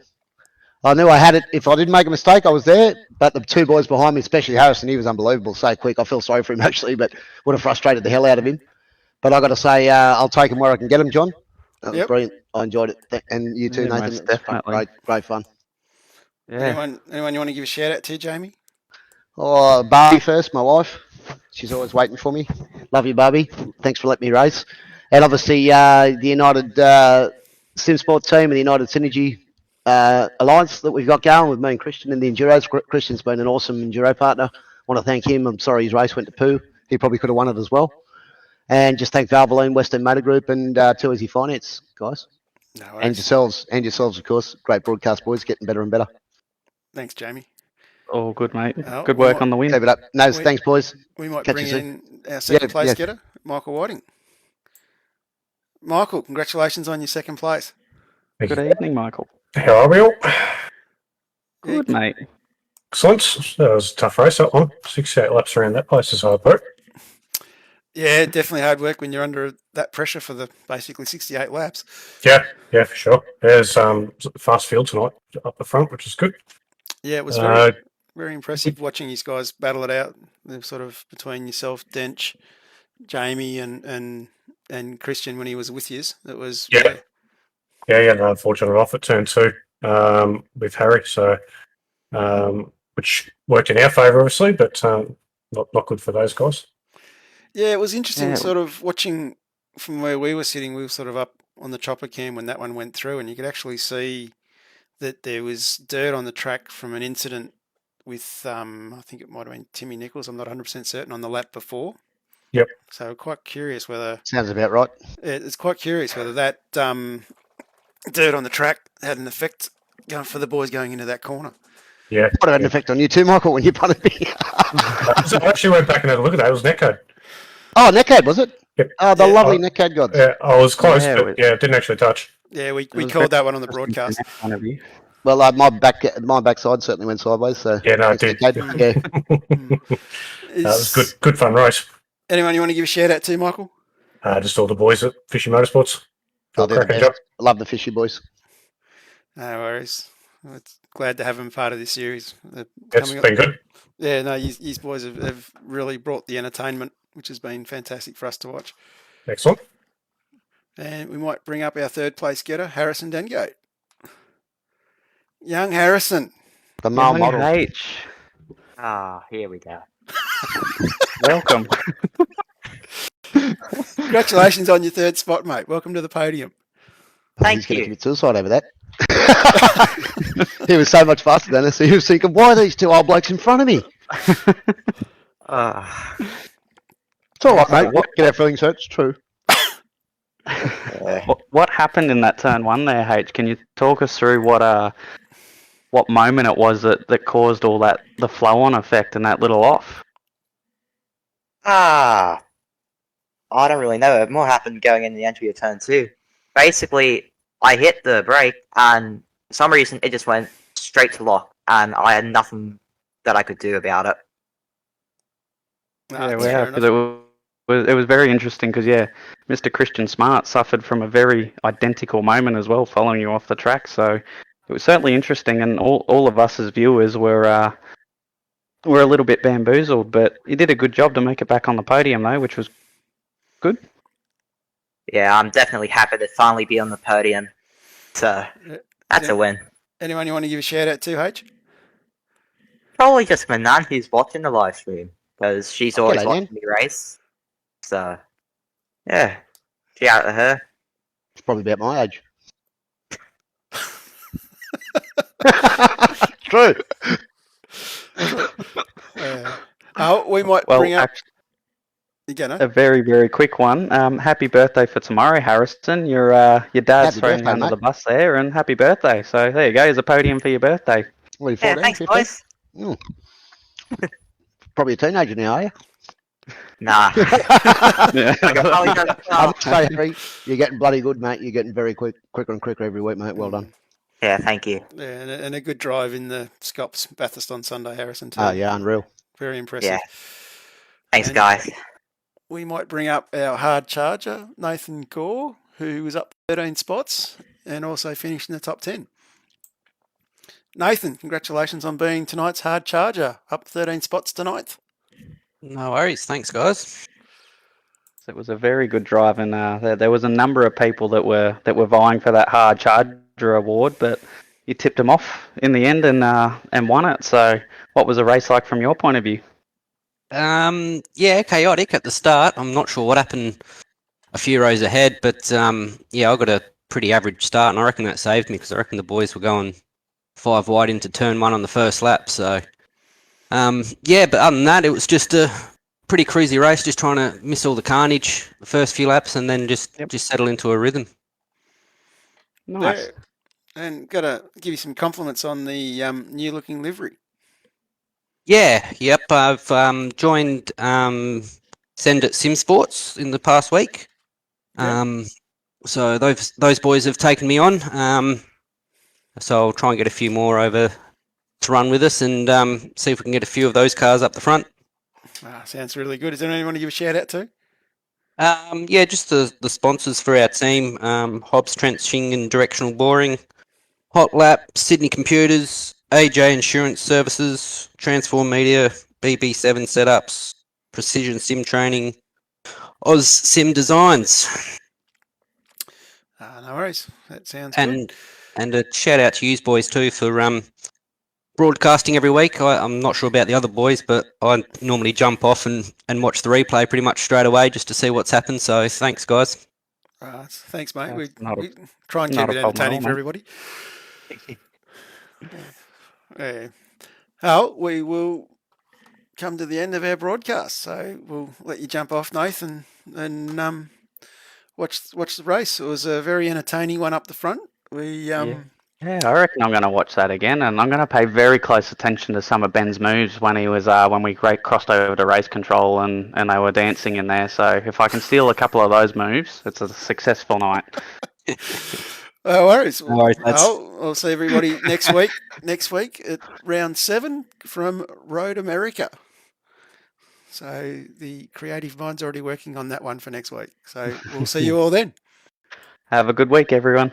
I knew I had it. If I didn't make a mistake, I was there. But the two boys behind me, especially Harrison, he was unbelievable, so quick. I feel sorry for him, actually, but would have frustrated the hell out of him. But I got to say, I'll take him where I can get him, John. That was brilliant. I enjoyed it. And you too, Nathan. Most definitely. Great fun. Yeah. Anyone you want to give a shout out to, Jamie? Oh, Barbie first, my wife. She's always waiting for me. Love you, Barbie. Thanks for letting me race. And obviously, the United SimSport team and the United Synergy Alliance that we've got going with me and Christian in the Enduros. Christian's been an awesome Enduro partner. I want to thank him. I'm sorry his race went to poo. He probably could have won it as well. And just thank Valvoline, Western Motor Group, and Too Easy Finance, guys. No and yourselves, of course. Great broadcast, boys. Getting better and better. Thanks, Jamie. All good, mate. Good work on the win. Keep it up. No, thanks, boys. We might Catch bring you in our second place getter, Michael Whiting. Michael, congratulations on your second place. Good evening, Michael. How are we all? Good, mate. Excellent. That was a tough race, that one. 68 laps around that place is hard work. Yeah, definitely hard work when you're under that pressure for the basically 68 laps. Yeah, for sure. There's fast field tonight up the front, which is good. Yeah, it was very impressive watching these guys battle it out. They're sort of between yourself, Dench, Jamie, and Christian when he was with you. It was unfortunate off at turn 2 with Harry, so which worked in our favour obviously, but not good for those guys. Yeah, it was interesting sort of watching from where we were sitting. We were sort of up on the chopper cam when that one went through, and you could actually see that there was dirt on the track from an incident with, I think it might have been Timmy Nichols, I'm not 100% certain, on the lap before. Yep. So quite curious whether... Sounds about right. It's quite curious whether that dirt on the track had an effect for the boys going into that corner. Yeah. What had an effect on you too, Michael, when you punted me? So I actually went back and had a look at that. It was Netcode. Oh, Netcode, was it? Yep. Oh, the lovely Netcode gods. Yeah, I was close, but didn't actually touch. Yeah, we called that one on the broadcast. One of you. Well, my backside certainly went sideways. So Yeah, no, it it's did. okay. Yeah. That was good fun race. Anyone you want to give a shout out to, Michael? Just all the boys at Fishy Motorsports. Oh, they're the Cracking best. job. I love the fishy boys. No worries. It's glad to have them part of this series. It's been good. Yeah, no, you boys have really brought the entertainment, which has been fantastic for us to watch. Excellent. And we might bring up our third place getter, Harrison Dengo. Young Harrison. The male Young model. H. Ah, here we go. Welcome. Congratulations on your third spot, mate. Welcome to the podium. Thank He's going to you. commit suicide over that. He was so much faster than us. He was thinking, why are these two old blokes in front of me? It's all right, mate. Get our feelings hurt. It's true. What happened in that turn one there, H? Can you talk us through what moment it was that caused all that, the flow-on effect and that little off? I don't really know. It more happened going into the entry of turn 2. Basically, I hit the brake, and for some reason, it just went straight to lock, and I had nothing that I could do about it. That's Yeah, fair because enough. it was very interesting because, yeah, Mr. Christian Smart suffered from a very identical moment as well following you off the track. So it was certainly interesting, and all of us as viewers were a little bit bamboozled, but you did a good job to make it back on the podium, though, which was good. Yeah, I'm definitely happy to finally be on the podium. So, that's a win. Anyone you want to give a shout out to, H? Probably just my nan who's watching the live stream, because she's always G'day, watching me race. So, yeah, shout out to her. It's probably about my age. True. We might Well, bring up. actually, You go, no? a very, very quick one. Happy birthday for tomorrow, Harrison. Your dad's Happy throwing you birthday, under mate. the bus there, and happy birthday. So there you go. Here's a podium for your birthday. What are you, Yeah, 14, thanks, 15? boys. Probably a teenager now, are you? Nah. Yeah. I must say, Harry, you're getting bloody good, mate. You're getting very quicker and quicker every week, mate. Well done. Yeah, thank you. Yeah, and a good drive in the Scops Bathurst on Sunday, Harrison, too. Oh, yeah, unreal. Very impressive. Yeah. Thanks, And guys. we might bring up our hard charger, Nathan Gore, who was up 13 spots and also finished in the top 10. Nathan, congratulations on being tonight's hard charger, up 13 spots to 9th. No worries. Thanks, guys. It was a very good drive, and there was a number of people that were vying for that hard charger award, but you tipped them off in the end and won it. So, what was the race like from your point of view? Yeah, chaotic at the start. I'm not sure what happened a few rows ahead, but yeah, I got a pretty average start, and I reckon that saved me because I reckon the boys were going 5 wide into turn 1 on the first lap. So, yeah, but other than that, it was just a pretty cruisy race, just trying to miss all the carnage the first few laps, and then just settle into a rhythm. Nice. Yeah. And got to give you some compliments on the new-looking livery. Yeah, yep. I've joined Send It Sim Sports in the past week. Yeah. So those boys have taken me on. So I'll try and get a few more over to run with us and see if we can get a few of those cars up the front. Sounds really good. Is there anyone to give a shout out to? Yeah, just the sponsors for our team: Hobbs Trenching and Directional Boring, Hot Lap, Sydney Computers, AJ Insurance Services, Transform Media, BB7 Setups, Precision Sim Training, Oz Sim Designs. No worries. That sounds good. And a shout out to you boys too for broadcasting every week. I'm not sure about the other boys, but I normally jump off and watch the replay pretty much straight away just to see what's happened. So thanks, guys. Thanks, mate. We not try and not keep a it problem at entertaining all, for mate. everybody. Yeah. Oh, we will come to the end of our broadcast, so we'll let you jump off, Nathan, and watch the race. It was a very entertaining one up the front. Yeah, I reckon I'm going to watch that again, and I'm going to pay very close attention to some of Ben's moves when he was when we crossed over to race control and they were dancing in there. So if I can steal a couple of those moves, it's a successful night. No worries. No worries, lads. I'll see everybody next week. Next week at round 7 from Road America. So the creative mind's already working on that one for next week. So we'll see you all then. Have a good week, everyone.